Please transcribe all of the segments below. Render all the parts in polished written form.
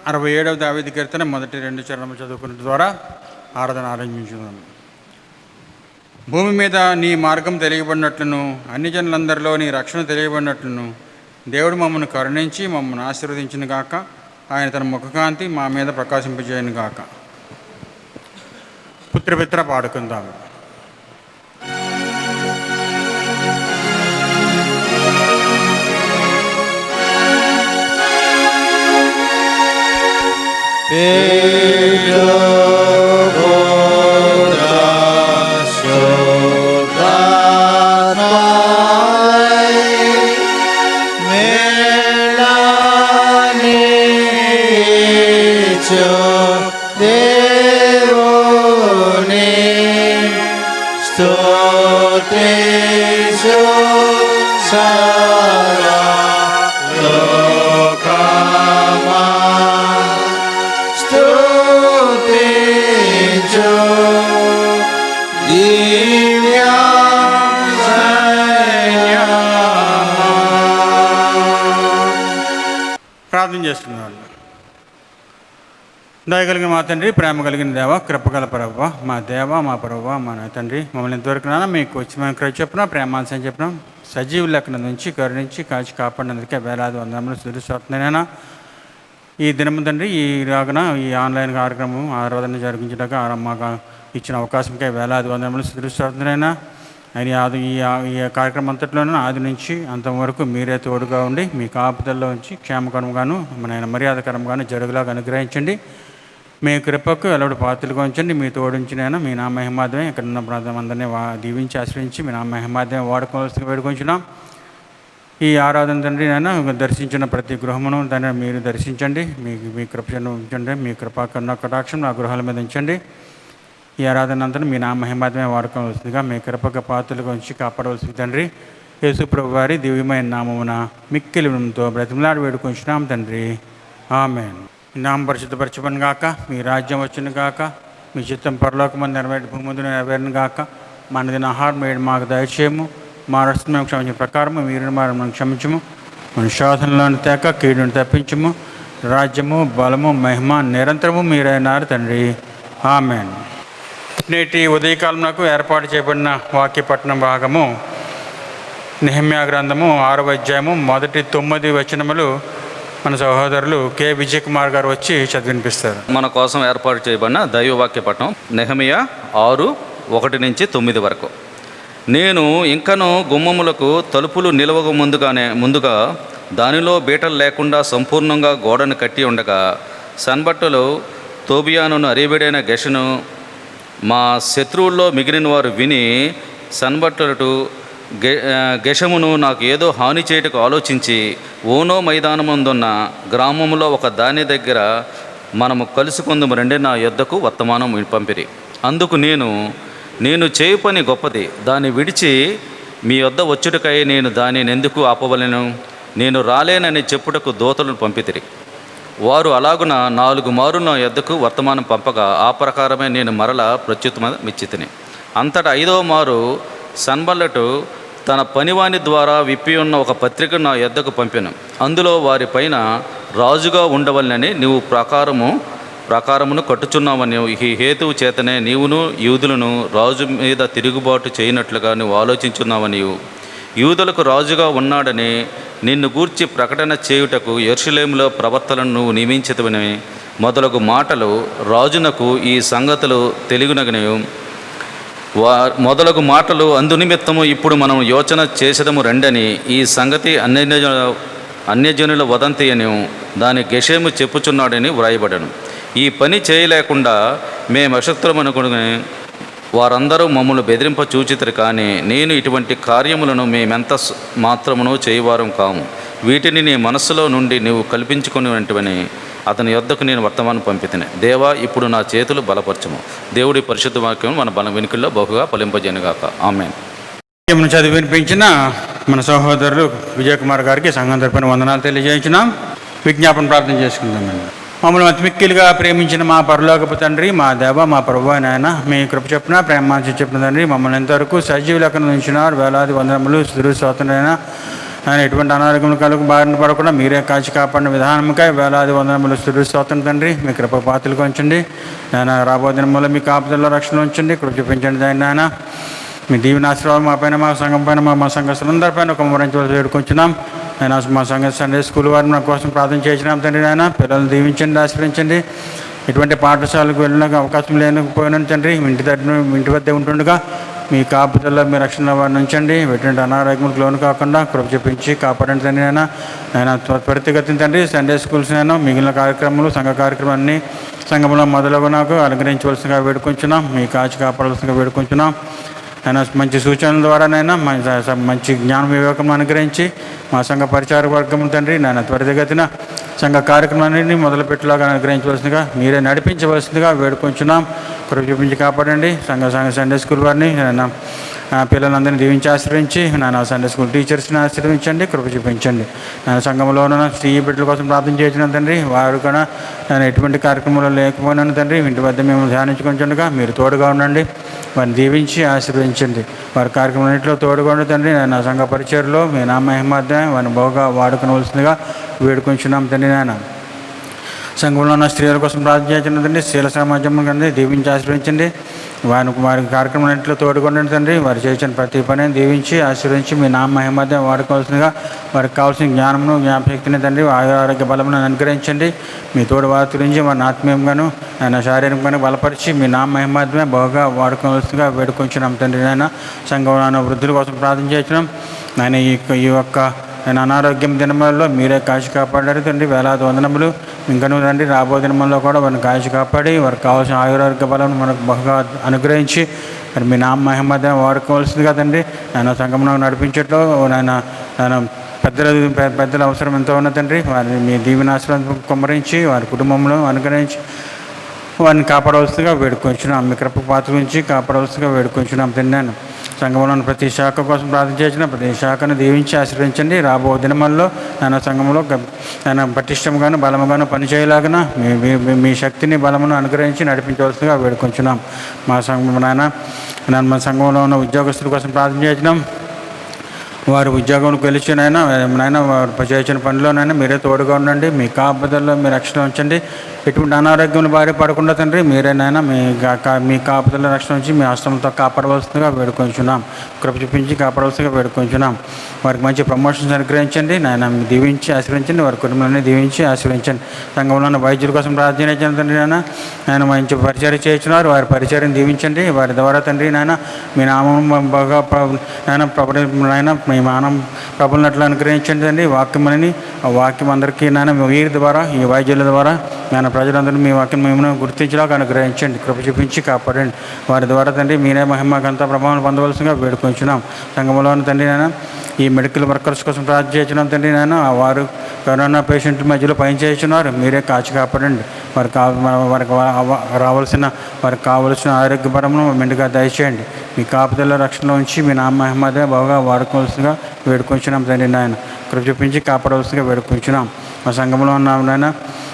67వ దావీదు కీర్తన మొదటి 2 చరణములు చదువుకున్న ద్వారా ఆరాధన ఆరంభించుదాం. భూమి మీద నీ మార్గం తెలియబడినట్లును అన్ని జనులందరిలో నీ రక్షణ తెలియబడినట్లును దేవుడు మమ్మల్ని కరుణించి మమ్మల్ని ఆశీర్వదించును గాక. ఆయన తన ముఖకాంతి మా మీద ప్రకాశింపజేయను గాక. పుత్రపిత్ర పాడుకుందాం. ప్రార్థన చేస్తున్నారు. దయగలిగిన మా తండ్రి, ప్రేమ కలిగిన దేవ, కృపగల ప్రభువా, మా దేవ, మా ప్రభువా, మా తండ్రి, మమ్మల్ని ఎంతవరకు నానా మీకు వచ్చి మేము ఇక్కడ చెప్పినా ప్రేమాంశం చెప్పినాం. సజీవు లెక్కన నుంచి కరుణించి కాచి కాపాడినందుకే వేలాది వందనములు స్తుతిస్తున్నానైనా. ఈ దినము తండ్రి, ఈ రాగన ఈ ఆన్లైన్ కార్యక్రమం ఆరాధన జరిగించడానికి మాకు ఇచ్చిన అవకాశంకే వేలాది వందనములు స్తుతిస్తున్నానైనా. ఆయన ఈ కార్యక్రమం అంతట్లోనూ ఆది నుంచి అంతవరకు మీరే తోడుగా ఉండి మీ కాపుదల్లో ఉంచి క్షేమకరంగాను మన మర్యాదకరంగాను జరుగులాగా అనుగ్రహించండి. మీ కృపకు ఎలాంటి పాత్రలుగా ఉంచండి. మీ తోడించినైనా మీ నా మహిమాధ్యమే ఇక్కడ ఉన్న ప్రాంతం అందరినీ దీవించి ఆశ్రయించి మీ నా మహిమాధ్యమే వాడుకోవాల్సి వేడుకొంచున్నాం. ఈ ఆరాధన తండ్రి నైనా దర్శించిన ప్రతి గృహమును దాన్ని మీరు దర్శించండి. మీ కృపను ఉంచండి. మీ కృపా కన్నా కటాక్షం నా గృహాల మీద ఉంచండి. ఈ ఆరాధన అంతా మీ నా మహిమాధ్యమే వాడుకోవలసిందిగా మీ కృపక పాత్రలుగా ఉంచి కాపాడవలసింది తండ్రి. యేసు ప్రభు వారి దివ్యమైన నామమున మిక్కిలి వినయంతో బ్రతిమలాడి వేడుకొంచున్నాం తండ్రి. ఆమేన్. నామం పరిశుద్ధపరచబడిన గాక. మీ రాజ్యం వచ్చును గాక. మీ చిత్తం పరలోకమందు నెరవేరు భూమిందు నెరవేరును గాక. మనదిన ఆహారం వేడి మాకు దయచేయము. మా రక్షణ మేము క్షమించిన ప్రకారము మీరు మనం క్షమించము. మన శోధనలోని తేక కీడును తప్పించము. రాజ్యము బలము మహిమ నిరంతరము మీరైనారు తండ్రి. ఆమేన్. నేటి ఉదయకాలంలో ఏర్పాటు చేయబడిన వాక్యపట్నం భాగము నెహెమ్యా గ్రంథము 6వ అధ్యాయము మొదటి 9 వచనములు మన సహోదరులు కె విజయ్ కుమార్ గారు వచ్చి చదివినిపిస్తారు. మన కోసం ఏర్పాటు చేయబడిన దైవవాక్య పట్టణం నెహెమ్యా 6:1-9 వరకు. నేను ఇంకను గుమ్మములకు తలుపులు నిలవక ముందుగా దానిలో బీటలు లేకుండా సంపూర్ణంగా గోడను కట్టి ఉండగా సన్బట్టలు తోబియాను అరేబిడైన గెషను మా శత్రువుల్లో మిగిలిన వారు విని సన్బట్టలు గెషమును నాకు ఏదో హాని చేయుటకు ఆలోచించి ఓనో మైదానమందున్న గ్రామంలో ఒక దాని దగ్గర మనము కలుసుకుందాము రండి నా యొద్దకు వర్తమానం పంపిరి. అందుకు నేను చేయు పని గొప్పది, దాన్ని విడిచి మీ యొద్ద వచ్చుటకై నేను దానిని ఎందుకు ఆపవలెను? నేను రాలేనని చెప్పుటకు దూతలను పంపితిరి. వారు అలాగున 4 మారు నా యొద్దకు వర్తమానం పంపగా ఆ ప్రకారమే నేను మరల ప్రత్యుత్తమిచ్చితిని. అంతటా 5వ మారు సన్బల్లటు తన పనివాని ద్వారా విప్పి ఉన్న ఒక పత్రిక నా యొద్దకు పంపెను. అందులో వారి పైన రాజుగా ఉండవలనని నీవు ప్రాకారమును కట్టుచున్నావని ఈ హేతువు చేతనే నీవును యూదులను రాజు మీద తిరుగుబాటు చేయనట్లుగా నువ్వు ఆలోచించున్నావని, యూదులకు రాజుగా ఉన్నాడని నిన్ను గూర్చి ప్రకటన చేయుటకు యెరూషలేములో ప్రవక్తలను నువ్వు నియమించితివని మొదలగు మాటలు రాజునకు ఈ సంగతులు తెలియనగని మొదలగు మాటలు అందునిమిత్తము ఇప్పుడు మనం యోచన చేసేదము రెండని ఈ సంగతి అన్యజనుల వదంతి అని దాని గెషేము చెప్పుచున్నాడని వ్రాయబడను. ఈ పని చేయలేకుండా మేము అశక్తులమనుకుని వారందరూ మమ్మల్ని బెదిరింప చూచితురు. కానీ నేను ఇటువంటి కార్యములను మేమెంత మాత్రమును చేయవారం కాము. వీటిని నీ మనస్సులో నుండి నువ్వు కల్పించుకునేవని అతని యొద్దకు నేను వర్తమానం పంపితిని. దేవా, ఇప్పుడు నా చేతులు బలపరచము. దేవుడి పరిశుద్ధ వాక్యం మన బల వెనుకల్లో బహుగా ఫలింపజేయనుగాక. ఆమేన్. చదివి వినిపించిన మన సహోదరులు విజయ్ కుమార్ గారికి సంఘం తరపున వందనాలు తెలియజేయించినాం. విజ్ఞాపన ప్రార్థన చేసుకుందామండి. మమ్మల్ని అతి మిక్కిలిగా ప్రేమించిన మా పరలోకపు తండ్రి, మా దేవ, మా ప్రభువా నాయన, మీ కృప చెప్పిన ప్రేమాంశ చెప్పిన తండ్రి, మమ్మల్ని ఎంతవరకు సజీవ లెక్కన ఉంచినారు. వేలాది వందనములు స్తుతులు స్తోత్రములైన ఆయన ఎటువంటి అనారోగ్యం కలుగు బారిన పడకుండా మీరే కాచి కాపాడిన విధానముకై వేలాది వందనములు స్తుతులు స్తోత్రం తండ్రి. మీ కృప పాత్రలకు ఉంచండి నాయన. రాబోయే దినములో మీ కాపుదల్లో రక్షణ ఉంచండి, కృప చూపించండి నాయన. మీ దీవెన ఆశీర్వాదం మా పైన, మా సంఘం పైన, మా సంఘస్థులందరిపైన ఒక మరించవలసి వేడుకుంటున్నాం ఆయన. మా సంఘ సండే స్కూల్ వారిని నా కోసం ప్రార్థన చేసినాం తండ్రి నాయన. పిల్లల్ని దీవించండి, ఆశీర్వించండి. ఎటువంటి పాఠశాలకు వెళ్ళిన అవకాశం లేకపోయినా తండ్రి, ఇంటి వద్ద ఉంటుండగా మీ కాపుదల్లో మీ రక్షణ వారిని ఉంచండి. ఎటువంటి అనారోగ్యం లోను కాకుండా కృప చూపించి కాపాడండి తండ్రి నాయన. ఆయన త్వరితగతిన తండ్రి సండే స్కూల్స్ నేను మిగిలిన కార్యక్రమాలు సంఘ కార్యక్రమాన్ని సంఘంలో మొదలుగా నాకు అనుగ్రహించవలసిందిగా వేడుకుంటున్నాం. మీ కాచి కాపాడవలసిందిగా వేడుకుంటున్నాం ఆయన. మంచి సూచనల ద్వారానైనా మంచి జ్ఞాన వివేకం అనుగ్రహించి మా సంఘ పరిచార వర్గం తండ్రి నాయన త్వరితగతిన సంఘ కార్యక్రమాన్ని మొదలుపెట్టేలాగా అనుగ్రహించవలసిందిగా మీరే నడిపించవలసిందిగా వేడుకుంటున్నాం. కృప చూపించి కాపాడండి. సండే స్కూల్ వారిని నాయన పిల్లలందరినీ దీవించి ఆశ్రయించి నాయన సండే స్కూల్ టీచర్స్ని ఆశీర్వించండి, కృప చూపించండి. నాయన సంఘంలో ఉన్న స్త్రీ బిడ్డల కోసం ప్రార్థన చేసిన తండ్రి, వారు కూడా నేను ఎటువంటి కార్యక్రమంలో లేకపోయినాను తండ్రి, ఇంటి వద్ద మేము ధ్యానించుకుంటుండగా మీరు తోడుగా ఉండండి, వారిని దీవించి ఆశీర్వదించండి. వారి కార్యక్రమాన్నింటిలో తోడుగా ఉండి తండ్రి నా సంఘ పరిచయలో మీ నా మహిమార్థం వారిని బాగా వాడుకునవలసిందిగా వేడుకుంటున్నాం తండ్రి నాయన. సంఘంలో ఉన్న స్త్రీల కోసం ప్రార్థన చేయించండి, స్త్రీల సమాజం కంటే దీవించి ఆశీర్వించండి. వారి కార్యక్రమాన్నింటిలో తోడుకొండండి తండ్రి. వారు చేసిన ప్రతి పనిని దీవించి ఆశీర్వించి మీ నామ మహిమధ్య వాడుకోవాల్సిందిగా వారికి కావాల్సిన జ్ఞానమును జ్ఞాపశక్తిని తండ్రి ఆరోగ్య బలమును అనుగ్రహించండి. మీ తోడు వారి గురించి వారిని ఆత్మీయంగాను ఆయన శారీరకంగాను బలపరిచి మీ నామ మహిమాధ్యమే బాగా వాడుకోవాల్సిందిగా వేడుకొంచున్నాం తండ్రి. ఆయన సంఘంలో వృద్ధుల కోసం ప్రార్థన చేయించినాం ఆయన. ఈ యొక్క ఆయన అనారోగ్యం దినములలో మీరే కాచి కాపాడారు తండ్రి, వేలాది వందనములు. ఇంకనూ తండ్రి రాబో దినములలో కూడా వారిని కాచి కాపాడి వారికి కావాల్సిన ఆయురారోగ్య బలం మనకు బాగా అనుగ్రహించి మరి మీ నామ మహిమధ్య వాడుకోవాల్సిందిగా తండ్రి ఆయన సంఘంలో నడిపించట్లో ఆయన పెద్దల అవసరం ఎంతో ఉన్న తండ్రి. వారిని మీ దీవెనాశ్రమం కుమ్మరించి వారి కుటుంబంలో అనుగ్రహించి వారిని కాపాడవలసిందిగా వేడుకొంచున్నాం. మీ కృప పాత్ర గురించి కాపాడవలసిందిగా వేడుకొంచున్నాం తండ్రి. సంఘంలో ప్రతి శాఖ కోసం ప్రార్థన చేసిన ప్రతి శాఖను దీవించి ఆశీర్వదించండి. రాబో దినముల్లో ఆయన సంఘంలో ఆయన పటిష్టంగాను బలముగాను పనిచేయలాగిన మీ శక్తిని బలమును అనుగ్రహించి నడిపించవలసిందిగా వేడుకొంచున్నాం. మా సంఘంలో ఉన్న ఉద్యోగస్తుల కోసం ప్రార్థన చేసినాం. వారి ఉద్యోగంకి గెలిచినైనా వారు చేసిన పనిలోనైనా మీరే తోడుగా ఉండండి. మీ కాపుదల్లో మీ రక్షణ ఉంచండి. ఎటువంటి అనారోగ్యం బారి పడకుండా తండ్రి మీరేనైనా మీ కాపుదల రక్షణ ఉంచి మీ హస్తంతో కాపాడవలసిందిగా వేడుకొంచున్నాం. కృప చూపించి కాపాడవలసిందిగా వేడుకొంచున్నాం. వారికి మంచి ప్రమోషన్స్ అనుగ్రహించండి నాయన. దీవించి ఆశీర్వించండి. వారి కుటుంబాన్ని దీవించి ఆశీర్వించండి. సంఘంలో ఉన్న వైద్యుల కోసం ప్రార్థన తండ్రి ఆయన మంచి పరిచయం చేస్తున్నారు. వారి పరిచయం దీవించండి. వారి ద్వారా తండ్రి నాయన మీ నామం బాగా నాయన మీ మానం ప్రభుత్వం అనుగ్రహించండి తండ్రి. వాక్యమని ఆ వాక్యం అందరికీ నాయన వీరి ద్వారా ఈ వైద్యుల ద్వారా నాయన ప్రజలందరూ మీ వాక్యం మేము గుర్తించడానికి అనుగ్రహించండి. కృప చూపించి కాపాడండి. వారి ద్వారా తండ్రి మీరే మహిమకంతా ప్రభావం పొందవలసిందిగా వేడుకొంచున్నాం. సంఘంలో తండ్రి నాయన ఈ మెడికల్ వర్కర్స్ కోసం ప్రార్థన చేస్తున్నాం తండ్రి నాయన. వారు కరోనా పేషెంట్ల మధ్యలో పనిచేస్తున్నారు. మీరే కాచి కాపాడండి. వారికి కావలసిన ఆరోగ్యపరమును మెండుగా దయచేయండి. మీ కాపుదల రక్షణలో ఉంచి మీ నామ మహిమదే బాగా వాడుకోవాల్సిందిగా వేడుకొంచున్నాం తండ్రి నాయన. కృప చూపించి కాపాడవలసిందిగా వేడుకొంచున్నాం. మా సంఘంలో ఉన్నాం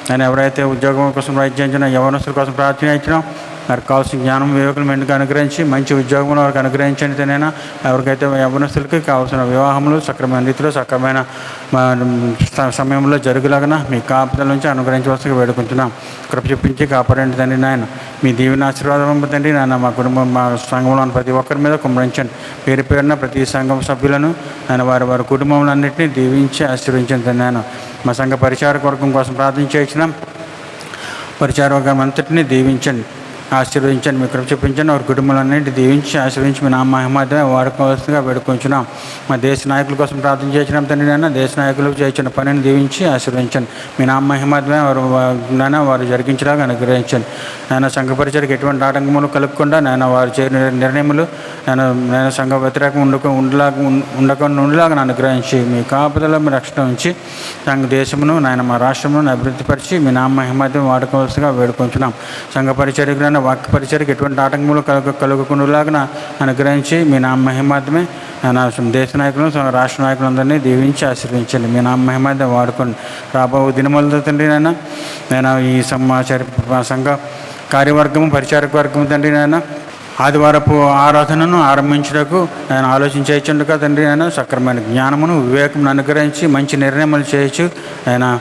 నేను ఎవరైతే ఉద్యోగం కోసం ప్రయత్నించిన యవనస్తుల కోసం ప్రార్థన ఇచ్చినాం వారికి కావాల్సిన జ్ఞానం వివేకం మెండుగా అనుగ్రహించి మంచి ఉద్యోగంలో వారికి అనుగ్రహించండి తనైనా. ఎవరికైతే యవనస్తులకి కావాల్సిన వివాహములు సక్రమైన రీతిలో సక్రమైన సమయంలో జరుగులాగన మీ కాపుదల నుంచి అనుగ్రహించవలసిగా వేడుకుంటున్నాం. కృప చూపించి కాపాడండి తండ్రి నాయన. మీ దీవెన ఆశీర్వాదం తండ్రి నాయన మా కుటుంబం మా సంఘంలో ప్రతి ఒక్కరి మీద కుమ్మరించండి. పేరు పేరున ప్రతి సంఘం సభ్యులను ఆయన వారి కుటుంబంలో అన్నింటినీ దీవించి ఆశీర్వించండి తండ్రి నాయన. మా సంఘ పరిచారక వర్గం కోసం ప్రార్థన చేయించినాం. పరిచార వర్గం అంతటినీ దీవించండి, ఆశీర్వదించండి. మీ కృప చూపించండి. వారి కుటుంబాలన్నింటి దీవించి ఆశీర్వించి మీ నామ మహిమధ్య వాడుకోవాల్సిందిగా వేడుకొంచున్నాం. మా దేశ నాయకుల కోసం ప్రార్థన చేసినాం తండ్రి నాయన. దేశ నాయకులు చేసిన పనిని దీవించి ఆశీర్వదించండి. మీ నామ మహిమధ్య వారు జరిగించడానికి అనుగ్రహించండి. ఆయన సంఘ పరిచయకు ఎటువంటి ఆటంకములు కలుగకుండా వారు చేసిన నిర్ణయములు నేను సంఘ వ్యతిరేకం ఉండలాగా అనుగ్రహించి మీ కాపుదల మీ రక్షణ ఉంచి సంఘ దేశమును మా రాష్ట్రమును అభివృద్ధిపరిచి మీ నామ మహిమధ్యం వాడుకోవాల్సిందిగా వేడుకొంచున్నాం. సంఘ పరిచర్యకు వాక్య పరిచర్యకు ఎటువంటి ఆటంకములు కలుగకుండాలాగా అనుగ్రహించి మీ నామ మహిమార్థమే దేశ నాయకులను రాష్ట్ర నాయకులందరినీ దీవించి ఆశీర్వించండి. మీ నామ మహిమార్థం వాడుకోండి. రాబో దినములతో తండ్రి నేను ఈ సంఘ కార్యవర్గము పరిచారక వర్గము తండ్రి ఆదివారపు ఆరాధనను ఆరంభించుటకు ఆయన ఆలోచించేయచుండగా తండ్రి ఆయన సక్రమైన జ్ఞానమును వివేకమును అనుగ్రహించి మంచి నిర్ణయములు చేయొచ్చు ఆయన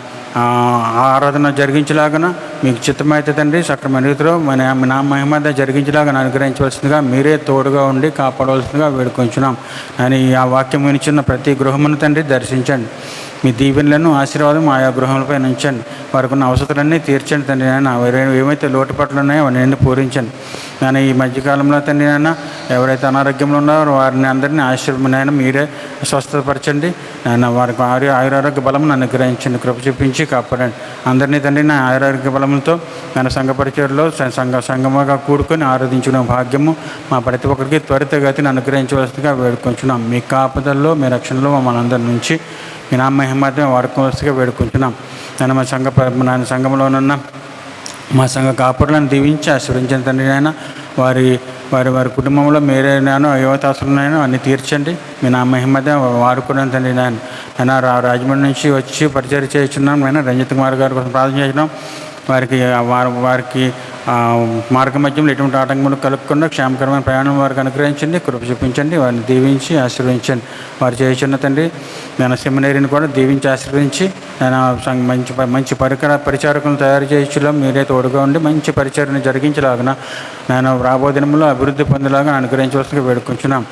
ఆరాధన జరిగించలాగన మీకు చిత్తమైతే తండ్రి సక్రమైన రీతిలో నా మహిమ జరిగించలాగా అనుగ్రహించవలసిందిగా మీరే తోడుగా ఉండి కాపాడవలసిందిగా వేడుకొంచున్నాం. అని ఆ వాక్యం వినిచున్న ప్రతి గృహమును తండ్రి దర్శించండి. మీ దీవెనలను ఆశీర్వాదం ఆయా గృహములపై ఉంచండి. వారికి ఉన్న అవసరాలన్నీ తీర్చండి తండ్రి నాయన. ఏమైతే లోటుపాట్లు ఉన్నాయో అవన్నీ పూరించండి. నేను ఈ మధ్యకాలంలో తండ్రి నాయన ఎవరైతే అనారోగ్యంలో ఉన్నారో వారిని అందరినీ ఆశీర్వదమైన మీరే స్వస్థపరచండి. నేను వారికి ఆయురారోగ్య బలమును అనుగ్రహించండి. కృప చూపించి కాపాడండి అందరినీ తండ్రి. నా ఆయురారోగ్య బలంతో మన సంఘ పరిచయలో సంఘముగా కూడుకొని ఆరాధించుకునే భాగ్యము మా ప్రతి ఒక్కరికి త్వరితగతిని అనుగ్రహించవలసిందిగా వేడుకొంచున్నాం. మీ కాపుదల్లో మీ రక్షణలో మనందరి నుంచి మీ నా మహిమతో వాడుకోవలసిగా వేడుకుంటున్నాం. నేను నా సంఘంలోనున్న మా సంఘ కాపురులను దీవించి ఆశీర్వదించిన తండ్రి నాయన. వారి వారి వారి కుటుంబంలో మీరే నేను యువతాసులనైనా అన్నీ తీర్చండి. మీ నా మహిమతో వాడుకున్నాను తండ్రి నాయన. నేను రాజమండ్రి నుంచి వచ్చి పరిచయం చేస్తున్నాను. నేను రంజిత్ కుమార్ గారి కోసం ప్రార్థన చేసినాం. వారికి మార్గ మధ్యంలో ఎటువంటి ఆటంకములు కలుగకుండా క్షేమకరమైన ప్రయాణం వారికి అనుగ్రహించండి. కృప చూపించండి. వారిని దీవించి ఆశీర్వదించండి. వారు చేయుచున్న తండ్రి నేను సెమినరీని కూడా దీవించి ఆశీర్వదించి నేను మంచి పరిచారకులను తయారు చేయించలో మీరే తోడుగా ఉండి మంచి పరిచర్ని జరిగించలాగిన నేను రాబో దినంలో అభివృద్ధి పొందేలాగా అనుగ్రహించవలసిందిగా వేడుకుంటున్నాం.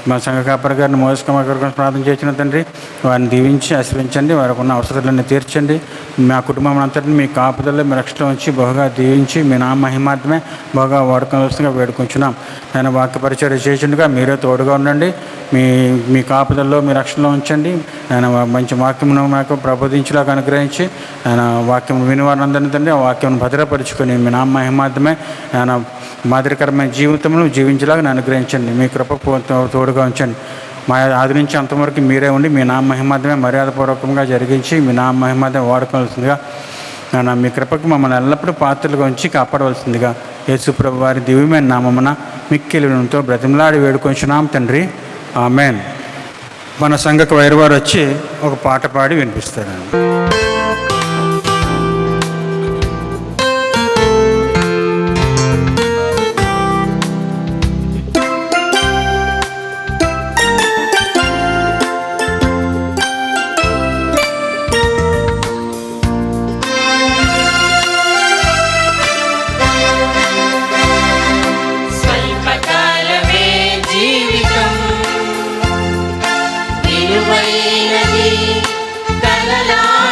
మా సంఘ కాపరి గారిని మోసకమ్మ గారి కోసం ప్రార్థన చేసిన తండ్రి వారిని దీవించి ఆశీర్వించండి. వారికి ఉన్న అవసరాలన్నీ తీర్చండి. మా కుటుంబం అంతటిని మీ కాపుదల్లో మీ రక్షణ ఉంచి బహుగా దీవించి మీ నా మహిమాత్మే బాగా వాడుకోవాల్సిందిగా వేడుకుంటున్నాం. నేను వాక్య పరిచయం చేసిండుగా మీరే తోడుగా ఉండండి. మీ కాపుదల్లో మీ రక్షణలో ఉంచండి. ఆయన మంచి వాక్యమును మాకు ప్రబోధించేలాగా అనుగ్రహించి ఆయన వాక్యం విని వారందరినీ తండ్రి ఆ వాక్యం భద్రపరుచుకొని మీ నా మహిమాత్మే ఆయన మాదిరికరమైన జీవితంలో జీవించేలాగా అనుగ్రహించండి. మీ కృప తోడుగా ఉంచండి. మా ఆది నుంచి అంతవరకు మీరే ఉండి మీ నా మహిమాత్మే మర్యాదపూర్వకంగా జరిగించి మీ నా మహిమాత్మే వాడుకోవాల్సిందిగా మీ కృపకు మమ్మల్ని ఎల్లప్పుడూ పాత్రలుగా ఉంచి కాపాడవలసిందిగా యేసుప్రభు వారి దివ్యమైన నామమున మిక్కిలి వినయంతో బ్రతిమలాడి వేడుకొంచున్నాం తండ్రి. ఆమేన్. మన సంఘకు వైరువారు వచ్చి ఒక పాట పాడి వినిపిస్తారండి. కలలా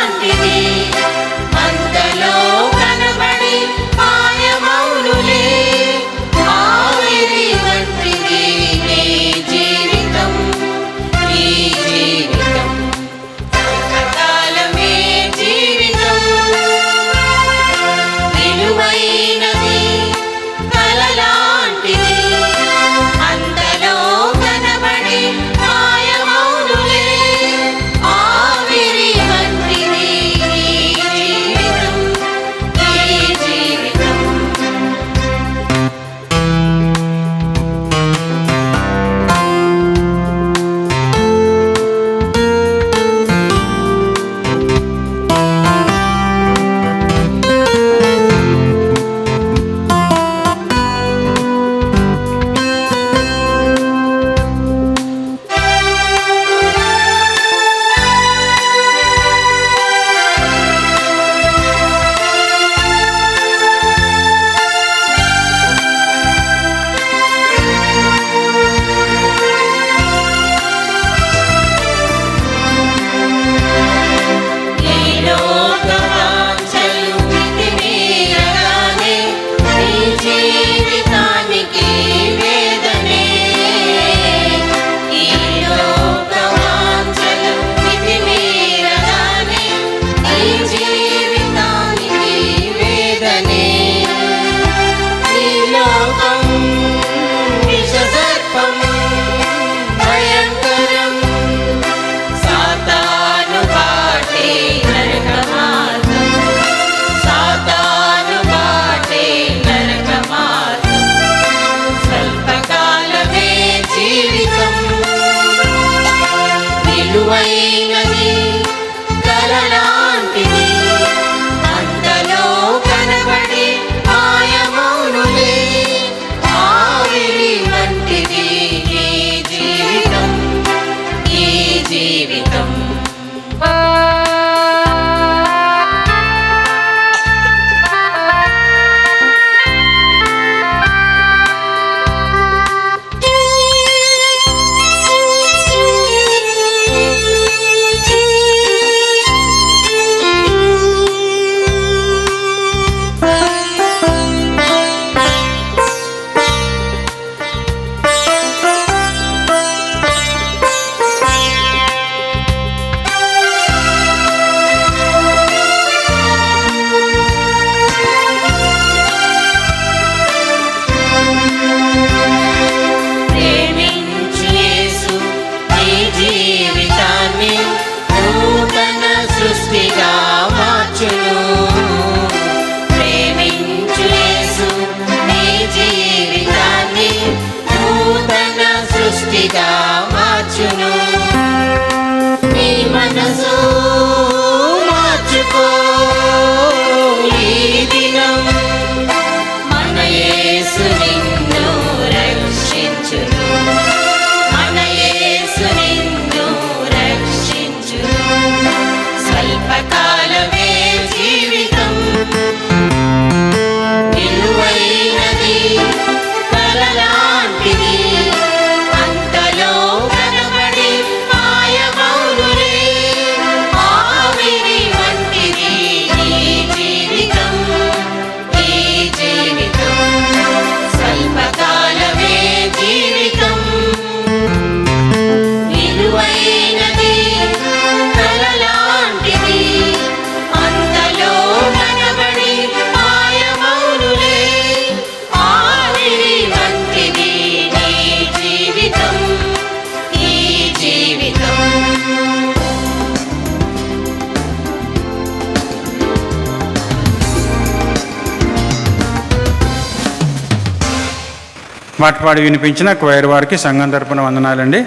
పాడి వినిపించిన క్వైర్ వారికి సంఘం తరపున వందనాలండి.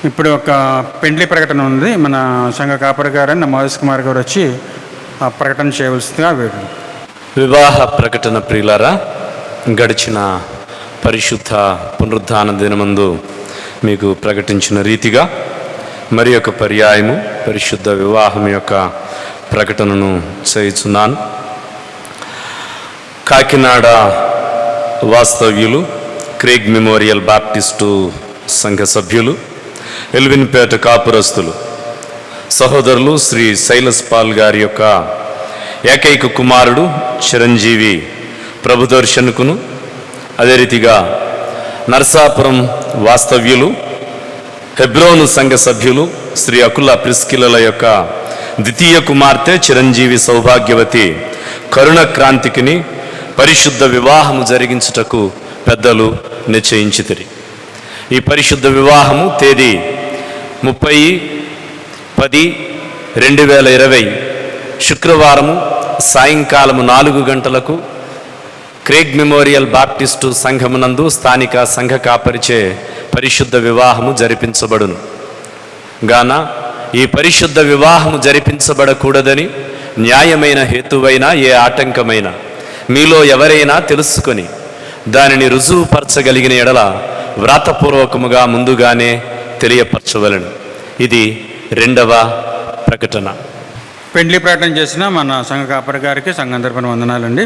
ఇప్పుడు ఒక పెండ్లి ప్రకటన ఉంది. మన సంఘ కాపరి గారని మోదస్ కుమార్ గారు వచ్చి ఆ ప్రకటన చేయవలసిందిగా వేడు. వివాహ ప్రకటన ప్రియులారా, గడిచిన పరిశుద్ధ పునరుద్ధాన దినమందు మీకు ప్రకటించిన రీతిగా మరి ఒక పర్యాయము పరిశుద్ధ వివాహం యొక్క ప్రకటనను చేయుచున్నాను. కాకినాడ వాస్తవ్యులు, క్రేగ్ మెమోరియల్ బాప్టిస్టు సంఘ సభ్యులు, ఎల్విన్పేట కాపురస్తులు, సహోదరులు శ్రీ శైలస్ పాల్ గారి యొక్క ఏకైక కుమారుడు చిరంజీవి ప్రభుదర్శన్కును, అదే రీతిగా నర్సాపురం వాస్తవ్యులు, హెబ్రోను సంఘ సభ్యులు శ్రీ అకుల ప్రిస్కిలల యొక్క ద్వితీయ కుమార్తె చిరంజీవి సౌభాగ్యవతి కరుణ క్రాంతికిని పరిశుద్ధ వివాహము జరిగించుటకు పెద్దలు నిశ్చయించితిరి. ఈ పరిశుద్ధ వివాహము తేదీ 30/10/2020 శుక్రవారము సాయంకాలము 4 గంటలకు క్రేగ్ మెమోరియల్ బాప్టిస్టు సంఘమునందు స్థానిక సంఘ కాపరిచే పరిశుద్ధ వివాహము జరిపించబడును గాన ఈ పరిశుద్ధ వివాహము జరిపించబడకూడదని న్యాయమైన హేతువైన ఏ ఆటంకమైన మీలో ఎవరైనా తెలుసుకొని దానిని రుజువుపరచగలిగిన ఎడల వ్రాతపూర్వకముగా ముందుగానే తెలియపరచవలను. ఇది 2వ ప్రకటన. పెండ్లి ప్రకటన చేసిన మన సంఘ కాపరి గారికి సంఘం తరపున వందనాలండి.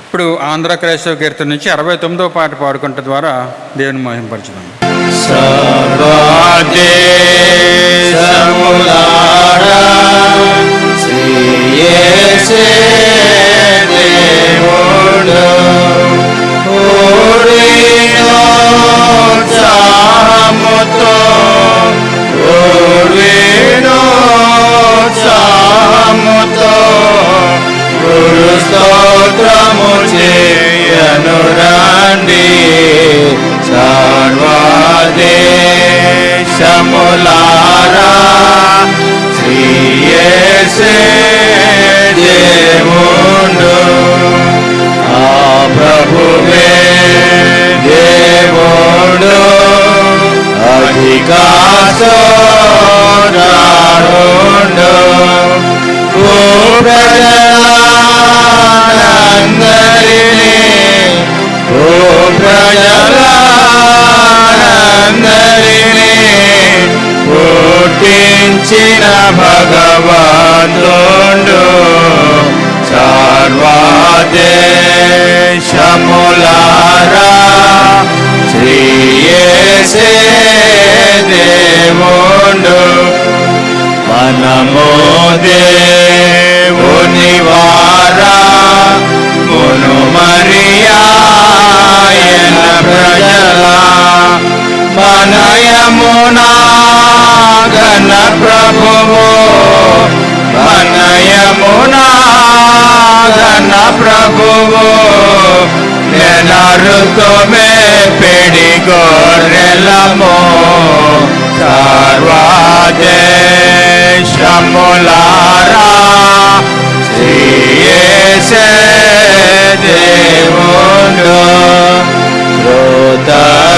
ఇప్పుడు ఆంధ్ర క్రైస్తవ కీర్తన నుంచి 69వ పాట పాడుకుంట ద్వారా దేవుని మహిమపరచుదాం. స్తోత్రము చేయను రండి సర్వదేశములారా, శ్రీ యేసే దేవుడు, ఆ ప్రభువే దేవుడు, అధిక సోదరుడు, ప్రజలందరినీ పుట్టించిన భగవంతుడు, సర్వదేశములారా, శ్రీ యేసే దేవుడు, మనము దేవుని వారా మును మరియాయన ప్రజల, మనయమునా ఘన ప్రభువు, మనయమునా ఘన ప్రభువు, నెల ఋతుమే పెడి గొర్రెలము, సర్వదేశములారా, శ్రీ యేసే దేవుడు, కృతజ్ఞతార్పణలు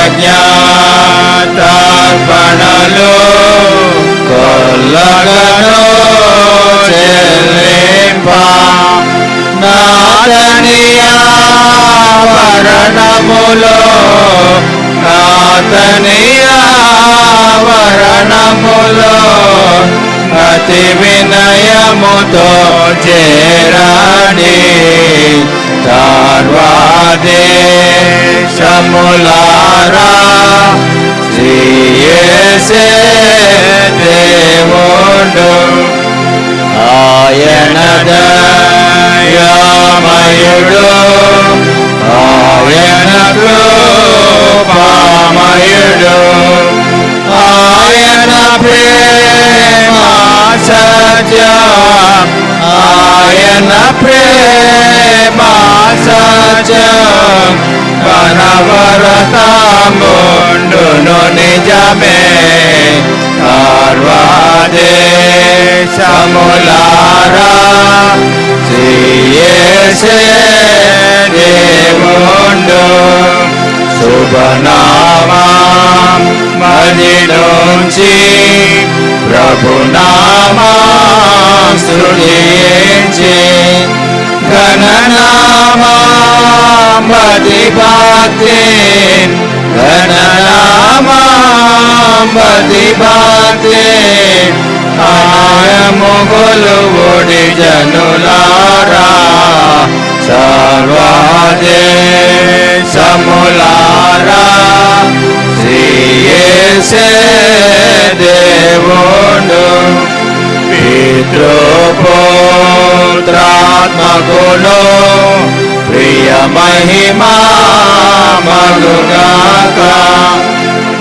కొల్లగను చెల్లింప, నాతనియావరణములో నాతనియావరణములో అతి వినయముతో చేరాడి, సర్వదేశములారా, శ్రీ యేసే దేవుడు, ఆయన దయామయుడు, ఆయన కృపామయుడు, ఆయన ప్రేమ సత్యం, ఆయన ప్రేమ సత్యం, కనవరతముండును నిజమే, సర్వదేశములారా, శ్రీ యేసే దేవుండు శుభనామం మది నుంచి ప్రభునామం స్తుతించి ఘననామం మది భక్తి ఘననామం మది భక్తి ఆయముగులు ఒడి జనులారా సర్వదేశములారా శ్రీ యేసే దేవుండు పితృపుత్రాత్మకులు ప్రియ మహిమా మగుగాక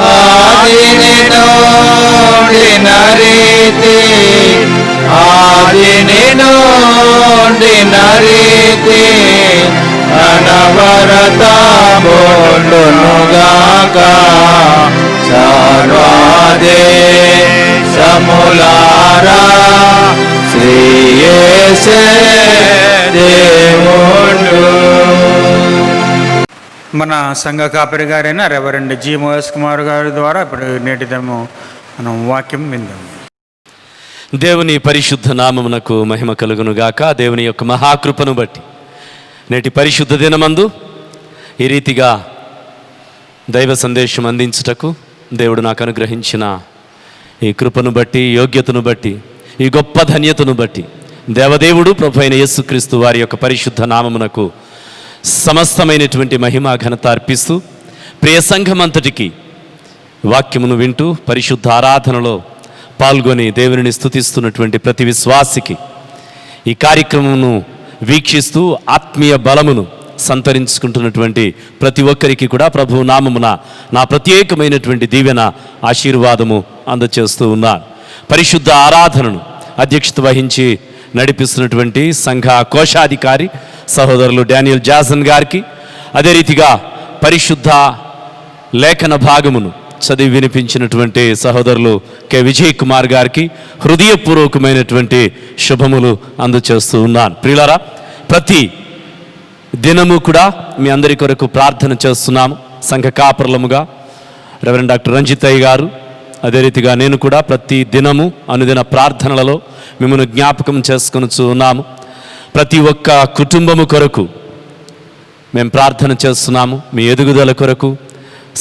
ఆదిని నోడిన రీతి ఆదిని నోడిన రీతి అనవరత బోలునుగాక సర్వదేశములారా శ్రీ యేసే దేవుండు. మన సంఘ కాపరి గారైన రెవరెండ్ జి మోయస్ కుమార్ గారి ద్వారా ఇప్పుడు నేటి దినము మనం వాక్యం విందాం. దేవుని పరిశుద్ధ నామమునకు మహిమ కలుగునుగాక. దేవుని యొక్క మహాకృపను బట్టి నేటి పరిశుద్ధ దినమందు ఈ రీతిగా దైవ సందేశం అందించుటకు దేవుడు నాకు అనుగ్రహించిన ఈ కృపను బట్టి, యోగ్యతను బట్టి, ఈ గొప్ప ధన్యతను బట్టి దేవదేవుడు ప్రభు అయిన యేసుక్రీస్తు వారి యొక్క పరిశుద్ధ నామమునకు సమస్తమైనటువంటి మహిమ ఘనత అర్పిస్తూ ప్రియ సంఘమంతటికి వాక్యమును వింటూ పరిశుద్ధ ఆరాధనలో పాల్గొని దేవుని స్తుతిస్తున్నటువంటి ప్రతి విశ్వాసికి ఈ కార్యక్రమమును వీక్షిస్తూ ఆత్మీయ బలమును సంతరించుకుంటున్నటువంటి ప్రతి ఒక్కరికి కూడా ప్రభు నామమున నా ప్రత్యేకమైనటువంటి దీవెన ఆశీర్వాదము అందచేస్తూ ఉన్నాను. పరిశుద్ధ ఆరాధనను అధ్యక్షత వహించి నడిపిస్తున్నటువంటి సంఘ కోశాధికారి సహోదరులు డానియల్ జాసన్ గారికి, అదే రీతిగా పరిశుద్ధ లేఖన భాగమును చదివి వినిపించినటువంటి సహోదరులు కె విజయ్ కుమార్ గారికి హృదయపూర్వకమైనటువంటి శుభములు అందచేస్తూ ఉన్నాను. ప్రియులారా, ప్రతి దినము కూడా మీ అందరి కొరకు ప్రార్థన చేస్తున్నాము. సంఘ కాపరులముగా రెవరెండ్ డాక్టర్ రంజితయ్య గారు, అదే రీతిగా నేను కూడా ప్రతి దినము అనుదిన ప్రార్థనలలో మిమ్మల్ని జ్ఞాపకం చేసుకొనుచూ ఉన్నాము. ప్రతి ఒక్క కుటుంబము కొరకు మేము ప్రార్థన చేస్తున్నాము. మీ ఎదుగుదల కొరకు,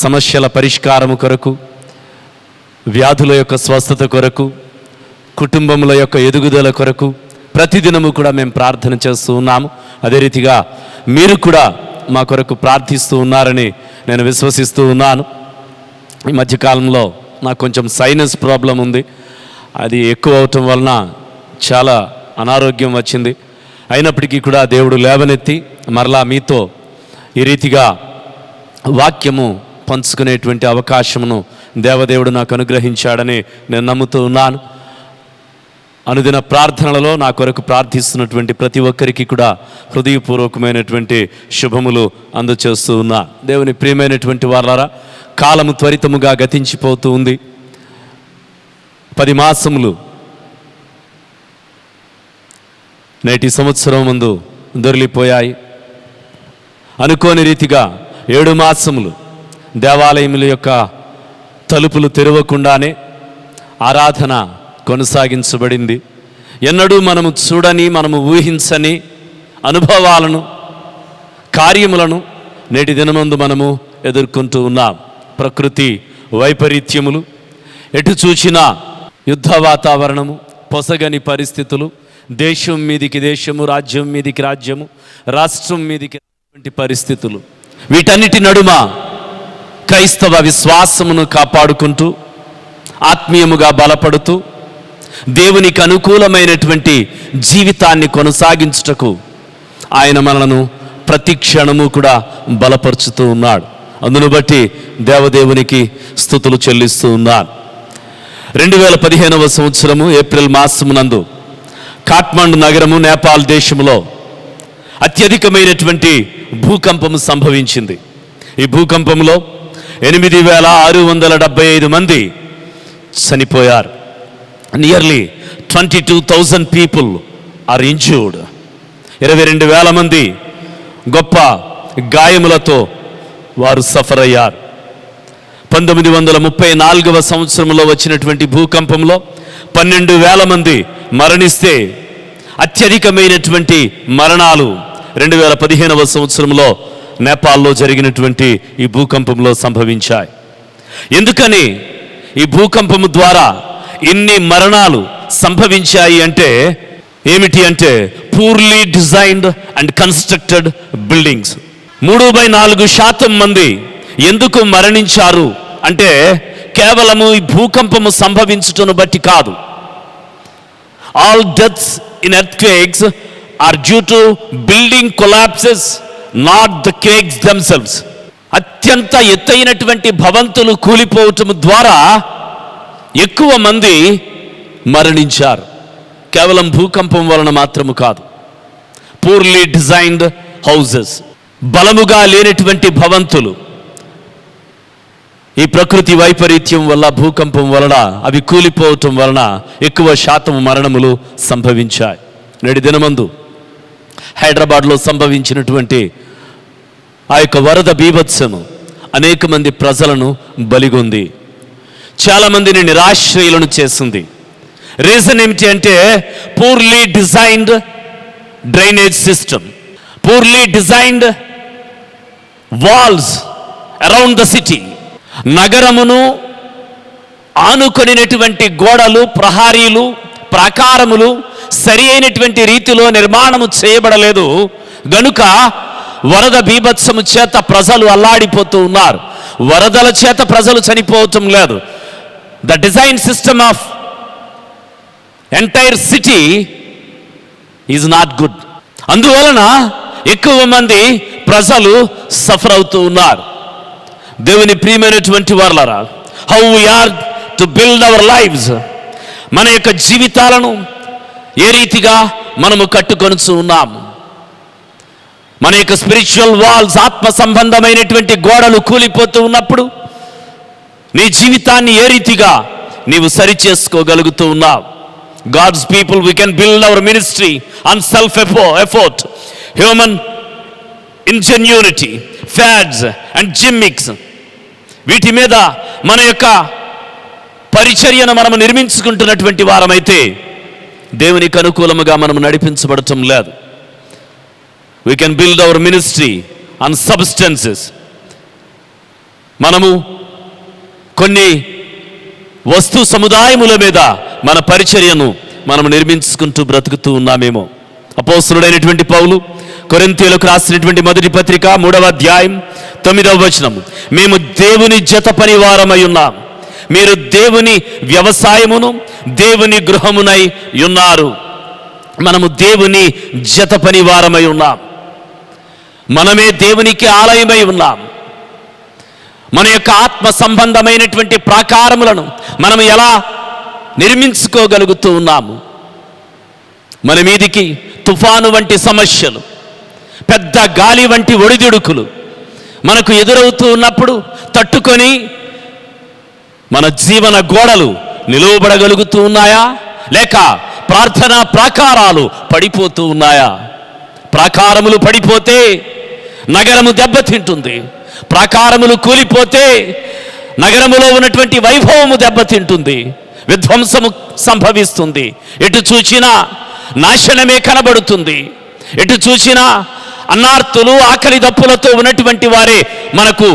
సమస్యల పరిష్కారము కొరకు, వ్యాధుల యొక్క స్వస్థత కొరకు, కుటుంబముల యొక్క ఎదుగుదల కొరకు ప్రతిదినము కూడా మేము ప్రార్థన చేస్తూ ఉన్నాము. అదే రీతిగా మీరు కూడా మా కొరకు ప్రార్థిస్తూ ఉన్నారని నేను విశ్వసిస్తూ ఉన్నాను. ఈ మధ్యకాలంలో నాకు కొంచెం సైనస్ ప్రాబ్లం ఉంది. అది ఎక్కువ అవటం వలన చాలా అనారోగ్యం వచ్చింది. అయినప్పటికీ కూడా దేవుడు లేవనెత్తి మరలా మీతో ఈ రీతిగా వాక్యము పంచుకునేటువంటి అవకాశమును దేవదేవుడు నాకు అనుగ్రహించాడని నేను నమ్ముతూ ఉన్నాను. అనుదిన ప్రార్థనలలో నా కొరకు ప్రార్థిస్తున్నటువంటి ప్రతి ఒక్కరికి కూడా హృదయపూర్వకమైనటువంటి శుభములు అందచేస్తూ ఉన్నా. దేవుని ప్రియమైనటువంటి వారలారా, కాలము త్వరితముగా గతించిపోతూ ఉంది. 10 మాసములు నేటి సంవత్సరం ముందు దొరికిపోయాయి. అనుకోని రీతిగా 7 మాసములు దేవాలయముల యొక్క తలుపులు తెరవకుండానే ఆరాధన కొనసాగించబడింది. ఎన్నడూ మనము చూడని, మనము ఊహించని అనుభవాలను, కార్యములను నేటి దినమందు మనము ఎదుర్కొంటూ ఉన్నాం. ప్రకృతి వైపరీత్యములు, ఎటు చూచినా యుద్ధ వాతావరణము, పొసగని పరిస్థితులు, దేశం మీదికి దేశము, రాజ్యం మీదికి రాజ్యము, రాష్ట్రం మీదికి పరిస్థితులు, వీటన్నిటి నడుమ క్రైస్తవ విశ్వాసమును కాపాడుకుంటూ ఆత్మీయముగా బలపడుతూ దేవునికి అనుకూలమైనటువంటి జీవితాన్ని కొనసాగించుటకు ఆయన మనలను ప్రతి క్షణము కూడా బలపరుచుతూ ఉన్నాడు. అందును బట్టి దేవదేవునికి స్తుతులు చెల్లిస్తూ ఉన్నాను. 2015వ సంవత్సరము ఏప్రిల్ మాసమునందు కాఠ్మండు నగరము, నేపాల్ దేశంలో అత్యధికమైనటువంటి భూకంపము సంభవించింది. ఈ భూకంపంలో 8675 మంది చనిపోయారు. Nearly 22,000 people are injured. 22,000 మంది గొప్ప గాయములతో వారు సఫర్ అయ్యారు. 1934వ సంవత్సరంలో వచ్చినటువంటి భూకంపంలో 12,000 మంది మరణిస్తే అత్యధికమైనటువంటి మరణాలు 2015వ సంవత్సరంలో నేపాల్లో జరిగినటువంటి ఈ భూకంపంలో సంభవించాయి. ఎందుకని ఈ భూకంపము ద్వారా ఇన్ని మరణాలు సంభవించాయి అంటే ఏమిటి అంటే poorly designed and constructed buildings. 3/4% మంది ఎందుకు మరణించారు అంటే కేవలము ఈ భూకంపము సంభవించుటను బట్టి కాదు. All deaths in earthquakes are due to building collapses, not the quakes themselves. అత్యంత ఎత్తైనటువంటి భవంతులు కూలిపోవటం ద్వారా ఎక్కువ మంది మరణించారు. కేవలం భూకంపం వలన మాత్రము కాదు. పూర్లీ డిజైన్డ్ హౌసెస్, బలముగా లేనటువంటి భవంతులు ఈ ప్రకృతి వైపరీత్యం వల్ల, భూకంపం వలన అవి కూలిపోవటం వలన ఎక్కువ శాతం మరణములు సంభవించాయి. నేటి దినమందు హైదరాబాద్లో సంభవించినటువంటి ఆ యొక్క వరద బీభత్సము అనేక మంది ప్రజలను బలిగొంది, చాలామందిని నిరాశ్రయులను చేసింది. రీజన్ ఏమిటి అంటే poorly designed drainage system, poorly designed walls around the city. నగరమును ఆనుకొనినటువంటి గోడలు, ప్రహారీలు, ప్రాకారములు సరి అయినటువంటి రీతిలో నిర్మాణము చేయబడలేదు గనుక వరద బీభత్సము చేత ప్రజలు అల్లాడిపోతూ ఉన్నారు. వరదల చేత ప్రజలు చనిపోవటం లేదు. The design system of entire city is not good. అందువలన ఎక్కువ మంది ప్రజలు సఫర్ అవుతూ ఉన్నారు. దేవుని ప్రియమైనటువంటి వారలారా, how we are to build our lives, మన యొక్క జీవితాలను ఏ రీతిగా మనము కట్టుకొనుచు ఉన్నాము. మన యొక్క స్పిరిచువల్ వాల్స్, ఆత్మ సంబంధమైనటువంటి గోడలు కూలిపోతూ ఉన్నప్పుడు నీ జీవితాన్ని ఏ రీతిగా నీవు సరి చేసుకోగలుగుతూ ఉన్నావు. God's people, we can build our ministry on self-effort, human ingenuity, fads and gimmicks. వీటి మీద మన యొక్క పరిచర్యను మనము నిర్మించుకుంటున్నటువంటి వారమైతే దేవునికి అనుకూలముగా మనము నడిపించబడటం లేదు. We can build our ministry on substances. మనము కొన్ని వస్తు సముదాయముల మీద మన పరిచర్యను మనం నిర్మించుకుంటూ బ్రతుకుతూ ఉన్నామేమో. అపోస్తలుడైనటువంటి పౌలు కొరింథీయులకు రాసినటువంటి 1వ పత్రిక 3వ అధ్యాయం 9వ వచనం, మేము దేవుని జత పనివారమై ఉన్నాం, మీరు దేవుని వ్యవసాయమును దేవుని గృహమునై ఉన్నారు. మనము దేవుని జత పనివారమై ఉన్నాం. మనమే దేవునికి ఆలయమై ఉన్నాం. మన యొక్క ఆత్మ సంబంధమైనటువంటి ప్రాకారములను మనం ఎలా నిర్మించుకోగలుగుతూ ఉన్నాము. మన మీదికి తుఫాను వంటి సమస్యలు, పెద్ద గాలి వంటి ఒడిదుడుకులు మనకు ఎదురవుతూ ఉన్నప్పుడు తట్టుకొని మన జీవన గోడలు నిలువబడగలుగుతూ ఉన్నాయా, లేక ప్రార్థనా ప్రాకారాలు పడిపోతూ ఉన్నాయా? ప్రాకారములు పడిపోతే నగరము దెబ్బతింటుంది. ప్రాకారములు కూలిపోతే నగరములో ఉన్నటువంటి వైభవము దెబ్బతింటుంది, విధ్వంసము సంభవిస్తుంది. ఎటు చూచినా నాశనమే కనబడుతుంది. ఎటు చూచినా అన్నార్తులు, ఆకలి దప్పులతో ఉన్నటువంటి వారే మనకు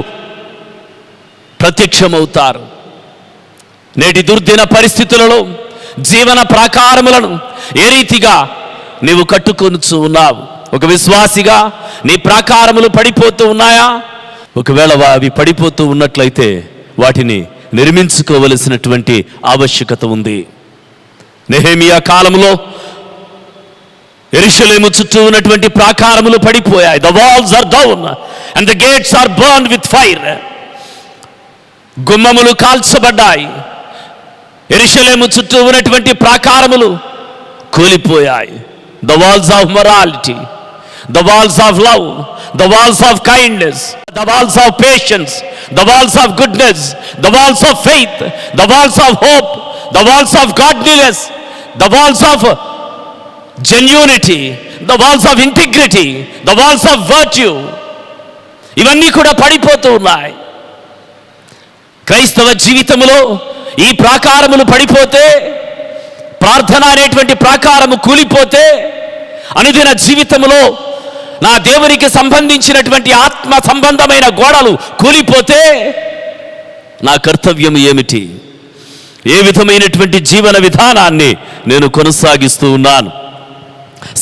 ప్రత్యక్షమవుతారు. నేటి దుర్దిన పరిస్థితులలో జీవన ప్రాకారములను ఏ రీతిగా నీవు కట్టుకొనుచు ఉన్నావు? ఒక విశ్వాసిగా నీ ప్రాకారములు పడిపోతూ ఉన్నాయా? ఒకవేళ అవి పడిపోతూ ఉన్నట్లయితే వాటిని నిర్మించుకోవలసినటువంటి ఆవశ్యకత ఉంది. నెహెమియా కాలంలో యెరూషలేము చుట్టూ ఉన్నటువంటి ప్రాకారములు పడిపోయాయి. The walls are down and the gates are burned with fire. గుమ్మములు కాల్చబడ్డాయి. యెరూషలేము చుట్టూ ఉన్నటువంటి ప్రాకారములు కూలిపోయాయి. The walls of morality, the walls of love, the walls of kindness, the walls of patience, the walls of goodness, the walls of faith, the walls of hope, the walls of godliness, the walls of genuinity, the walls of integrity, the walls of virtue, ఇవన్నీ కూడా పడిపోతూ ఉన్నాయి. క్రైస్తవ జీవితంలో ఈ ప్రాకారములు పడిపోతే, ప్రార్థన అనేటువంటి ప్రాకారము కూలిపోతే, అనుదిన జీవితంలో నా దేవునికి సంబంధించినటువంటి ఆత్మ సంబంధమైన గోడలు కూలిపోతే నా కర్తవ్యం ఏమిటి? ఏ విధమైనటువంటి జీవన విధానాన్ని నేను కొనసాగిస్తూ ఉన్నాను?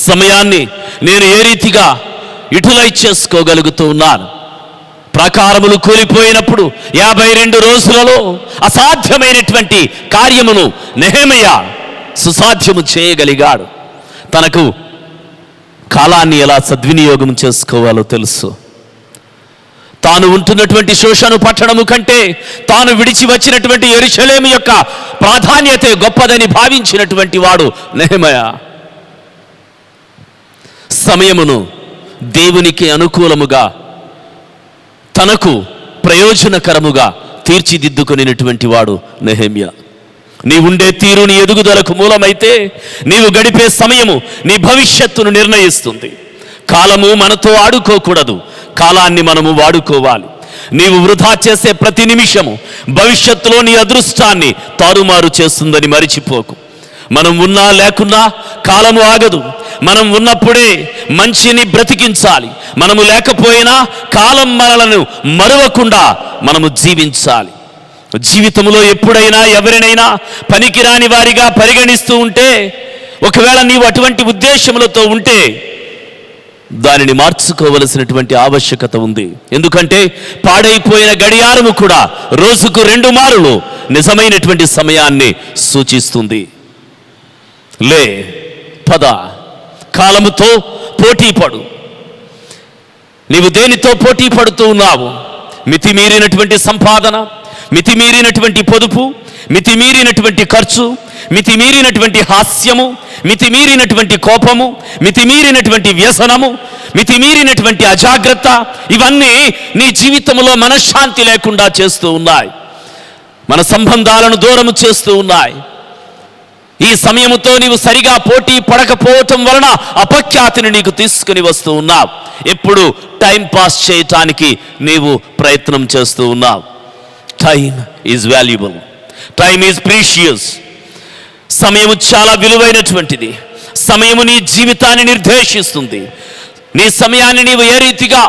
సమయాన్ని నేను ఏ రీతిగా యూటిలైజ్ చేసుకోగలుగుతూ ఉన్నాను? ప్రాకారములు కూలిపోయినప్పుడు 52 రోజులలో అసాధ్యమైనటువంటి కార్యమును నెహెమయా సుసాధ్యము చేయగలిగాడు. తనకు కాలాన్ని ఎలా సద్వినియోగం చేసుకోవాలో తెలుసు. తాను ఉంటున్నటువంటి షోషను పట్టణము కంటే తాను విడిచి వచ్చినటువంటి యెరూషలేము యొక్క ప్రాధాన్యతే గొప్పదని భావించినటువంటి వాడు నెహెమయా. సమయమును దేవునికి అనుకూలముగా, తనకు ప్రయోజనకరముగా తీర్చిదిద్దుకొనినటువంటి వాడు నెహెమ్యా. నీ ఉండే తీరు నీ ఎదుగుదలకు మూలమైతే, నీవు గడిపే సమయము నీ భవిష్యత్తును నిర్ణయిస్తుంది. కాలము మనతో ఆడుకోకూడదు, కాలాన్ని మనము వాడుకోవాలి. నీవు వృధా చేసే ప్రతి నిమిషము భవిష్యత్తులో నీ అదృష్టాన్ని తారుమారు చేస్తుందని మరిచిపోకు. మనం ఉన్నా లేకున్నా కాలము ఆగదు. మనం ఉన్నప్పుడే మంచిని బ్రతికించాలి. మనము లేకపోయినా కాలం మనలను మరువకుండా మనము జీవించాలి. జీవితంలో ఎప్పుడైనా ఎవరినైనా పనికిరాని వారిగా పరిగణిస్తూ ఉంటే, ఒకవేళ నీవు అటువంటి ఉద్దేశములతో ఉంటే దానిని మార్చుకోవలసినటువంటి ఆవశ్యకత ఉంది. ఎందుకంటే పాడైపోయిన గడియారము కూడా రోజుకు 2 మారులు నిజమైనటువంటి సమయాన్ని సూచిస్తుంది. లే, పద, కాలముతో పోటీపడు. నీవు దేనితో పోటీ పడుతూ ఉన్నావు? మితిమీరినటువంటి సంపాదన, మితిమీరినటువంటి పొదుపు, మితిమీరినటువంటి ఖర్చు, మితిమీరినటువంటి హాస్యము, మితిమీరినటువంటి కోపము, మితిమీరినటువంటి వ్యసనము, మితిమీరినటువంటి అజాగ్రత్త, ఇవన్నీ నీ జీవితంలో మనశ్శాంతి లేకుండా చేస్తూ ఉన్నాయి. మన సంబంధాలను దూరము చేస్తూ ఉన్నాయి. ఈ సమయముతో నీవు సరిగా పోటీ పడకపోవటం వలన అపఖ్యాతిని నీకు తీసుకుని వస్తూ ఉన్నావు. ఎప్పుడు టైం పాస్ చేయటానికి నీవు ప్రయత్నం చేస్తూ ఉన్నావు. Time is valuable, time is precious. సమయము చాలా విలువైనటువంటిది. సమయము నీ జీవితాన్ని నిర్దేశిస్తుంది. నీ సమయాన్ని నీవు ఏ రీతిగా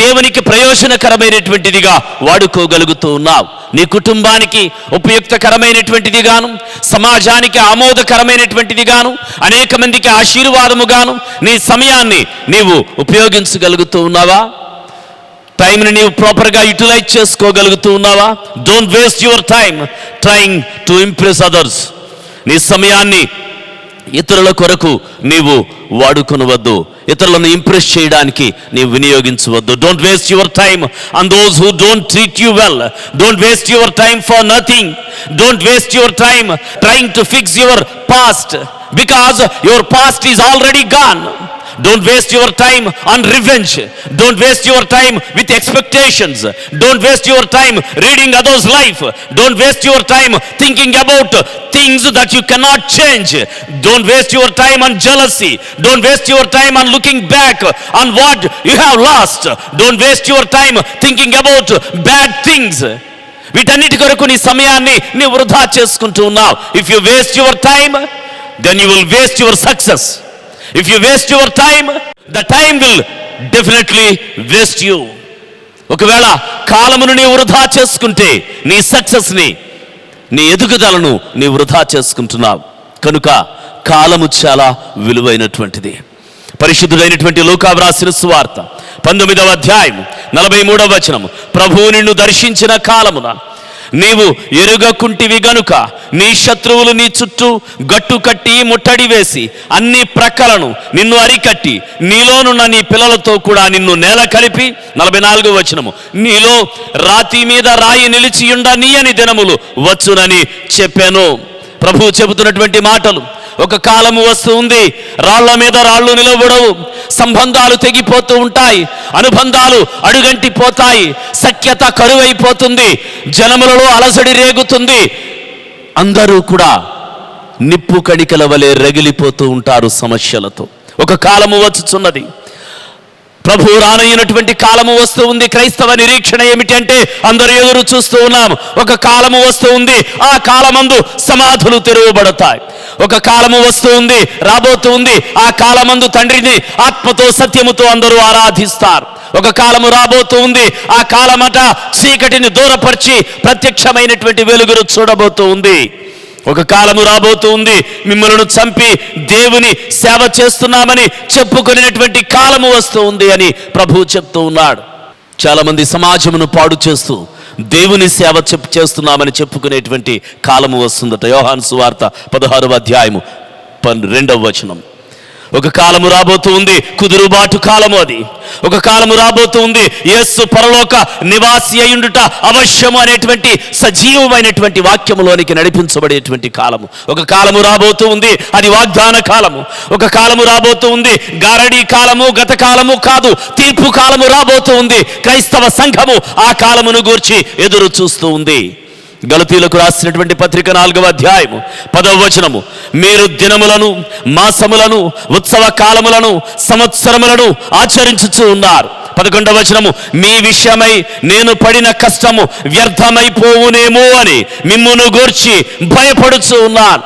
దేవునికి ప్రయోజనకరమైనటువంటిదిగా వాడుకోగలుగుతూ ఉన్నావు? నీ కుటుంబానికి ఉపయుక్తకరమైనటువంటిది గాను, సమాజానికి ఆమోదకరమైనటువంటిది గాను, అనేక మందికి ఆశీర్వాదముగాను నీ సమయాన్ని నీవు ఉపయోగించగలుగుతూ ఉన్నావా? టైంని నీవు ప్రాపర్గా యూటిలైజ్ చేసుకోగలుగుతూ ఉన్నావా? Don't waste your time trying to impress others. నీ సమయాన్ని ఇతరుల కొరకు నీవు వాడుకొనవద్దు. ఇతరులను ఇంప్రెస్ చేయడానికి నీవు వినియోగించవద్దు. Don't waste your time on those who don't treat you well. Don't waste your time for nothing. Don't waste your time trying to fix your past, because your past is already gone. Don't waste your time on revenge. Don't waste your time with expectations. Don't waste your time reading others' life. Don't waste your time thinking about things that you cannot change. Don't waste your time on jealousy. Don't waste your time on looking back on what you have lost. Don't waste your time thinking about bad things. వీటన్నిటి కొరకు నీ సమయాన్ని నీ వృధా చేసుకుంటూ ఉన్నావు. If you waste your time, then you will waste your success. If you waste your time, the time will definitely waste you. ఒకవేళ కాలమును నీ వృధా చేసుకుంటే నీ సక్సెస్ని, నీ ఎదుగుదలను నీ వృధా చేసుకుంటున్నావు. కనుక కాలము చాలా విలువైనటువంటిది. పరిశుద్ధుడైనటువంటి లూకా వ్రాసిన సువార్త 19వ అధ్యాయం 43వ వచనం, ప్రభువు నిన్ను దర్శించిన కాలమున నీవు ఎరుగకుంటివి గనుక నీ శత్రువులు నీ చుట్టూ గట్టు కట్టి ముట్టడి వేసి అన్ని ప్రక్కలను నిన్ను అరికట్టి నీలోనున్న నీ పిల్లలతో కూడా నిన్ను నేల కలిపి, 44వ వచనము, నీలో రాతి మీద రాయి నిలిచియుండనీయని దినములు వచ్చునని చెప్పాను. ప్రభువు చెబుతున్నటువంటి మాటలు. ఒక కాలము వస్తూ ఉంది, రాళ్ల మీద రాళ్ళు నిలబడవు, సంబంధాలు తెగిపోతూ ఉంటాయి, అనుబంధాలు అడుగంటిపోతాయి, సఖ్యత కరువైపోతుంది, జనములలో అలసడి రేగుతుంది, అందరూ కూడా నిప్పు కణికల వలె రగిలిపోతూ ఉంటారు సమస్యలతో. ఒక కాలము వచ్చుచున్నది, ప్రభు రానయ్యినటువంటి కాలము వస్తూ ఉంది. క్రైస్తవ నిరీక్షణ ఏమిటి అంటే అందరూ ఎదురు చూస్తూ ఉన్నాము. ఒక కాలము వస్తూ ఉంది, ఆ కాలమందు సమాధులు తెరవబడతాయి. ఒక కాలము వస్తూ ఉంది, రాబోతూ ఉంది, ఆ కాలమందు తండ్రిని ఆత్మతో సత్యముతో అందరూ ఆరాధిస్తారు. ఒక కాలము రాబోతూ ఉంది, ఆ కాలమట చీకటిని దూరపరిచి ప్రత్యక్షమైనటువంటి వెలుగును చూడబోతూ ఉంది. ఒక కాలము రాబోతూ ఉంది, మిమ్మల్ని చంపి దేవుని సేవ చేస్తున్నామని చెప్పుకునేటువంటి కాలము వస్తూ ఉంది అని ప్రభువు చెప్తూ ఉన్నాడు. చాలామంది సమాజమును పాడు చేస్తూ దేవుని సేవ చేస్తున్నామని చెప్పుకునేటువంటి కాలము వస్తుందట. యోహాను సువార్త 16వ అధ్యాయము 2వ వచనం. ఒక కాలము రాబోతూ ఉంది, కుదురుబాటు కాలము అది. ఒక కాలము రాబోతూ ఉంది, యేసు పరలోక నివాసి అయ్యుండుట అవశ్యము అనేటువంటి సజీవమైనటువంటి వాక్యములోనికి నడిపించబడేటువంటి కాలము. ఒక కాలము రాబోతూ ఉంది, అది వాగ్దాన కాలము. ఒక కాలము రాబోతూ ఉంది, గారడీ కాలము, గత కాలము కాదు, తీర్పు కాలము రాబోతూ ఉంది. క్రైస్తవ సంఘము ఆ కాలమును గూర్చి ఎదురు చూస్తూ ఉంది. గలతీలకు రాసినటువంటి పత్రిక 4వ అధ్యాయము 10వ వచనము, మీరు దినములను, మాసములను, ఉత్సవ కాలములను, సంవత్సరములను ఆచరించుచూ ఉన్నారు. 11వ వచనము, మీ విషయమై నేను పడిన కష్టము వ్యర్థమైపోవునేమో అని మిమ్మును గూర్చి భయపడుచూ ఉన్నాను.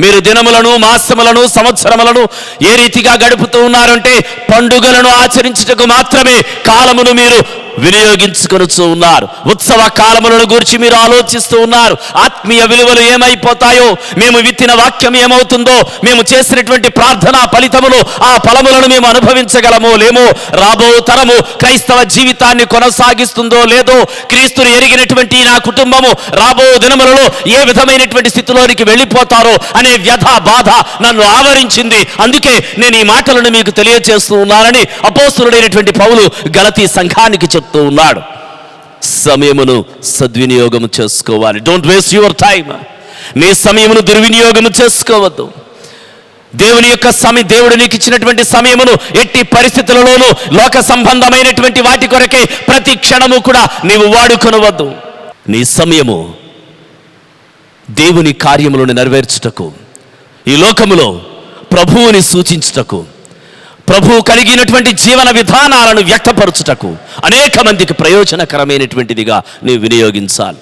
మీరు దినములను, మాసములను, సంవత్సరములను ఏ రీతిగా గడుపుతూ ఉన్నారంటే పండుగలను ఆచరించుటకు మాత్రమే కాలమును మీరు వినియోగించుకొనుచూ ఉన్నారు. ఉత్సవ కాలములను గురించి మీరు ఆలోచిస్తూ ఉన్నారు. ఆత్మీయ విలువలు ఏమైపోతాయో, మేము విత్తిన వాక్యం ఏమవుతుందో, మేము చేసినటువంటి ప్రార్థన ఫలితములు, ఆ ఫలములను మేము అనుభవించగలమో లేమో, రాబో తరము క్రైస్తవ జీవితాన్ని కొనసాగిస్తుందో లేదో, క్రీస్తుని ఎరిగినటువంటి నా కుటుంబము రాబో దినములలో ఏ విధమైనటువంటి స్థితిలోనికి వెళ్ళిపోతారో అనే వ్యధ బాధ నన్ను ఆవరించింది. అందుకే నేను ఈ మాటలను మీకు తెలియజేస్తూ ఉన్నానని అపోస్తలుడైనటువంటి పౌలు గలతీ సంఘానికి చెప్తూ ఉన్నాడు. సమయమును సద్వినియోగము చేసుకోవాలి. Don't waste your time. నీ సమయమును దుర్వినియోగము చేసుకోవద్దు. దేవుడు నీకు ఇచ్చినటువంటి సమయమును ఎట్టి పరిస్థితులలోనూ లోక సంబంధమైనటువంటి వాటి కొరకే ప్రతి క్షణము కూడా నీవు వాడుకొనవద్దు. నీ సమయము దేవుని కార్యములను నెరవేర్చుటకు, ఈ లోకములో ప్రభువుని సూచించుటకు, ప్రభువు కలిగినటువంటి జీవన విధానాలను వ్యక్తపరచుటకు, అనేక మందికి ప్రయోజనకరమైనటువంటిదిగా నీవు వినియోగించాలి.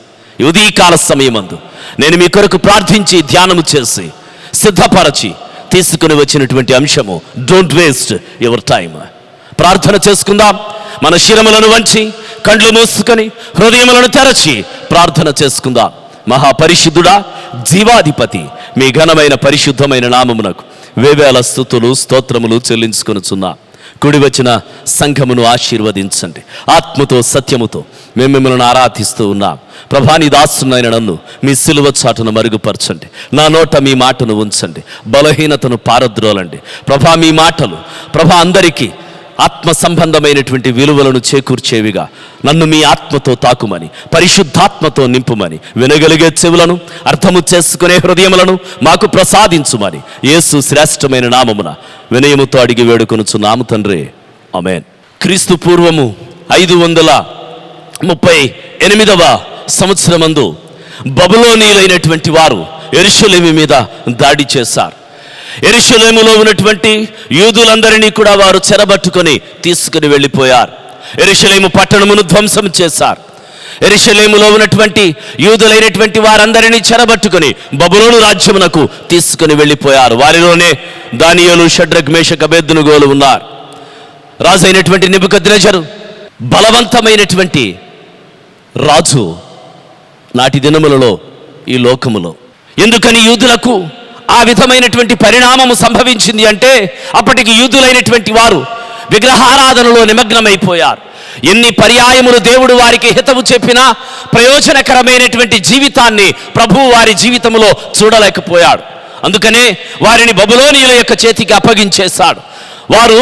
ఉదయకాల సమయమందు నేను మీ కొరకు ప్రార్థించి ధ్యానము చేసి సిద్ధపరచి తీసుకుని వచ్చినటువంటి అంశము డోంట్ వేస్ట్ యువర్ టైమ్. ప్రార్థన చేసుకుందాం. మన శిరములను వంచి కండ్లు మూసుకొని హృదయములను తెరచి ప్రార్థన చేసుకుందాం. మహాపరిశుద్ధుడా, జీవాధిపతి, మీ ఘనమైన పరిశుద్ధమైన నామమునకు వేవేల స్తుతులు స్తోత్రములు చెల్లించుకొనుచున్నా. కూడి వచ్చిన సంఘమును ఆశీర్వదించండి. ఆత్మతో సత్యముతో మేము మిమ్మల్ని ఆరాధిస్తూ ఉన్నాం. ప్రభా, నీ దాసునైన నన్ను మీ సిలువ చాటును మరుగుపరచండి. నా నోట మీ మాటను ఉంచండి. బలహీనతను పారద్రోలండి. ప్రభా, మీ మాటలు ప్రభా అందరికీ ఆత్మ సంబంధమైనటువంటి విలువలను చేకూర్చేవిగా నన్ను మీ ఆత్మతో తాకుమని, పరిశుద్ధాత్మతో నింపుమని, వినగలిగే చెవులను, అర్థము చేసుకునే హృదయములను మాకు ప్రసాదించుమని యేసు శ్రేష్టమైన నామమున వినయముతో అడిగి వేడుకొనుచున్నాము తండ్రి, ఆమేన్. క్రీస్తు పూర్వము 538వ సంవత్సరమందు బబులోనీయులైనటువంటి వారు యెరూషలేము మీద దాడి చేశారు. యెరూషలేములో ఉన్నటువంటి యూదులందరినీ కూడా వారు చెరబట్టుకొని తీసుకుని వెళ్ళిపోయారు. యెరూషలేము పట్టణమును ధ్వంసం చేశారు. యెరూషలేములో ఉన్నటువంటి యూదులైనటువంటి వారందరినీ చెరబట్టుకొని బబులోను రాజ్యమునకు తీసుకుని వెళ్ళిపోయారు. వారిలోనే దానియేలు, షడ్రక్, మేషక్, అబేద్నెగోలు ఉన్నారు. రాజు అయినటువంటి నెబుకద్నెజరు బలవంతమైనటువంటి రాజు నాటి దినములలో ఈ లోకములో. ఎందుకని యూదులకు ఆ విధమైనటువంటి పరిణామము సంభవించింది అంటే అప్పటికి యూదులైనటువంటి వారు విగ్రహారాధనలో నిమగ్నమైపోయారు. ఎన్ని పర్యాయములు దేవుడు వారికి హితవు చెప్పినా ప్రయోజనకరమైనటువంటి జీవితాన్ని ప్రభువు వారి జీవితంలో చూడలేకపోయాడు. అందుకనే వారిని బబులోనీయుల యొక్క చేతికి అప్పగించేశాడు. వారు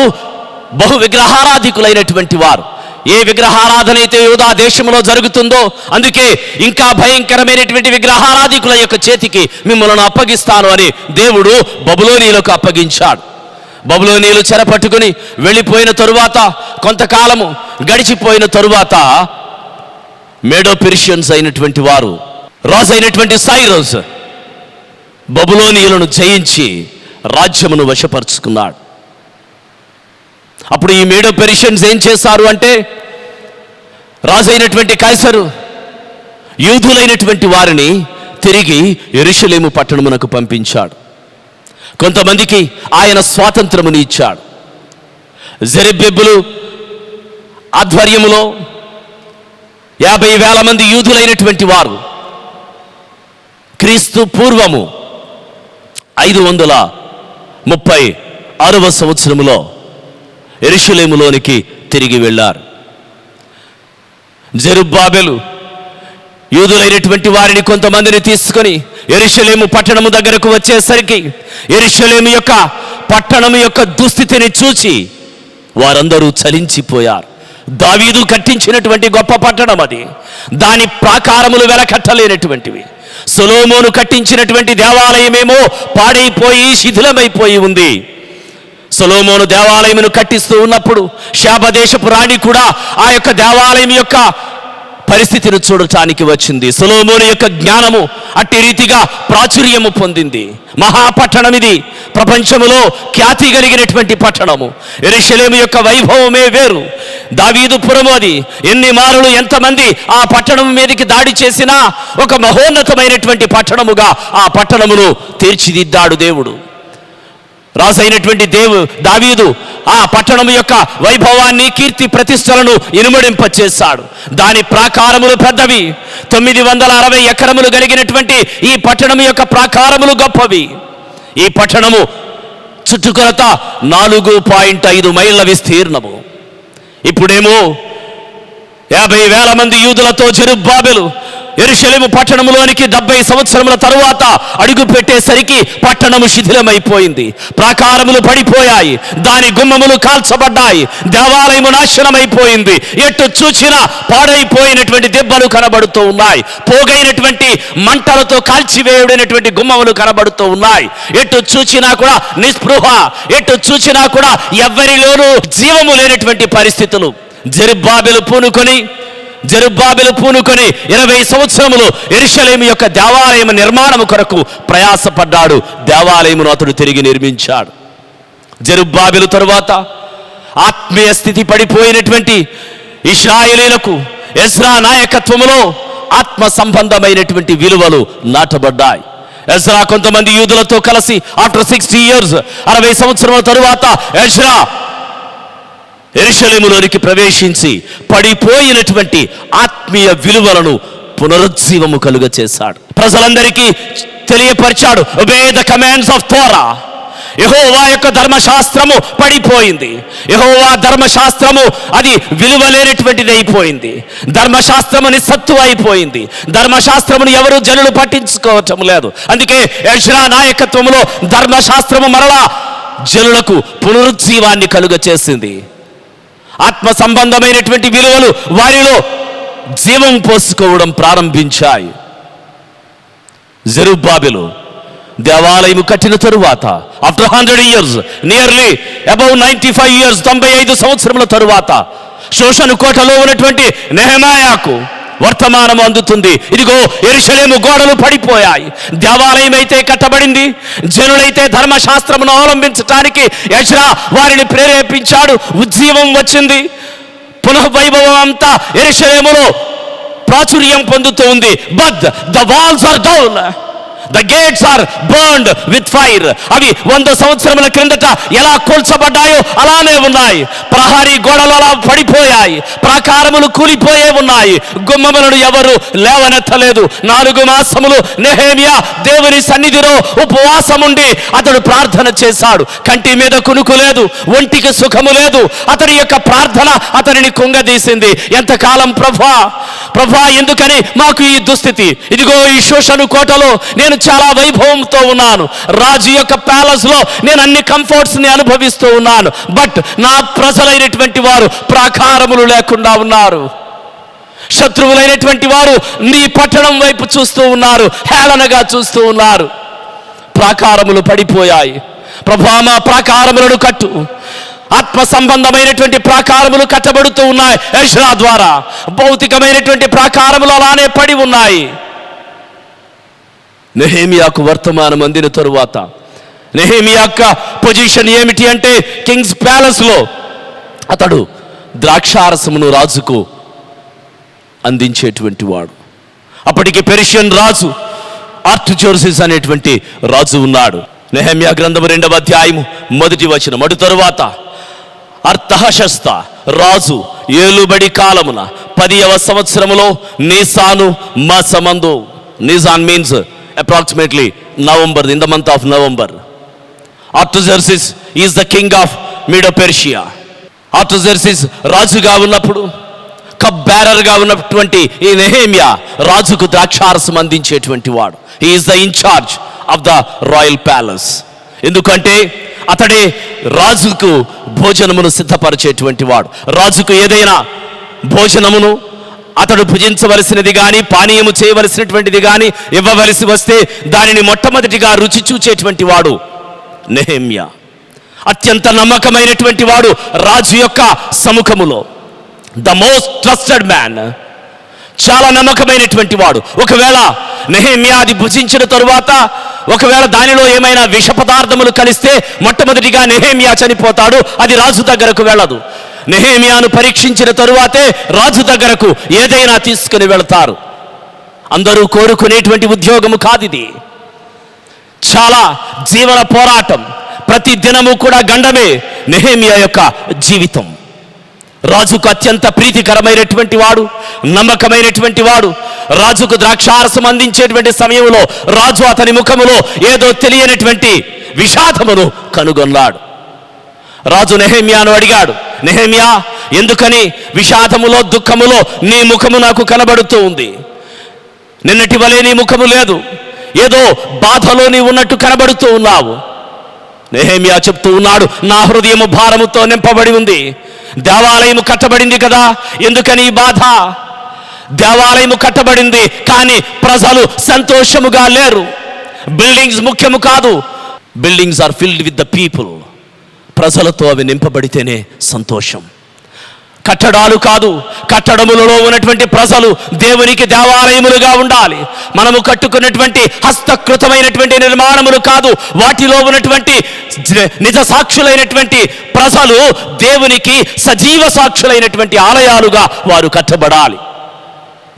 బహు విగ్రహారాధికులైనటువంటి వారు. ఏ విగ్రహారాధన అయితే యూదా దేశంలో జరుగుతుందో అందుకే ఇంకా భయంకరమైనటువంటి విగ్రహారాధికుల యొక్క చేతికి మిమ్మల్ని అప్పగిస్తాను అని దేవుడు బబులోనీయులకు అప్పగించాడు. బబులోనీయులు చెరపట్టుకుని వెళ్ళిపోయిన తరువాత కొంతకాలము గడిచిపోయిన తరువాత మేడో పెర్షియన్స్ అయినటువంటి వారు, రాజు అయినటువంటి సైరస్ బబులోనీయులను జయించి రాజ్యమును వశపరుచుకున్నాడు. అప్పుడు ఈ మేడో పెరిషియన్స్ ఏం చేశారు అంటే, రాజైనటువంటి కైసరు యూదులైనటువంటి వారిని తిరిగి యెరూషలేము పట్టణమునకు పంపించాడు. కొంతమందికి ఆయన స్వాతంత్రముని ఇచ్చాడు. జెరుబ్బెబెలు ఆధ్వర్యములో 50,000 మంది యూదులైనటువంటి వారు క్రీస్తు పూర్వము 536వ సంవత్సరములో యెరూషలేములోనికి తిరిగి వెళ్ళారు. జెరుబ్బాబెలు యూదులైనటువంటి వారిని కొంతమందిని తీసుకొని యెరూషలేము పట్టణము దగ్గరకు వచ్చేసరికి యెరూషలేము యొక్క పట్టణము యొక్క దుస్థితిని చూచి వారందరూ చలించిపోయారు. దావీదు కట్టించినటువంటి గొప్ప పట్టణం అది. దాని ప్రాకారములు వెలకట్టలేనటువంటివి. సొలొమోను కట్టించినటువంటి దేవాలయమేమో పాడైపోయి శిథిలమైపోయి ఉంది. సొలొమోను దేవాలయమును కట్టిస్తూ ఉన్నప్పుడు శాబదేశపు రాణి కూడా ఆ యొక్క దేవాలయం యొక్క పరిస్థితిని చూడటానికి వచ్చింది. సొలొమోను యొక్క జ్ఞానము అట్టి రీతిగా ప్రాచుర్యము పొందింది. మహాపట్టణం ఇది, ప్రపంచములో ఖ్యాతి కలిగినటువంటి పట్టణము. యెరూషలేము యొక్క వైభవమే వేరు. దావీదు పురము అది. ఎన్ని మారులు ఎంతమంది ఆ పట్టణం మీదకి దాడి చేసినా ఒక మహోన్నతమైనటువంటి పట్టణముగా ఆ పట్టణమును తీర్చిదిద్దాడు దేవుడు. రాజైనటువంటి దావీదు ఆ పట్టణం యొక్క వైభవాన్ని, కీర్తి ప్రతిష్టలను ఇనుమడింపచేశాడు. దాని ప్రాకారములు పెద్దవి. 960 ఎకరములు కలిగినటువంటి ఈ పట్టణం యొక్క ప్రాకారములు గొప్పవి. ఈ పట్టణము చుట్టుకొలత 4.5 మైళ్ళ విస్తీర్ణము. ఇప్పుడేమో 50,000 మంది యూదులతో జెరుబ్బాబెలు యెరూషలేము పట్టణములోనికి 70 సంవత్సరముల తరువాత అడుగు పెట్టేసరికి పట్టణము శిథిలమైపోయింది. ప్రాకారములు పడిపోయాయి, దాని గుమ్మములు కాల్చబడ్డాయి, దేవాలయము నాశనమైపోయింది. ఎటు చూచినా పాడైపోయినటువంటి దెబ్బలు కనబడుతూ ఉన్నాయి. పోగైనటువంటి మంటలతో కాల్చివేయుడైనటువంటి గుమ్మములు కనబడుతూ ఉన్నాయి. ఎటు చూచినా కూడా నిస్పృహ, ఎటు చూచినా కూడా ఎవ్వరిలోనూ జీవము లేనటువంటి పరిస్థితులు. జెరుబ్బాబెలు పూనుకొని 20 సంవత్సరములు యెరూషలేము యొక్క దేవాలయం నిర్మాణము కొరకు ప్రయాసపడ్డాడు. దేవాలయమును అతడు తిరిగి నిర్మించాడు. జెరుబ్బాబెలు తరువాత ఆత్మీయ స్థితి పడిపోయినటువంటి ఇశ్రాయేలీయులకు ఎజ్రా నాయకత్వములో ఆత్మ సంబంధమైనటువంటి విలువలు నాటబడ్డాయి. ఎజ్రా కొంతమంది యూదులతో కలిసి ఆఫ్టర్ 60 years 60 సంవత్సరముల తరువాత ఎజ్రా యెరూషలేములోనికి ప్రవేశించి పడిపోయినటువంటి ఆత్మీయ విలువలను పునరుజ్జీవము కలుగ చేశాడు. ప్రజలందరికీ తెలియపరిచాడు, ఒబే ద కమాండ్స్ ఆఫ్ తోరా. యెహోవా యొక్క ధర్మశాస్త్రము పడిపోయింది. యెహోవా ధర్మశాస్త్రము అది విలువ లేనటువంటిది అయిపోయింది. ధర్మశాస్త్రము నిస్సత్తు అయిపోయింది. ధర్మశాస్త్రమును ఎవరు జనులు పట్టించుకోవటం లేదు. అందుకే ఎజ్రా నాయకత్వములో ధర్మశాస్త్రము మరలా జనులకు పునరుజ్జీవాన్ని కలుగ చేసింది. ఆత్మ సంబంధమైనటువంటి విలువలు వారిలో జీవం పోసుకోవడం ప్రారంభించాయి. జెరుబ్బాబెలు దేవాలయము కట్టిన తరువాత after 100 years, nearly above 95 years 95 సంవత్సరముల తరువాత షోషను కోటలో ఉన్నటువంటి నెహెమాయాకు వర్తమానం అందుతుంది. ఇదిగో యెరూషలేము గోడలు పడిపోయాయి. దేవాలయం అయితే కట్టబడింది. జనులైతే ధర్మశాస్త్రమును అవలంబించడానికి ఎజ్రా వారిని ప్రేరేపించాడు. ఉజ్జీవం వచ్చింది. పునఃవైభవం అంతా యెరూషలేములో ప్రాచుర్యం పొందుతూ ఉంది. But the walls are down, the gates are burned with fire. అవి 100 సంవత్సరముల క్రిందట ఎలా కూల్చబడ్డాయో అలానే ఉన్నాయి. ప్రహరీ గోడలు అలా పడిపోయాయి. ప్రాకారములు కూలిపోయే ఉన్నాయి. గుమ్మములను ఎవరు లేవనెత్తలేదు. 4 మాసములు నెహెమ్యా దేవుని సన్నిధిలో ఉపవాసముండి అతడు ప్రార్థన చేశాడు. కంటి మీద కునుకు లేదు, ఒంటికి సుఖము లేదు. అతని యొక్క ప్రార్థన అతనిని కుంగదీసింది. ఎంతకాలం ప్రభా ఎందుకని మాకు ఈ దుస్థితి? ఇదిగో ఈ షోషను కోటలో నేను చాలా వైభవంతో ఉన్నాను. రాజు యొక్క ప్యాలెస్ లో నేను అన్ని కంఫర్ట్స్ ని అనుభవిస్తూ ఉన్నాను. బట్ నా ప్రజలైనటువంటి వారు ప్రాకారములు లేకుండా ఉన్నారు. శత్రువులైనటువంటి వారు నీ పట్టణం వైపు చూస్తూ ఉన్నారు, హేళనగా చూస్తూ ఉన్నారు. ప్రాకారములు పడిపోయాయి. ప్రభా మా ప్రాకారములను కట్టు. ఆత్మ సంబంధమైనటువంటి ప్రాకారములు కట్టబడుతూ ఉన్నాయి ఎజ్రా ద్వారా. భౌతికమైనటువంటి ప్రాకారములు అలానే పడి ఉన్నాయి. నెహెమియాకు వర్తమానం అందిన తరువాత నెహెమియా యొక్క పొజిషన్ ఏమిటి అంటే కింగ్స్ ప్యాలెస్ లో అతడు ద్రాక్షారసమును రాజుకు అందించేటువంటి వాడు. అప్పటికి పెర్షియన్ రాజు ఆర్టజర్సెస్ అనేటువంటి రాజు ఉన్నాడు. నెహెమ్యా గ్రంథము 2వ అధ్యాయము 1వ వచనం. అటు తరువాత అర్తహషస్త రాజు ఏలుబడి కాలమున 10వ సంవత్సరములో నీసాను మాసమందు, Nisan means approximately November, in the month of November. Artaxerxes is the king of Medo Persia. Artaxerxes రాజుగా ఉన్నప్పుడు, కప్ బ్యారర్గా ఉన్నటువంటి ఈ నెహెమ్యా రాజుకు ద్రాక్షారసం అందించేటువంటి వాడు. He is the incharge of the royal palace. ఎందుకంటే అతడే రాజుకు భోజనమును సిద్ధపరిచేటువంటి వాడు. రాజుకు ఏదైనా భోజనమును అతడు భుజించవలసినది కానీ, పానీయము చేయవలసినటువంటిది కానీ ఇవ్వవలసి వస్తే దానిని మొట్టమొదటిగా రుచి చూచేటువంటి వాడు నెహెమ్యా. అత్యంత నమ్మకమైనటువంటి వాడు రాజు యొక్క సముఖములో. ద మోస్ట్ ట్రస్టెడ్ మ్యాన్, చాలా నమ్మకమైనటువంటి వాడు. ఒకవేళ నెహెమ్యా అది భుజించిన తరువాత ఒకవేళ దానిలో ఏమైనా విష పదార్థములు కలిస్తే మొట్టమొదటిగా నెహెమ్యా చనిపోతాడు. అది రాజు దగ్గరకు వెళ్ళదు. నెహెమ్యాను పరీక్షించిన తరువాతే రాజు దగ్గరకు ఏదైనా తీసుకుని వెళతారు. అందరూ కోరుకునేటువంటి ఉద్యోగము కాదిది. చాలా జీవన పోరాటం, ప్రతి దినము కూడా గండమే నెహెమ్యా యొక్క జీవితం. రాజుకు అత్యంత ప్రీతికరమైనటువంటి వాడు, నమ్మకమైనటువంటి వాడు. రాజుకు ద్రాక్షారసం అందించేటువంటి సమయంలో రాజు అతని ముఖములో ఏదో తెలియనటువంటి విషాదమును కనుగొన్నాడు. రాజు నెహెమ్యాను అడిగాడు, నెహెమ్యా, ఎందుకని విషాదములో, దుఃఖములో నీ ముఖము నాకు కనబడుతూ ఉంది? నిన్నటి వలె నీ ముఖము లేదు, ఏదో బాధలో నీ ఉన్నట్టు కనబడుతూ ఉన్నావు. నెహెమ్యా చెప్తూ ఉన్నాడు, నా హృదయము భారముతో నింపబడి ఉంది. దేవాలయము కట్టబడింది కదా, ఎందుకని ఈ బాధ? దేవాలయము కట్టబడింది కానీ ప్రజలు సంతోషముగా లేరు. బిల్డింగ్స్ ముఖ్యము కాదు, buildings are filled with the people. ప్రజలతో అవి నింపబడితేనే సంతోషం. కట్టడాలు కాదు, కట్టడములలో ఉన్నటువంటి ప్రజలు దేవునికి దేవాలయములుగా ఉండాలి. మనము కట్టుకున్నటువంటి హస్తకృతమైనటువంటి నిర్మాణములు కాదు, వాటిలో ఉన్నటువంటి నిజ సాక్షులైనటువంటి ప్రజలు దేవునికి సజీవ సాక్షులైనటువంటి ఆలయాలుగా వారు కట్టబడాలి.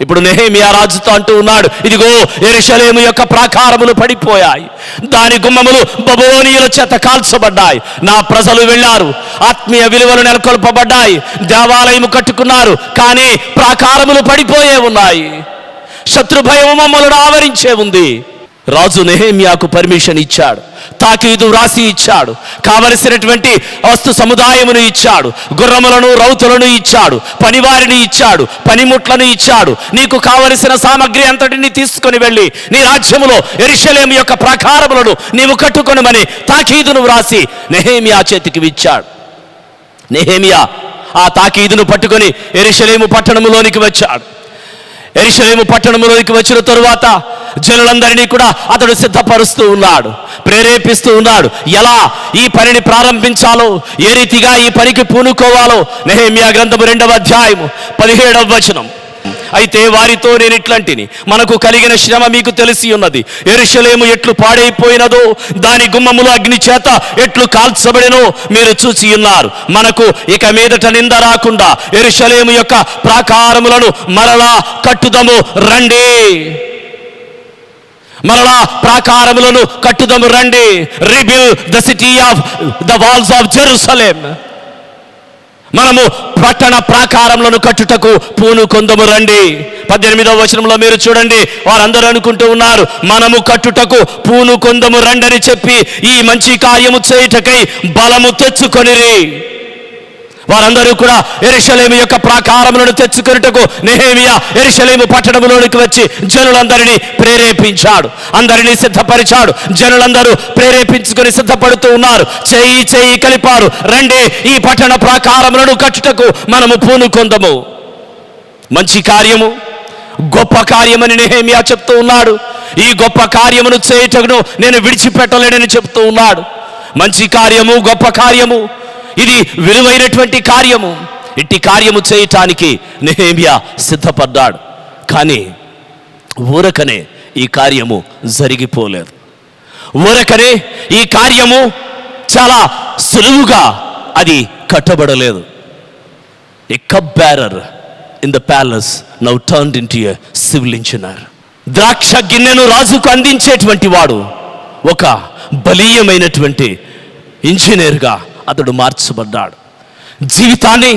ఇప్పుడు నెహెమ్యా రాజుతో అంటూ ఉన్నాడు, ఇదిగో యెరూషలేము యొక్క ప్రాకారములు పడిపోయాయి, దాని గుమ్మములు బబులోనీయుల చేత కాల్చబడ్డాయి. నా ప్రజలు వెళ్ళారు, ఆత్మీయ విలువలు నెలకొల్పబడ్డాయి, దేవాలయము కట్టుకున్నారు, కానీ ప్రాకారములు పడిపోయే ఉన్నాయి. శత్రు భయము మమ్మల్ని ఆవరించే ఉంది. రాజు నెహెమ్యాకు పర్మిషన్ ఇచ్చాడు, తాకీదు వ్రాసి ఇచ్చాడు, కావలసినటువంటి వస్తు సముదాయమును ఇచ్చాడు, గుర్రములను, రౌతులను ఇచ్చాడు, పనివారిని ఇచ్చాడు, పనిముట్లను ఇచ్చాడు. నీకు కావలసిన సామగ్రి అంతటిని తీసుకొని వెళ్ళి నీ రాజ్యములో యెరూషలేము యొక్క ప్రాకారములను నీవు కట్టుకొనమని తాకీదును వ్రాసి నెహెమ్యా చేతికి ఇచ్చాడు. నెహెమ్యా ఆ తాకీదును పట్టుకొని యెరూషలేము పట్టణములోనికి వచ్చాడు. యెరూషలేము పట్టణంలోకి వచ్చిన తరువాత జనులందరినీ కూడా అతడు సిద్ధపరుస్తూ ఉన్నాడు, ప్రేరేపిస్తూ ఉన్నాడు. ఎలా ఈ పనిని ప్రారంభించాలో, ఏ రీతిగా ఈ పనికి పూనుకోవాలో నెహెమ్యా గ్రంథము 2వ అధ్యాయము 17వ వచనం. అయితే వారితో నేను ఇట్లాంటిని, మనకు కలిగిన శ్రమ మీకు తెలిసి ఉన్నది. యెరూషలేము ఎట్లు పాడైపోయినదో, దాని గుమ్మములు అగ్ని చేత ఎట్లు కాల్చబడినో మీరు చూసి ఉన్నారు. మనకు ఇక మీదట నింద రాకుండా యెరూషలేము యొక్క ప్రాకారములను మరలా కట్టుదము రండి, మరలా ప్రాకారములను కట్టుదము రండి. Rebuild the city of the walls of Jerusalem. మనము పట్టణ ప్రాకారములను కట్టుటకు పూనుకొందము రండి. 18వ వచనంలో మీరు చూడండి, వారందరూ అనుకుంటూ ఉన్నారు, మనము కట్టుటకు పూనుకొందము రండి అని చెప్పి ఈ మంచి కార్యము చేయుటకై బలము తెచ్చుకొనిరి. వారందరూ కూడా యెరూషలేము యొక్క ప్రాకారములను తెచ్చుకొనుటకు నెహెమ్యా యెరూషలేము పట్టణములోనికి వచ్చి జనులందరినీ ప్రేరేపించాడు, అందరినీ సిద్ధపరిచాడు. జనులందరూ ప్రేరేపించుకొని సిద్ధపడుతూ ఉన్నారు, చేయి చేయి కలిపారు, రండి ఈ పట్టణ ప్రాకారములను కట్టుటకు మనము పూనుకొందము. మంచి కార్యము, గొప్ప కార్యమని నెహెమ్యా చెప్తూ ఉన్నాడు. ఈ గొప్ప కార్యమును చేయుటకును నేను విడిచిపెట్టలేనని చెప్తూ ఉన్నాడు. మంచి కార్యము, గొప్ప కార్యము, ఇది విలువైనటువంటి కార్యము. ఇట్టి కార్యము చేయటానికి నెహెమ్యా సిద్ధపడ్డాడు. కానీ ఊరకనే ఈ కార్యము జరిగిపోలేదు. ఊరకనే ఈ కార్యము చాలా సులువుగా అది కట్టబడలేదు. A cupbearer in the palace now turned into a civil engineer. ద్రాక్ష గిన్నెను రాజుకు అందించేటువంటి వాడు ఒక బలీయమైనటువంటి ఇంజనీర్గా అతడు మార్చబడ్డాడు. జీవితాన్ని,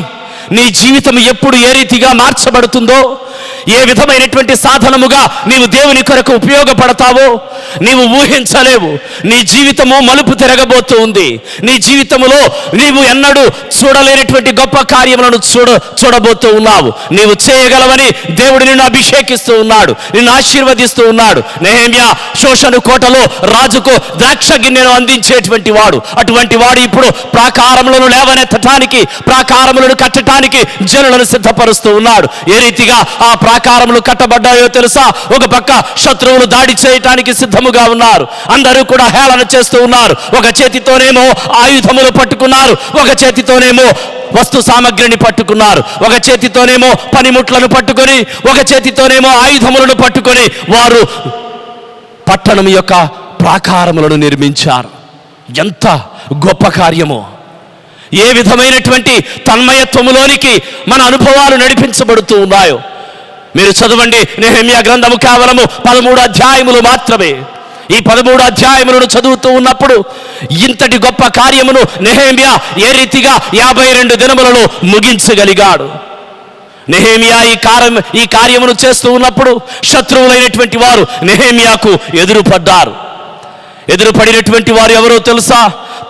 నీ జీవితం ఎప్పుడు ఏ రీతిగా మార్చబడుతుందో, ఏ విధమైనటువంటి సాధనముగా నీవు దేవుని కొరకు ఉపయోగపడతావో నీవు ఊహించలేవు. నీ జీవితము మలుపు తిరగబోతూ ఉంది. నీ జీవితములో నీవు ఎన్నడూ చూడలేనటువంటి గొప్ప కార్యములను చూడబోతూ ఉన్నావు. నీవు చేయగలవని దేవుడు నిన్ను అభిషేకిస్తూ ఉన్నాడు, నిన్ను ఆశీర్వదిస్తూ ఉన్నాడు. నెహెమ్యా శోషను కోటలో రాజుకు ద్రాక్ష గిన్నెను అందించేటువంటి వాడు. అటువంటి వాడు ఇప్పుడు ప్రాకారములను లేవనెత్తటానికి, ప్రాకారములను కట్టడానికి జనులను సిద్ధపరుస్తూ ఉన్నాడు. ఏ రీతిగా ఆ ప్రాకారములు కట్టబడ్డాయో తెలుసా? ఒక పక్క శత్రువులు దాడి చేయటానికి సిద్ధముగా ఉన్నారు. అందరూ కూడా హేళన చేస్తూ ఉన్నారు. ఒక చేతితోనేమో ఆయుధములు పట్టుకున్నారు, ఒక చేతితోనేమో వస్తు సామగ్రిని పట్టుకున్నారు, ఒక చేతితోనేమో పనిముట్లను పట్టుకొని, ఒక చేతితోనేమో ఆయుధములను పట్టుకొని వారు పట్టణం యొక్క ప్రాకారములను నిర్మించారు. ఎంత గొప్ప కార్యమో! ఏ విధమైనటువంటి తన్మయత్వములోనికి మన అనుభవాలు నడిపించబడుతూ ఉన్నాయో మీరు చదవండి. నెహెమ్యా గ్రంథము కేవలము 13 అధ్యాయములు మాత్రమే. ఈ 13 అధ్యాయములను చదువుతూ ఉన్నప్పుడు ఇంతటి గొప్ప కార్యమును నెహెమ్యా ఏ రీతిగా 52 దినములలో ముగించగలిగాడు. నెహెమ్యా ఈ కార్యమును చేస్తూ ఉన్నప్పుడు శత్రువులైనటువంటి వారు నెహెమ్యాకు ఎదురుపడ్డారు. ఎదురుపడినటువంటి వారు ఎవరో తెలుసా?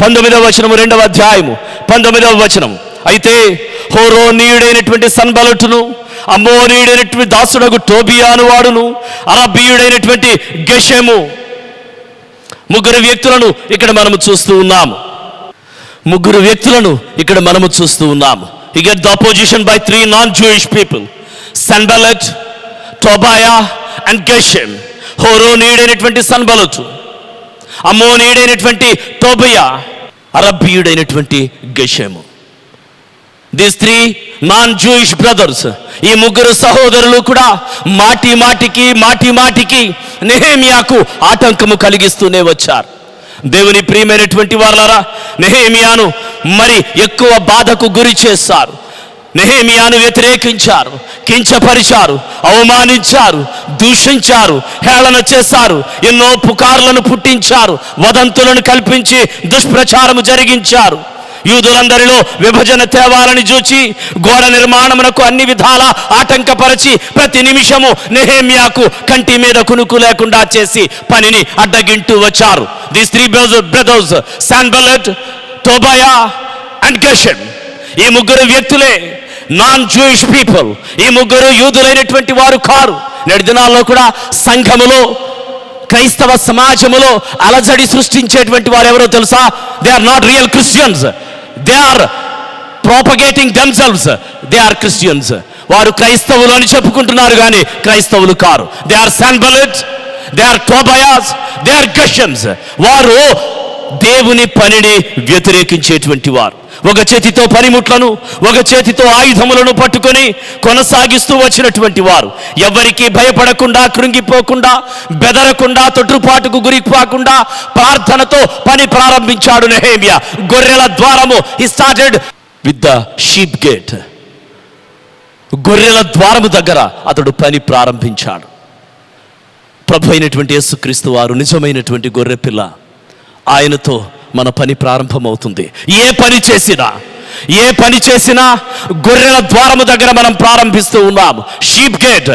19వ వచనము, 2వ అధ్యాయము 19వ వచనం. అయితే హోరోనీయుడైనటువంటి సన్బలటును, అమ్మోనీయుడైనటువంటి దాసుడగు టోబియాను వాడును, అరబీయుడైనటువంటి గెషెము, ముగ్గురు వ్యక్తులను ఇక్కడ మనము చూస్తూ ఉన్నాము. ముగ్గురు వ్యక్తులను ఇక్కడ మనము చూస్తూ ఉన్నాము. He get the opposition by 3 non-Jewish people, Sanballat, Tobiah and Geshem. హోరోనీయుడైనటువంటి సన్బలటు, అమ్మోనీయుడైనటువంటి Tobiah, అరబీయుడైనటువంటి గెషెము. These 3 non-Jewish brothers, ఈ ముగ్గురు సహోదరులు కూడా మాటి మాటికి నెహెమ్యాకు ఆటంకము కలిగిస్తూనే వచ్చారు. దేవుని ప్రియమైనటువంటి వారలారా, నెహెమ్యాను మరి ఎక్కువ బాధకు గురి చేశారు. నెహెమ్యాను వ్యతిరేకించారు, కించపరిచారు, అవమానించారు, దూషించారు, హేళన చేశారు, ఎన్నో పుకార్లను పుట్టించారు, వదంతులను కల్పించి దుష్ప్రచారము జరిగించారు. యూదులందరిలో విభజన తేవాలని చూచి గోడ నిర్మాణమునకు అన్ని విధాల ఆటంకపరిచి ప్రతి నిమిషము నెహెమ్యాకు కంటి మీద కునుకు లేకుండా చేసి పనిని అడ్డగింటూ వచ్చారు. These 3 brothers, Sanballat, Tobiah and Geshem, ఈ ముగ్గురు వ్యక్తులే non-Jewish people. ఈ ముగ్గురు యూదులైనటువంటి వారు కారు. నేటి దినాల్లో కూడా సంఘములో, క్రైస్తవ సమాజములో అలజడి సృష్టించేటువంటి వారు ఎవరో తెలుసా? They are not real Christians. They are propagating themselves. They are Christians. వారు క్రైస్తవులు అని చెప్పుకుంటున్నారు కానీ క్రైస్తవులు కారు. They are Sanballat, they are Tobias, they are Geshems. వారు దేవుని పనిని వ్యతిరేకించేటువంటి వారు. ఒక చేతితో పనిముట్లను, ఒక చేతితో ఆయుధములను పట్టుకొని కొనసాగిస్తూ వచ్చినటువంటి వారు. ఎవరికి భయపడకుండా, కృంగిపోకుండా, బెదరకుండా, తొట్టుపాటుకు గురిపోకుండా ప్రార్థనతో పని ప్రారంభించాడు నెహెమ్యా. గొర్రెల ద్వారము, he started with the sheep gate. గొర్రెల ద్వారము దగ్గర అతడు పని ప్రారంభించాడు. ప్రభు అయినటువంటి యేసుక్రీస్తు వారు నిజమైనటువంటి గొర్రె పిల్ల. ఆయనతో మన పని ప్రారంభమవుతుంది. ఏ పని చేసినా గొర్రెల ద్వారము దగ్గర మనం ప్రారంభిస్తూ ఉన్నాము. Sheep gate,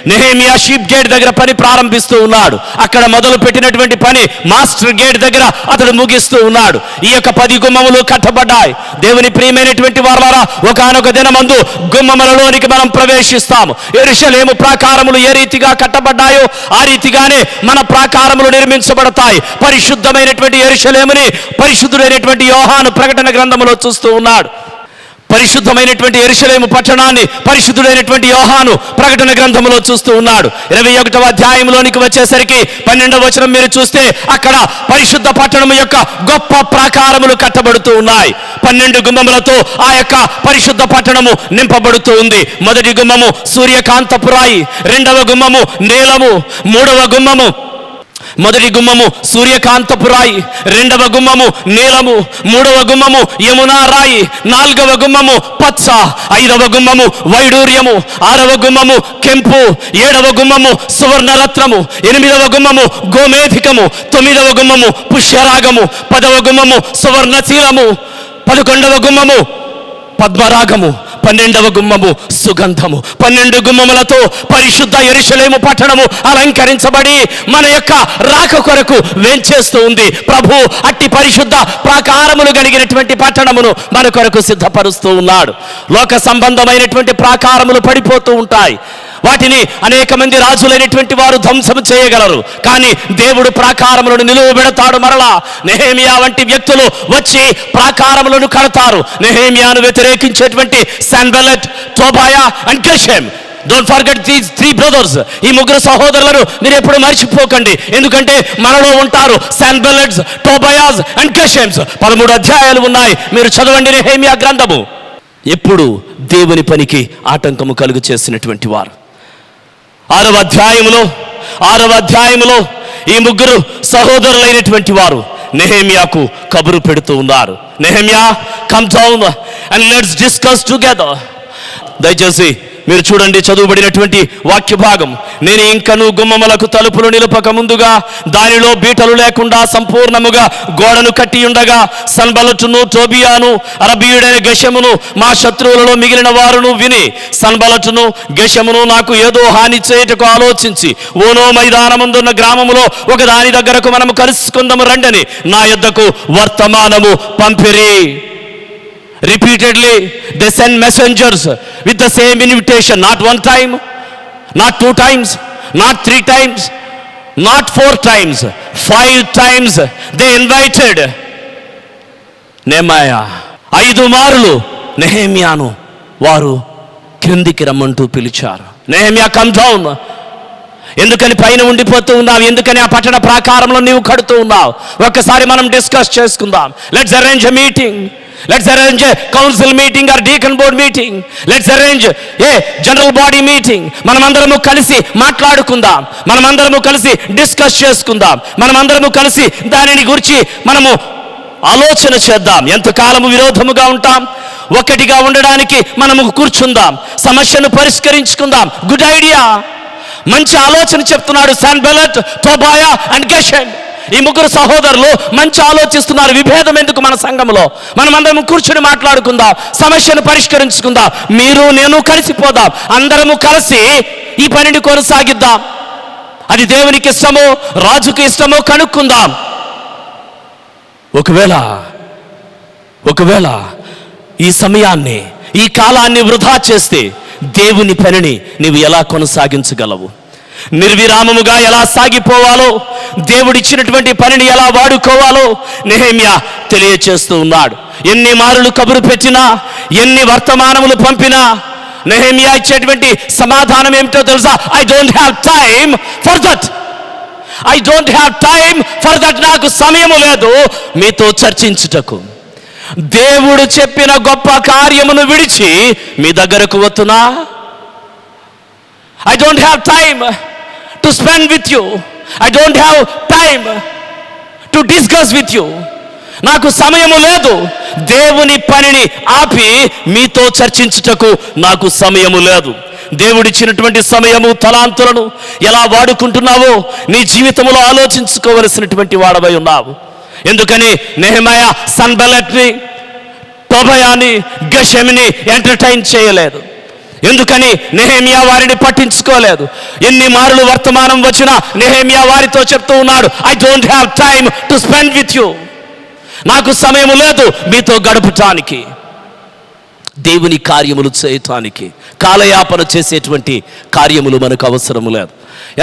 Nehemiah sheep gate దగ్గర పని ప్రారంభిస్తూ ఉన్నాడు. అక్కడ మొదలు పెట్టినటువంటి పని మాస్టర్ గేట్ దగ్గర అతడు ముగిస్తూ ఉన్నాడు. ఈ యొక్క 10 గుమ్మములు కట్టబడ్డాయి. దేవుని ప్రియమైనటువంటి వారలారా, ఒకానొక దినమందు గుమ్మములలోనికి మనం ప్రవేశిస్తాము. యెరూషలేము ప్రాకారములు ఏ రీతిగా కట్టబడ్డాయో ఆ రీతిగానే మన ప్రాకారములు నిర్మించబడతాయి. పరిశుద్ధమైనటువంటి యెరూషలేముని పరిశుద్ధుడైనటువంటి యోహాను ప్రకటన గ్రంథములో చూస్తూ ఉన్నాడు. పరిశుద్ధమైనటువంటి యెరూషలేము పట్టణాన్ని పరిశుద్ధుడైనటువంటి యోహాను ప్రకటన గ్రంథములో చూస్తూ ఉన్నాడు. 21వ అధ్యాయంలోనికి వచ్చేసరికి 12వ వచనం మీరు చూస్తే అక్కడ పరిశుద్ధ పట్టణము యొక్క గొప్ప ప్రాకారములు కట్టబడుతూ ఉన్నాయి. 12 గుమ్మములతో ఆ యొక్క పరిశుద్ధ పట్టణము నింపబడుతూ ఉంది. మొదటి గుమ్మము సూర్యకాంతపు రాయి, 2వ గుమ్మము నీలము, 3వ గుమ్మము మొదటి గుమ్మము సూర్యకాంతపు రాయి, రెండవ గుమ్మము నీలము, మూడవ గుమ్మము యమునా రాయి, నాలుగవ గుమ్మము పచ్చ, ఐదవ గుమ్మము వైడూర్యము, ఆరవ గుమ్మము కెంపు, ఏడవ గుమ్మము సువర్ణరత్నము, ఎనిమిదవ గుమ్మము గోమేధికము, తొమ్మిదవ గుమ్మము పుష్యరాగము, 10వ గుమ్మము సువర్ణశీలము, 11వ గుమ్మము పద్మరాగము, 12వ గుమ్మము సుగంధము. 12 గుమ్మములతో పరిశుద్ధ యెరూషలేము పట్టణము అలంకరించబడి మన యొక్క రాక కొరకు వేంచేస్తూ ఉంది. ప్రభు అట్టి పరిశుద్ధ ప్రాకారములు కలిగినటువంటి పట్టణమును మన కొరకు సిద్ధపరుస్తూ ఉన్నాడు. లోక సంబంధమైనటువంటి ప్రాకారములు పడిపోతూ ఉంటాయి, వాటిని అనేక మంది రాజులైనటువంటి వారు ధ్వంసం చేయగలరు, కానీ దేవుడు ప్రాకారములను నిలువబెడతాడు. మరలా నెహెమియా వంటి వ్యక్తులు వచ్చి ప్రాకారములను కడతారు. నెహెమియాను వ్యతిరేకించేటువంటి Sanballat, Tobiah and Geshem. Don't forget these 3 brothers. ఈ 3 సహోదరులను మీరు ఎప్పుడు మర్చిపోకండి, ఎందుకంటే మనలో ఉంటారు సన్బెల్లెట్స్, టోబియాస్ అండ్ గెషెమ్స్. 13 అధ్యాయాలు ఉన్నాయి, మీరు చదవండి నెహెమియా గ్రంథము. ఎప్పుడు దేవుని పనికి ఆటంకము కలుగు చేసినటువంటి వారు. 6వ అధ్యాయములో ఈ 3 సహోదరులైనటువంటి వారు నెహెమియాకు కబురు పెడుతూ ఉన్నారు. Nehemiah, come down and let's discuss together. దయచేసి మీరు చూడండి చదువుబడినటువంటి వాక్య భాగం. నేను ఇంకను గుమ్మములకు తలుపులు నిలుపక ముందుగా దానిలో బీటలు లేకుండా సంపూర్ణముగా గోడను కట్టి ఉండగా సన్బలటును టోబియాను అరబీయుడైన గెషెమును మా శత్రువులలో మిగిలిన వారును విని సన్బలటును గెషెమును నాకు ఏదో హాని చేయుటకు ఆలోచించి ఓనో మైదానమందున్న గ్రామములో ఒక దాని దగ్గరకు మనము కలుసుకుందాము రండని నా యొద్దకు వర్తమానము పంపిరి. Repeatedly they send messengers with the same invitation, not 1 time, not 2 times, not 3 times, not 4 times, 5 times they invited Nehemiah. 5 మార్లు నెహెమియాను వారు క్రిందికి రమ్మంటూ పిలిచారు. Nehemiah, come down. ఎందుకని పైన ఉండిపోతూ ఉన్నావు? ఎందుకని ఆ పట్టణ ప్రాకారంలో నీవు కడుతూ ఉన్నావు? ఒక్కసారి మనం డిస్కస్ చేసుకుందాం. Let's arrange a meeting. Let's arrange a council meeting or deacon board meeting. Let's arrange a general body meeting. మనమందరము కలిసి మాట్లాడుకుందాం, మనమందరము కలిసి డిస్కస్ చేసుకుందాం, మనమందరము కలిసి దానిని గురించి మనము ఆలోచన చేద్దాం. ఎంతకాలము విరోధముగా ఉంటాం? ఒకటిగా ఉండడానికి మనము కూర్చుందాం, సమస్యను పరిష్కరించుకుందాం. గుడ్ ఐడియా, మంచి ఆలోచన చెప్తున్నాడు సన్బెల్లెట్, టోబియా అండ్ గెషెమ్. ఈ 3 సహోదరులు మంచి ఆలోచిస్తున్నారు. విభేదం ఎందుకు మన సంఘంలో? మనమందరం కూర్చుని మాట్లాడుకుందాం, సమస్యను పరిష్కరించుకుందాం. మీరు నేను కలిసిపోదాం, అందరము కలిసి ఈ పనిని కొనసాగిద్దాం. అది దేవునికి ఇష్టమో రాజుకి ఇష్టమో కనుక్కుందాం. ఒకవేళ ఈ సమయాన్ని, ఈ కాలాన్ని వృధా చేస్తే దేవుని పనిని నీవు ఎలా కొనసాగించగలవు? నిర్విరామముగా ఎలా సాగిపోవాలో, దేవుడిచ్చినటువంటి పనిని ఎలా వాడుకోవాలో నెహెమియా తెలియచేస్తూ ఉన్నాడు. ఎన్ని మారులు కబురు పెట్టినా, ఎన్ని వర్తమానములు పంపినా నెహెమియా ఇచ్చేటువంటి సమాధానం ఏమిటో తెలుసా? I don't have time for that. I don't have time for that. నాకు సమయము లేదు మీతో చర్చించుటకు. దేవుడు చెప్పిన గొప్ప కార్యమును విడిచి మీ దగ్గరకు వస్తున్నా. I don't have time to spend with you. I don't have time to discuss with you. నాకు సమయము లేదు. దేవుని పనిని ఆపి మీతో చర్చించుటకు నాకు సమయము లేదు. దేవుడిచ్చినటువంటి సమయము, తలాంతులను ఎలా వాడుకుంటున్నావో నీ జీవితంలో ఆలోచించుకోవలసినటువంటి వాడవై ఉన్నావు. ఎందుకని నెహెమియా సన్బెల్లెట్ని, టోబియాని, గెషెమ్ని ఎంటర్టైన్ చేయలేదు? ఎందుకని నెహెమియా వారిని పట్టించుకోలేదు? ఎన్ని మారులు వర్తమానం వచ్చినా నెహెమియా వారితో చెప్తూ ఉన్నాడు, I don't have time to spend with you. నాకు సమయం లేదు మీతో గడపటానికి, దేవుని కార్యములు చేయటానికి. కాలయాపన చేసేటువంటి కార్యములు మనకు అవసరము లేదు.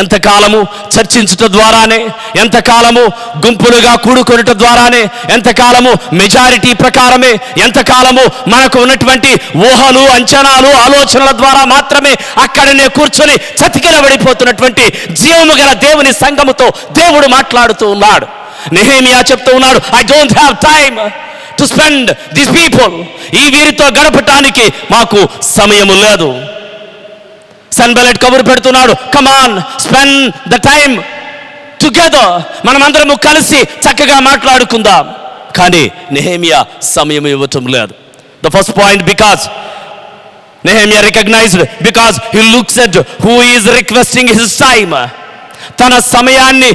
ఎంతకాలము చర్చించుట ద్వారానే, ఎంతకాలము గుంపులుగా కూడుకొనుట ద్వారానే, ఎంతకాలము మెజారిటీ ప్రకారమే, ఎంతకాలము మనకు ఉన్నటువంటి ఊహలు, అంచనాలు, ఆలోచనల ద్వారా మాత్రమే అక్కడనే కూర్చొని చతికిలబడిపోతున్నటువంటి జీవము గల దేవుని సంఘముతో దేవుడు మాట్లాడుతూ ఉన్నాడు. నెహెమియా చెప్తూ ఉన్నాడు, I don't have time to spend this people. ఈ వీరితో గడపటానికి మాకు సమయము లేదు. సన్బెల్లెట్ కబురు పెడుతున్నాడు, come on spend the time together, మనమందరము కలిసి చక్కగా మాట్లాడుకుందాం. కానీ నెహెమియా సమయం ఇవ్వటం లేదు. The first point, because Nehemiah recognised, because he looks at who is requesting his time. తన సమయాన్ని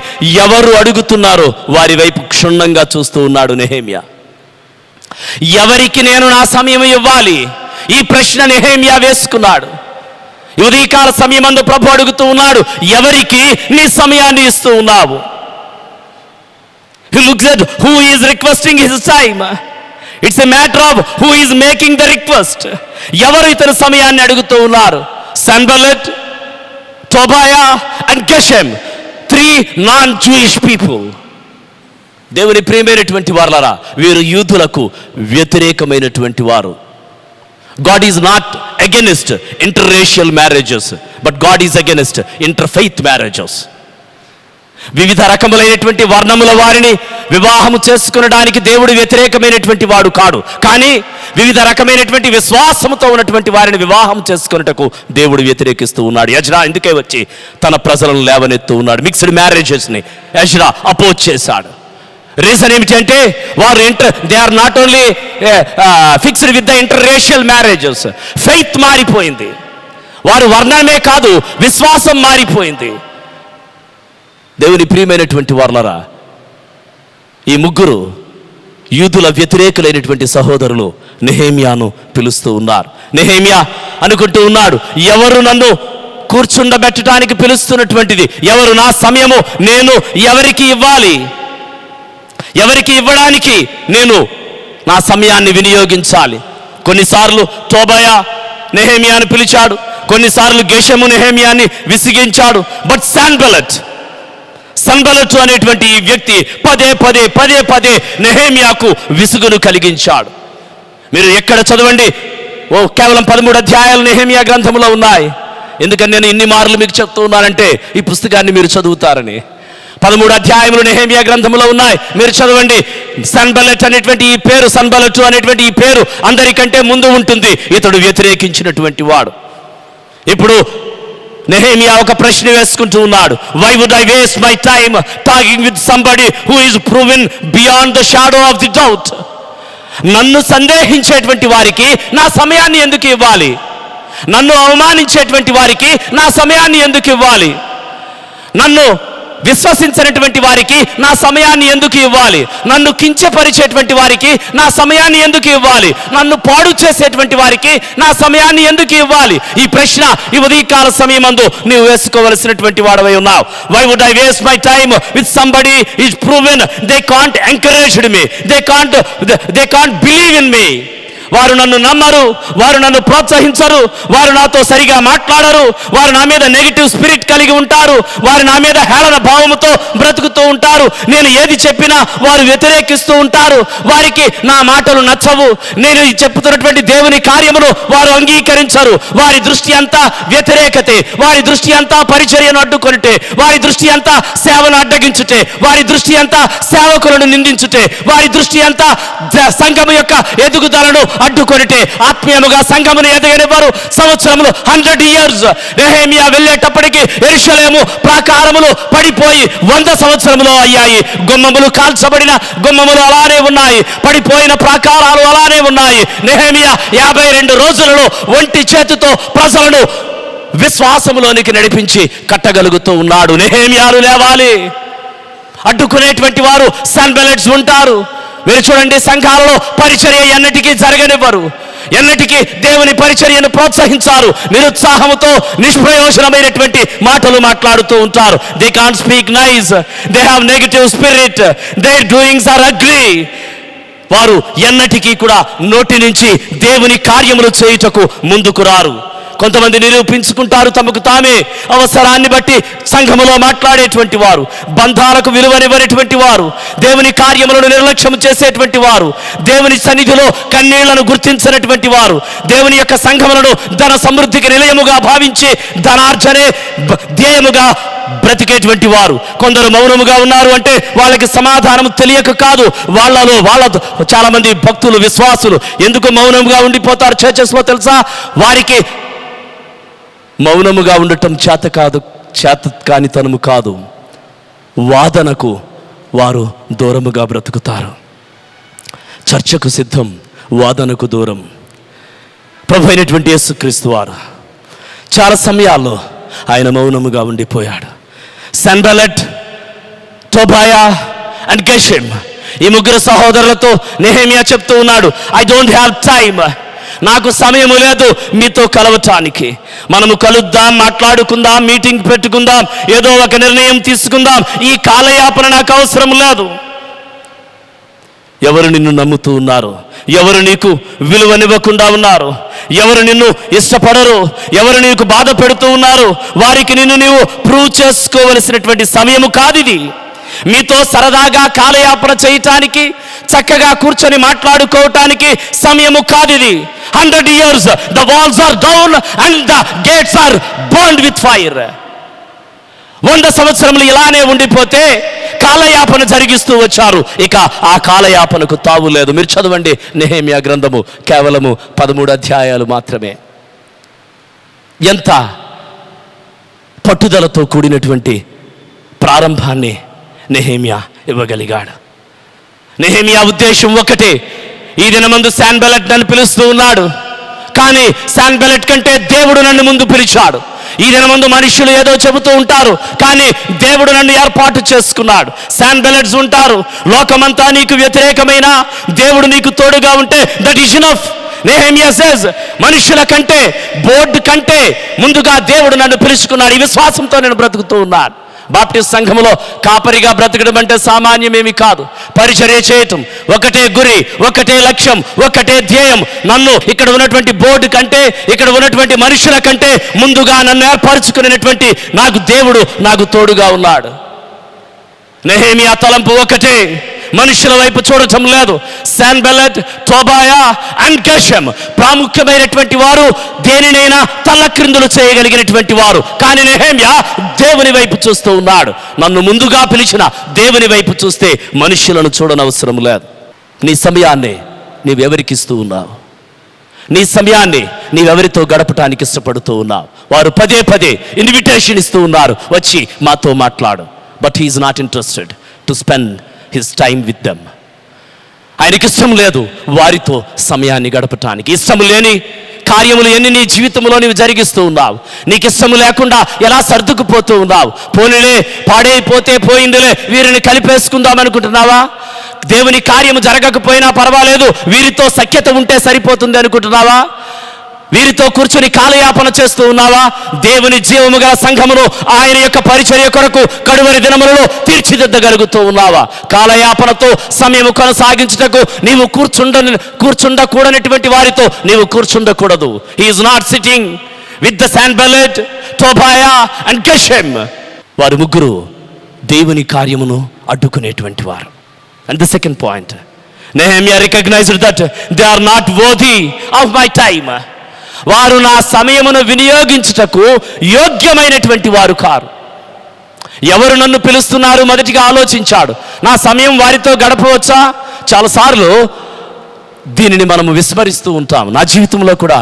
ఎవరు అడుగుతున్నారో వారి వైపు క్షుణ్ణంగా చూస్తూ ఉన్నాడు నెహెమియా. ఎవరికి నేను నా సమయం ఇవ్వాలి? ఈ ప్రశ్న నెహెమియా వేసుకున్నాడు. ఉదయకాల సమయమందు ప్రభు అడుగుతూ ఉన్నాడు, ఎవరికి నీ సమయాన్ని ఇస్తూ ఉన్నావు? He looks at who is requesting his time. It's a matter of who is making the request. ఎవరు ఇతని సమయాన్ని అడుగుతూ ఉన్నారు? సన్బల్లెట్, టోబయా అండ్ గెషెమ్, 3 non-Jewish people. దేవుని ప్రియమైనటువంటి వారలారా, వీరు యూదులకు వ్యతిరేకమైనటువంటి వారు. God is not against interracial marriages, but God is against interfaith marriages. వివిధ రకములైనటువంటి వర్ణముల వారిని వివాహము చేసుకునడానికి దేవుడు వ్యతిరేకమైనటువంటి వాడు కాడు. కానీ వివిధ రకమైనటువంటి విశ్వాసముతో ఉన్నటువంటి వారిని వివాహం చేసుకున్నటకు దేవుడు వ్యతిరేకిస్తూ ఉన్నాడు. ఎజ్రా ఎందుకే వచ్చి తన ప్రజలను లేవనెత్తూ ఉన్నాడు. మిక్స్డ్ మ్యారేజెస్ని ఎజ్రా అపోజ్ చేశాడు. రీజన్ ఏమిటంటే వారు they are not only fixed with the interracial marriages. Faith మారిపోయింది. వారు వర్ణమే కాదు, విశ్వాసం మారిపోయింది. దేవుని ప్రియమైనటువంటి వారలారా, ఈ ముగ్గురు యూదుల వ్యతిరేకులైనటువంటి సహోదరులు నెహెమియాను పిలుస్తూ ఉన్నారు. నెహెమియా అనుకుంటూ ఉన్నాడు, ఎవరు నన్ను కూర్చుండబెట్టడానికి పిలుస్తున్నటువంటిది? ఎవరు? నా సమయము నేను ఎవరికి ఇవ్వాలి? ఎవరికి ఇవ్వడానికి నేను నా సమయాన్ని వినియోగించాలి? కొన్నిసార్లు టోబయా నెహెమియాను పిలిచాడు, కొన్నిసార్లు గెషెము నెహెమియాని విసిగించాడు. బట్ సన్బల్లతు అనేటువంటి ఈ వ్యక్తి పదే పదే నెహెమియాకు విసుగును కలిగించాడు. మీరు ఎక్కడ చదవండి, కేవలం 13 అధ్యాయాలు నెహెమియా గ్రంథంలో ఉన్నాయి. ఎందుకని నేను ఇన్ని మార్లు మీకు చెప్తూ ఉన్నానంటే ఈ పుస్తకాన్ని మీరు చదువుతారని. 13 అధ్యాయములు నెహెమియా గ్రంథంలో ఉన్నాయి, మీరు చదవండి. సన్బల్లతు అనేటువంటి ఈ పేరు, సన్బల్లతు అనేటువంటి ఈ పేరు అందరికంటే ముందు ఉంటుంది. ఇతడు వ్యతిరేకించినటువంటి వాడు. ఇప్పుడు నెహెమియా ఒక ప్రశ్న వేసుకుంటూ ఉన్నాడు. Why would I waste my time talking with somebody who is proven beyond the shadow of the doubt? నన్ను సందేహించేటువంటి వారికి నా సమయాన్ని ఎందుకు ఇవ్వాలి? నన్ను అవమానించేటువంటి వారికి నా సమయాన్ని ఎందుకు ఇవ్వాలి? నన్ను విశ్వసించినటువంటి వారికి నా సమయాన్ని ఎందుకు ఇవ్వాలి? నన్ను కించపరిచేటువంటి వారికి నా సమయాన్ని ఎందుకు ఇవ్వాలి? నన్ను పాడు చేసేటువంటి వారికి నా సమయాన్ని ఎందుకు ఇవ్వాలి? ఈ ప్రశ్న ఈ ఉదయకాల సమయమందు నీవు వేసుకోవలసినటువంటి వాడవై ఉన్నావు. Why would I waste my time with somebody is proven they can't encouraged me, they can't believe in me. వారు నన్ను నమ్మరు, వారు నన్ను ప్రోత్సహించరు, వారు నాతో సరిగా మాట్లాడరు, వారు నా మీద నెగిటివ్ స్పిరిట్ కలిగి ఉంటారు, వారు నా మీద హేళన భావముతో బ్రతుకుతూ ఉంటారు. నేను ఏది చెప్పినా వారు వ్యతిరేకిస్తూ ఉంటారు, వారికి నా మాటలు నచ్చవు, నేను చెప్తున్నటువంటి దేవుని కార్యమును వారు అంగీకరించరు. వారి దృష్టి అంతా వ్యతిరేకతే, వారి దృష్టి అంతా పరిచర్యను అడ్డుకొనిటే, వారి దృష్టి అంతా సేవను అడ్డగించుటే, వారి దృష్టి అంతా సేవకులను నిందించుటే, వారి దృష్టి అంతా సంఘము యొక్క ఎదుగుదలను అడ్డుకొనిటే, ఆత్మీయముగా సంఘమును ఎదగనివ్వరు. సంవత్సరములు 100 years నెహెమియా వెళ్ళేటప్పటికి యెరూషలేము ప్రాకారములు పడిపోయి 100 సంవత్సరములు అయ్యాయి. గుమ్మములు కాల్చబడిన గుమ్మములు అలానే ఉన్నాయి, పడిపోయిన ప్రాకారాలు అలానే ఉన్నాయి. నెహెమియా 52 రోజులలో ఒంటి చేతితో ప్రజలను విశ్వాసములోనికి నడిపించి కట్టగలుగుతూ ఉన్నాడు. నెహెమియాలు లేవాలి. అడ్డుకునేటువంటి వారు సన్బల్లెట్స్ ఉంటారు. మీరు చూడండి, సంఘాలలో పరిచర్య ఎన్నటికీ జరగనివ్వరు, ఎన్నటికీ దేవుని పరిచర్యను ప్రోత్సహించారు. నిరుత్సాహంతో నిష్ప్రయోజనమైనటువంటి మాటలు మాట్లాడుతూ ఉంటారు. They can't speak nice, they have negative spirit, their doings are ugly. వారు ఎన్నటికీ కూడా నోటి నుంచి దేవుని కార్యములు చేయుటకు ముందుకు రారు. కొంతమంది నిరూపించుకుంటారు తమకు తామే, అవసరాన్ని బట్టి సంఘములో మాట్లాడేటువంటి వారు, బంధాలకు విలువనివ్వనటువంటి వారు, దేవుని కార్యములను నిర్లక్ష్యం చేసేటువంటి వారు, దేవుని సన్నిధిలో కన్నీళ్లను గుర్తించినటువంటి వారు, దేవుని యొక్క సంఘములను ధన సమృద్ధికి నిలయముగా భావించి ధనార్జనే ధ్యేయముగా బ్రతికేటువంటి వారు. కొందరు మౌనముగా ఉన్నారు అంటే వాళ్ళకి సమాధానం తెలియక కాదు, వాళ్ళ చాలా మంది భక్తులు, విశ్వాసులు ఎందుకు మౌనముగా ఉండిపోతారు చర్చెస్లో తెలుసా? వారికి మౌనముగా ఉండటం చేత కాదు, చేత కానితనము కాదు. వాదనకు వారు దూరముగా బ్రతుకుతారు. చర్చకు సిద్ధం, వాదనకు దూరం. ప్రభు అయినటువంటి యేసుక్రీస్తు వారు చాలా సమయాల్లో ఆయన మౌనముగా ఉండిపోయాడు. సన్బల్లెట్, టోబియా అండ్ గెషెమ్, ఈ ముగ్గురు సహోదరులతో నెహెమ్యా చెప్తూ ఉన్నాడు, ఐ డోంట్ హ్యావ్ టైమ్, నాకు సమయం లేదు మీతో కలవటానికి. మనము కలుద్దాం, మాట్లాడుకుందాం, మీటింగ్ పెట్టుకుందాం, ఏదో ఒక నిర్ణయం తీసుకుందాం, ఈ కాలయాపన నాకు అవసరం లేదు. ఎవరు నిన్ను నమ్ముతూ ఉన్నారు? ఎవరు నీకు విలువనివ్వకుండా ఉన్నారు? ఎవరు నిన్ను ఇష్టపడరు? ఎవరు నీకు బాధ పెడుతూ ఉన్నారు? వారికి నిన్ను నీవు ప్రూవ్ చేసుకోవలసినటువంటి సమయము కాదిది. మీతో సరదాగా కాలయాపన చేయటానికి, చక్కగా కూర్చొని మాట్లాడుకోవటానికి సమయము కాదిది. 100 years the walls are down and the gates are burned with fire. 100 సంవత్సరములు ఇలానే ఉండిపోతే కాలయాపన జరిగిస్తూ వచ్చారు. ఇక ఆ కాలయాపనకు తావు లేదు. మీరు చదవండి నెహెమ్యా గ్రంథము, కేవలము 13 అధ్యాయాలు మాత్రమే. ఎంత పట్టుదలతో కూడినటువంటి ప్రారంభాన్ని నెహెమ్యా ఇవ్వగలిగాడు. నెహెమ్యా ఉద్దేశం ఒకటే, ఈ దినమందు సన్బల్లెట్ నన్ను పిలుస్తూ ఉన్నాడు, కానీ సన్బల్లెట్ కంటే దేవుడు నన్ను ముందు పిలిచాడు. ఈ దినమందు మనుషులు ఏదో చెబుతూ ఉంటారు, కానీ దేవుడు నన్ను ఏర్పాటు చేసుకున్నాడు. సన్బల్లెట్స్ ఉంటారు, లోకమంతా నీకు వ్యతిరేకమైన దేవుడు నీకు తోడుగా ఉంటే that is enough. Nehemiah says, మనుషుల కంటే, బోర్డు కంటే ముందుగా దేవుడు నన్ను పిలుచుకున్నాడు. ఈ విశ్వాసంతో నేను బ్రతుకుతూ ఉన్నాను. బాప్టిస్ట్ సంఘములో కాపరిగా బ్రతకడం అంటే సామాన్యమేమి కాదు. పరిచర్య చేయటం, ఒకటే గురి, ఒకటే లక్ష్యం, ఒకటే ధ్యేయం. నన్ను ఇక్కడ ఉన్నటువంటి బోర్డు కంటే, ఇక్కడ ఉన్నటువంటి మనుషుల కంటే ముందుగా నన్ను ఏర్పరచుకునేటువంటి దేవుడు నాకు తోడుగా ఉన్నాడు. నెహెమ్యా తలంపు ఒకటే, మనుషుల వైపు చూడటం లేదు. సన్బల్లెట్, టోబియా అండ్ గెషెమ్ ప్రాముఖ్యమైనటువంటి వారు, దేనినైనా తలక్రిందులు చేయగలిగినటువంటి వారు. కానీ నెహెమ్యా దేవుని వైపు చూస్తూ ఉన్నాడు. నన్ను ముందుగా పిలిచిన దేవుని వైపు చూస్తే మనుషులను చూడనవసరం లేదు. నీ సమయాన్ని నీవెవరికి ఇస్తూ ఉన్నావు? నీ సమయాన్ని నీవెవరితో గడపటానికి ఇష్టపడుతూ ఉన్నావు? వారు పదే పదే ఇన్విటేషన్ ఇస్తూ ఉన్నారు, వచ్చి మాతో మాట్లాడు. But he's not interested to spend his time with them. ఆయనకి ఇష్టం లేదు వారితో సమయాన్ని గడపటానికి. ఇష్టం లేని కార్యములు ఎన్ని నీ జీవితంలో నీవు జరిగిస్తూ ఉన్నావు? నీకు ఇష్టము లేకుండా ఎలా సర్దుకుపోతూ ఉన్నావు? పోనీలే, పాడైపోతే పోయిందిలే, వీరిని కలిపేసుకుందాం అనుకుంటున్నావా? దేవుని కార్యము జరగకపోయినా పర్వాలేదు, వీరితో సఖ్యత ఉంటే సరిపోతుంది అనుకుంటున్నావా? వీరితో కూర్చొని కాలయాపన చేస్తూ ఉన్నావా? దేవుని జీవము గల సంఘమును ఆయన యొక్క పరిచర్య కొరకు కడువరి దినములలో తీర్చిదిద్దగలుగుతూ ఉన్నావా? కాలయాపనతో సమయము కొనసాగించుటకు నీవు కూర్చుండకూడనటువంటి వారితో నీవు కూర్చుండకూడదు. He is not sitting with the Sanballat, Tobiah and Geshem. వారు ముగ్గురు దేవుని కార్యమును అడ్డుకునేటువంటి వారు. And the second point, Nehemiah recognised that they are not worthy of my time. వారు నా సమయమును వినియోగించుటకు యోగ్యమైనటువంటి వారు కారు. ఎవరు నన్ను పిలుస్తున్నారు మొదటిగా ఆలోచించాడు. నా సమయం వారితో గడపవచ్చా? చాలాసార్లు దీనిని మనము విస్మరిస్తూ ఉంటాం. నా జీవితంలో కూడా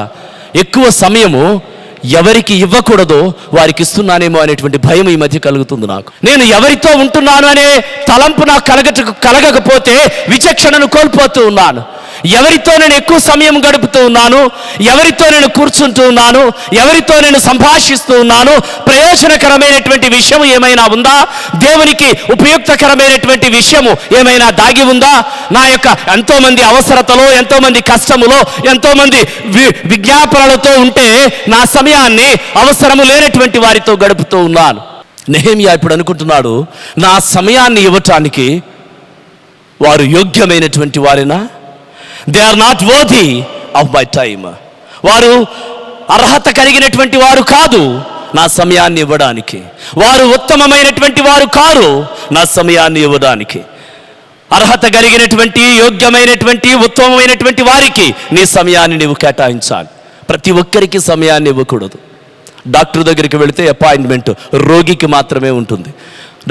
ఎక్కువ సమయము ఎవరికి ఇవ్వకూడదో వారికి ఇస్తున్నానేమో అనేటువంటి భయం ఈ మధ్య కలుగుతుంది నాకు. నేను ఎవరితో ఉంటున్నాను అనే తలంపు నాకు కలగకపోతే విచక్షణను కోల్పోతూ ఉన్నాను. ఎవరితో నేను ఎక్కువ సమయం గడుపుతూ ఉన్నాను, ఎవరితో నేను కూర్చుంటూ ఉన్నాను, ఎవరితో నేను సంభాషిస్తూ ఉన్నాను, ప్రయోజనకరమైనటువంటి విషయం ఏమైనా ఉందా? దేవునికి ఉపయుక్తకరమైనటువంటి విషయము ఏమైనా దాగి ఉందా? నా యొక్క ఎంతోమంది అవసరతలో, ఎంతోమంది కష్టములో, ఎంతోమంది విజ్ఞాపనలతో ఉంటే నా సమయాన్ని అవసరము లేనటువంటి వారితో గడుపుతూ ఉన్నాను. నెహెమ్యా ఇప్పుడు అనుకుంటున్నాడు, నా సమయాన్ని ఇవ్వటానికి వారు యోగ్యమైనటువంటి వారేనా? They are not worthy of my time. వారు అర్హత కలిగినటువంటి వారు కాదు నా సమయాన్ని ఇవ్వడానికి. వారు ఉత్తమమైనటువంటి వారు కారు నా సమయాన్ని ఇవ్వడానికి. అర్హత కలిగినటువంటి, యోగ్యమైనటువంటి, ఉత్తమమైనటువంటి వారికి నీ సమయాన్ని నీవు కేటాయించాలి. ప్రతి ఒక్కరికి సమయాన్ని ఇవ్వకూడదు. డాక్టర్ దగ్గరికి వెళితే అపాయింట్మెంట్ రోగికి మాత్రమే ఉంటుంది.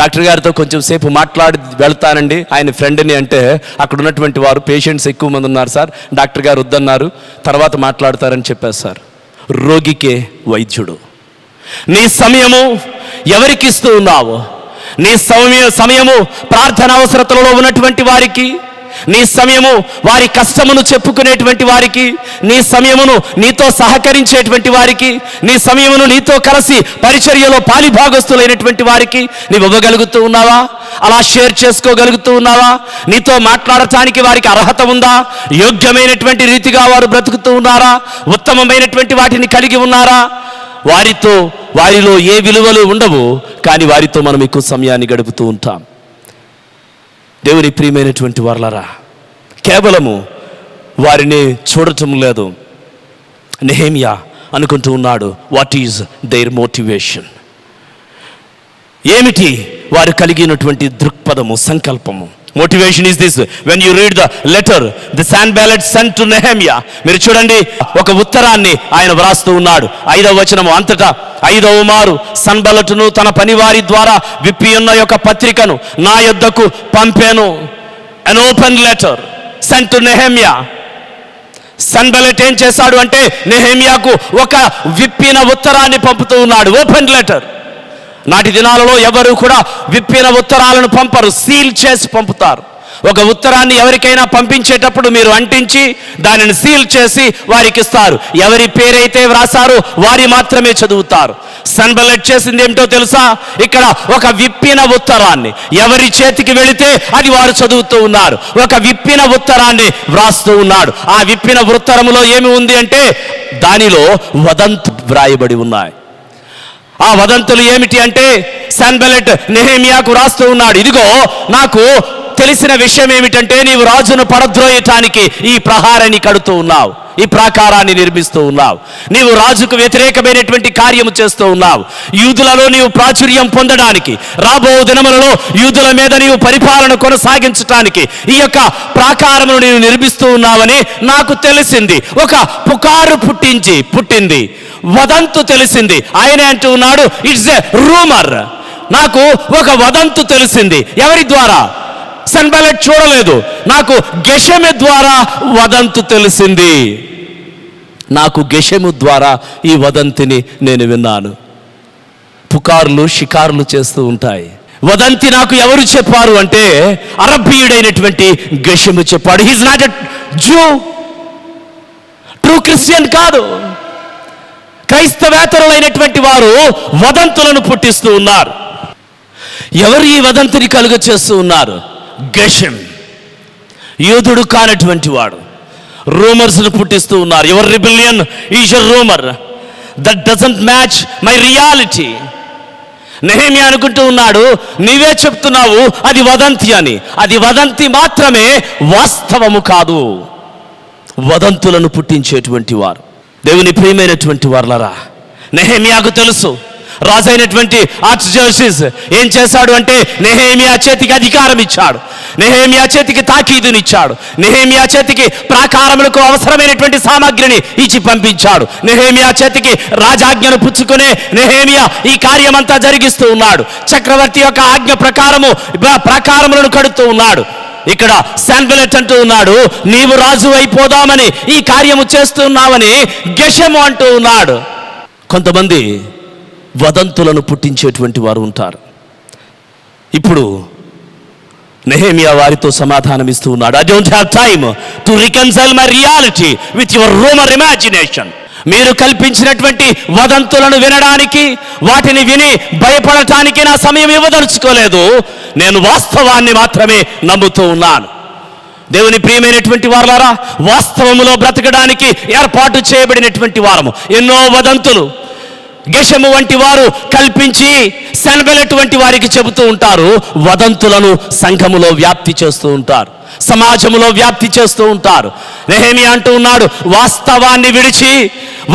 డాక్టర్ గారితో కొంచెం సేపు మాట్లాడి వెళ్తానండి, ఆయన ఫ్రెండ్ని అంటే అక్కడ ఉన్నటువంటి వారు, పేషెంట్స్ ఎక్కువ మంది ఉన్నారు సార్, డాక్టర్ గారు వద్దన్నారు, తర్వాత మాట్లాడతారని చెప్పారు సార్. రోగికే వైద్యుడు. నీ సమయము ఎవరికి ఇస్తూ ఉన్నావు? నీ సమయము ప్రార్థన అవసరతలలో ఉన్నటువంటి వారికి, నీ సమయము వారి కష్టమును చెప్పుకునేటువంటి వారికి, నీ సమయమును నీతో సహకరించేటువంటి వారికి, నీ సమయమును నీతో కలిసి పరిచర్యలో పాలిభాగస్తులైనటువంటి వారికి నీవు ఇవ్వగలుగుతూ ఉన్నావా? అలా షేర్ చేసుకోగలుగుతూ ఉన్నావా? నీతో మాట్లాడటానికి వారికి అర్హత ఉందా? యోగ్యమైనటువంటి రీతిగా వారు బ్రతుకుతూ ఉన్నారా? ఉత్తమమైనటువంటి వాటిని కలిగి ఉన్నారా? వారిలో ఏ విలువలు ఉండవు, కానీ వారితో మనం ఎక్కువ సమయాన్ని గడుపుతూ ఉంటాం. దేవుని ప్రియమైనటువంటి వారలారా, కేవలము వారిని చూడటం లేదు. నెహెమ్యా అనుకుంటూ ఉన్నాడు, వాట్ ఈజ్ దేర్ మోటివేషన్? ఏమిటి వారు కలిగినటువంటి దృక్పథము, సంకల్పము? Motivation is this. When you read the letter the Sanballat sent to Nehemiah, మీరు చూడండి, ఒక ఉత్తరాన్ని ఆయన వ్రాస్తూ ఉన్నాడు. 5వ వచనము, అంతటా 5వ మారు సన్బల్లటును తన పనివారి ద్వారా విప్పి ఉన్న యొక్క పత్రికను నా యొద్దకు పంపాను. an open letter sent to Nehemiah. సన్బల్లట్ ఏం చేశాడు అంటే నెహెమ్యాకు ఒక విప్పిన ఉత్తరాన్ని పంపుతూ ఉన్నాడు. Open letter. నాటి దినాలలో ఎవరు కూడా విప్పిన ఉత్తరాలను పంపరు, సీల్ చేసి పంపుతారు. ఒక ఉత్తరాన్ని ఎవరికైనా పంపించేటప్పుడు మీరు అంటించి దానిని సీల్ చేసి వారికి ఇస్తారు. ఎవరి పేరైతే వ్రాసారో వారి మాత్రమే చదువుతారు. సన్బల్లట్ చేసింది ఏమిటో తెలుసా? ఇక్కడ ఒక విప్పిన ఉత్తరాన్ని ఎవరి చేతికి వెళితే అది వారు చదువుతూ ఉన్నారు. ఒక విప్పిన ఉత్తరాన్ని వ్రాస్తూ ఉన్నాడు. ఆ విప్పిన ఉత్తరములో ఏమి ఉంది అంటే దానిలో వదంతు వ్రాయబడి ఉన్నాయి. ఆ వదంతులు ఏమిటి అంటే సన్బల్లట్ నెహెమ్యాకు రాస్తూ ఉన్నాడు, ఇదిగో నాకు తెలిసిన విషయం ఏమిటంటే నీవు రాజును పడద్రోయటానికి ఈ ప్రహారాన్ని కడుతూ ఉన్నావు, ఈ ప్రాకారాన్ని నిర్మిస్తూ ఉన్నావు. నీవు రాజుకు వ్యతిరేకమైనటువంటి కార్యము చేస్తూ ఉన్నావు. యూదులలో నీవు ప్రాచుర్యం పొందడానికి, రాబో దినములలో యూదుల మీద నీవు పరిపాలన కొనసాగించడానికి ఈ యొక్క ప్రాకారమును నీవు నిర్మిస్తూ ఉన్నావని నాకు తెలిసింది. ఒక పుకారు పుట్టింది, వదంతు తెలిసింది. ఆయనే అంటూ ఉన్నాడు, ఇట్స్ ఎ రూమర్. నాకు ఒక వదంతు తెలిసింది. ఎవరి ద్వారా? సన్బల్లట్ చూడలేదు, నాకు గెషెము ద్వారా వదంతు తెలిసింది. నాకు గెషెము ద్వారా ఈ వదంతిని నేను విన్నాను. పుకార్లు షికార్లు చేస్తూ ఉంటాయి. వదంతి నాకు ఎవరు చెప్పారు అంటే అరబ్బీయుడైనటువంటి గెషెము చెప్పాడు. He's not a Jew, true Christian కాదు. క్రైస్తవేతరులైనటువంటి వారు వదంతులను పుట్టిస్తూ ఉన్నారు. ఎవరు ఈ వదంతిని కలుగ చేస్తూ ఉన్నారు? గెషెం, యూదుడు కానటువంటి వాడు రూమర్స్ను పుట్టిస్తూ ఉన్నారు. Your rebellion is a rumour that doesn't match my reality. Nehemiah అనుకుంటూ ఉన్నాడు, నీవే చెప్తున్నావు అది వదంతి అని. అది వదంతి మాత్రమే, వాస్తవము కాదు. వదంతులను పుట్టించేటువంటి వారు. దేవుని ప్రియమైనటువంటి వారలారా, నెహెమ్యాకు తెలుసు రాజైనటువంటి ఆర్చ్డయోసిస్ ఏం చేశాడు అంటే నెహెమ్యా చేతికి అధికారం ఇచ్చాడు, నెహెమ్యా చేతికి తాకీదునిచ్చాడు, నెహెమ్యా చేతికి ప్రాకారములకు అవసరమైనటువంటి సామాగ్రిని ఇచ్చి పంపించాడు. నెహెమ్యా చేతికి రాజాజ్ఞను పుచ్చుకునే నెహెమ్యా ఈ కార్యమంతా జరిగిస్తూ ఉన్నాడు. చక్రవర్తి యొక్క ఆజ్ఞ ప్రాకారములను కడుతూ ఉన్నాడు. ఇక్కడ సన్బల్లట్ అంటూ ఉన్నాడు, నీవు రాజు అయిపోదామని ఈ కార్యము చేస్తున్నావని గెషెము అంటూ ఉన్నాడు. కొంతమంది వదంతులను పుట్టించేటువంటి వారు ఉంటారు. ఇప్పుడు నెహెమ్యా వారితో సమాధానం ఇస్తూ ఉన్నాడు, I don't have time to reconcile my reality with your rumour imagination. మీరు కల్పించినటువంటి వదంతులను వినడానికి, వాటిని విని భయపడటానికి నా సమయం ఇవ్వదలుచుకోలేదు. నేను వాస్తవాన్ని మాత్రమే నమ్ముతూ ఉన్నాను. దేవుని ప్రియమైనటువంటి వారలారా, వాస్తవములో బ్రతకడానికి ఏర్పాటు చేయబడినటువంటి వారము. ఎన్నో వదంతులు గెషెము వంటి వారు కల్పించి సన్బల్లట్ వంటి వారికి చెబుతూ ఉంటారు. వదంతులను సంఘములో వ్యాప్తి చేస్తూ ఉంటారు, సమాజములో వ్యాప్తి చేస్తూ ఉంటారు. నెహెమ్యా అంటూ ఉన్నాడు, వాస్తవాన్ని విడిచి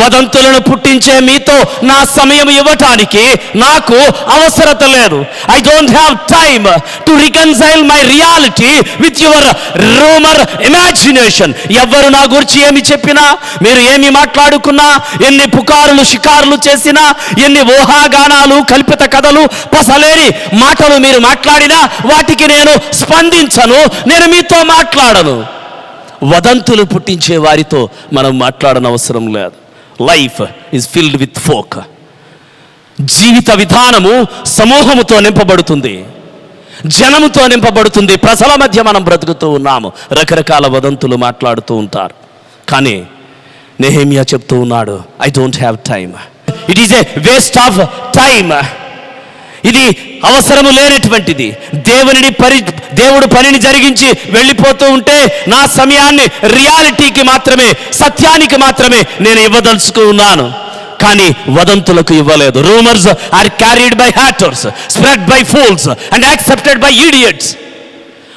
వదంతులను పుట్టించే మీతో నా సమయం ఇవ్వటానికి నాకు అవసరత లేదు. I don't have time to reconcile my reality with your rumour imagination. ఎవరు నా గురించి ఏమి చెప్పినా, మీరు ఏమి మాట్లాడుకున్నా, ఎన్ని పుకారులు షికారులు చేసినా, ఎన్ని ఊహాగానాలు కల్పిత కథలు పసలేని మాటలు మీరు మాట్లాడినా వాటికి నేను స్పందించను, నేను మీతో మాట్లాడను. వదంతులు పుట్టించే వారితో మనం మాట్లాడనవసరం లేదు. Life is filled with folk. జీవిత విధానము సమూహముతో నింపబడుతుంది, జనముతో నింపబడుతుంది. ప్రజల మధ్య మనం బ్రతుకుతూ ఉన్నాము. రకరకాల వదంతులు మాట్లాడుతూ ఉంటారు. కానీ నెహెమ్యా చెప్తూ ఉన్నాడు, I don't have time. It is a waste of time. ఇది అవసరము లేనటువంటిది. దేవుడు పనిని జరిగించి వెళ్ళిపోతూ ఉంటే నా సమయాన్ని రియాలిటీకి మాత్రమే, సత్యానికి మాత్రమే నేను ఇవ్వదలుచుకున్నాను. కానీ వదంతులకు ఇవ్వలేదు. Rumours are carried by haters, spread by fools and accepted by idiots.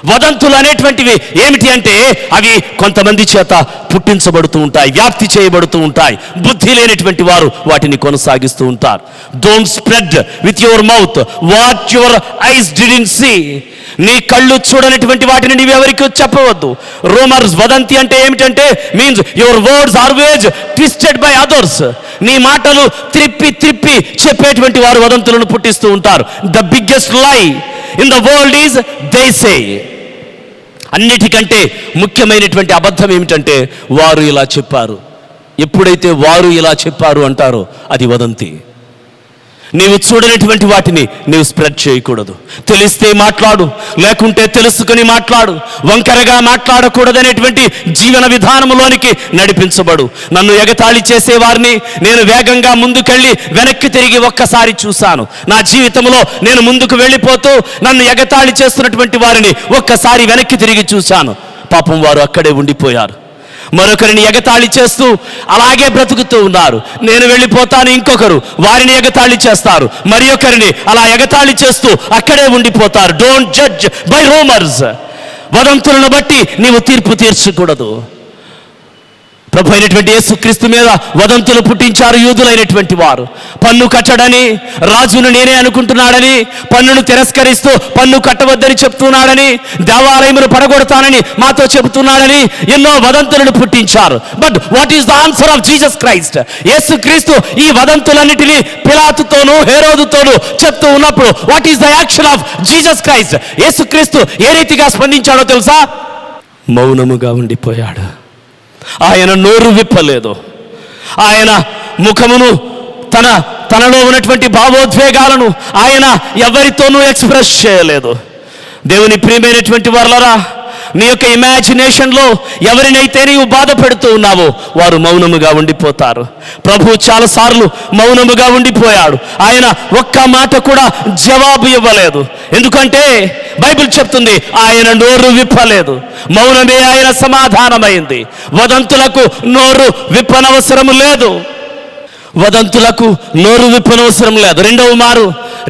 వదంతులు అనేటువంటివి ఏమిటి అంటే అవి కొంతమంది చేత పుట్టించబడుతూ ఉంటాయి, వ్యాప్తి చేయబడుతూ ఉంటాయి. బుద్ధి లేనటువంటి వారు వాటిని కొనసాగిస్తూ ఉంటారు. Don't spread with your mouth what your eyes didn't see. నీ కళ్ళు చూడనటువంటి వాటిని నీవు ఎవరికి చెప్పవద్దు. రూమర్స్, వదంతి అంటే ఏమిటంటే means your words always twisted by others. నీ మాటలు త్రిప్పి చెప్పేటువంటి వారు వదంతులను పుట్టిస్తూ ఉంటారు. ద బిగ్గెస్ట్ లై in the world is they say. అన్నిటికంటే ముఖ్యమైనటువంటి అబద్ధం ఏమిటంటే వారు ఇలా చెప్పారు. ఎప్పుడైతే వారు ఇలా చెప్పారు అంటారో అది వదంతి. నీవు చూడనటువంటి వాటిని నీవు స్ప్రెడ్ చేయకూడదు. తెలిస్తే మాట్లాడు, లేకుంటే తెలుసుకుని మాట్లాడు. వంకరగా మాట్లాడకూడదనేటువంటి జీవన విధానంలోనికి నడిపించబడు. నన్ను ఎగతాళి చేసేవారిని నేను వేగంగా ముందుకెళ్ళి వెనక్కి తిరిగి ఒక్కసారి చూశాను. నా జీవితంలో నేను ముందుకు వెళ్ళిపోతూ నన్ను ఎగతాళి చేస్తున్నటువంటి వారిని ఒక్కసారి వెనక్కి తిరిగి చూశాను. పాపం వారు అక్కడే ఉండిపోయారు. మరొకరిని ఎగతాళి చేస్తూ అలాగే బ్రతుకుతూ ఉన్నారు. నేను వెళ్ళిపోతాను, ఇంకొకరు వారిని ఎగతాళి చేస్తారు, మరి ఒకరిని అలా ఎగతాళి చేస్తూ అక్కడే ఉండిపోతారు. Don't judge by rumours. వదంతులను బట్టి నీవు తీర్పు తీర్చకూడదు. ప్రభు అయినటువంటి యేసుక్రీస్తు మీద వదంతులు పుట్టించారు యూదులైనటువంటి వారు. పన్ను కట్టడని, రాజును నేనే అనుకుంటున్నాడని, పన్నును తిరస్కరిస్తూ పన్ను కట్టవద్దని చెప్తున్నాడని, దేవాలయమును పడగొడతానని మాతో చెబుతున్నాడని ఎన్నో వదంతులను పుట్టించారు. But what is the answer of Jesus Christ? యేసుక్రీస్తు ఈ వదంతులన్నిటినీ పిలాతుతోనూ హేరోదుతోనూ చెప్తూ ఉన్నప్పుడు what is the action of Jesus Christ? యేసుక్రీస్తు ఏ రీతిగా స్పందించాడో తెలుసా? మౌనముగా ఉండిపోయాడు. ఆయన నోరు విప్పలేదు. ఆయన ముఖమును తనలో ఉన్నటువంటి భావోద్వేగాలను ఆయన ఎవరితోనూ ఎక్స్ప్రెస్ చేయలేదు. దేవుని ప్రియమైనటువంటి వారలారా, నీ యొక్క ఇమాజినేషన్లో ఎవరినైతే నీవు బాధ పెడుతూ ఉన్నావో వారు మౌనముగా ఉండిపోతారు. ప్రభు చాలాసార్లు మౌనముగా ఉండిపోయాడు. ఆయన ఒక్క మాట కూడా జవాబు ఇవ్వలేదు. ఎందుకంటే బైబిల్ చెప్తుంది ఆయన నోరు విప్పలేదు. మౌనమే ఆయన సమాధానమైంది. వదంతులకు నోరు విప్పనవసరము లేదు. వదంతులకు నోరు విప్పనవసరం లేదు.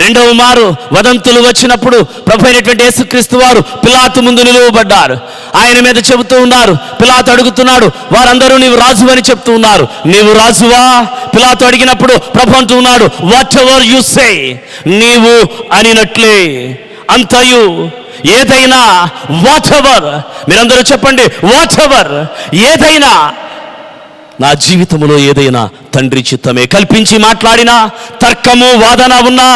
రెండవ మారు వదంతులు వచ్చినప్పుడు ప్రభు అయినటువంటి యేసుక్రీస్తు వారు పిలాతు ముందు నిలువబడ్డారు. ఆయన మీద చెబుతూ ఉన్నారు. పిలాతు అడుగుతున్నాడు, వారందరూ నీవు రాజు అని చెప్తూ ఉన్నారు. నీవు రాజువా? పిలాతు అడిగినప్పుడు ప్రభు అంటూ ఉన్నాడు, వాట్ ఎవర్ యు సే, నీవు అనినట్లే అంతయు, ఏదైనా, వాట్ ఎవర్. మీరందరూ చెప్పండి, వాట్ ఎవర్, ఏదైనా. నా జీవితంలో ఏదైనా తండ్రి చిత్తమే. కల్పించి మాట్లాడినా, తర్కము వాదన ఉన్నా,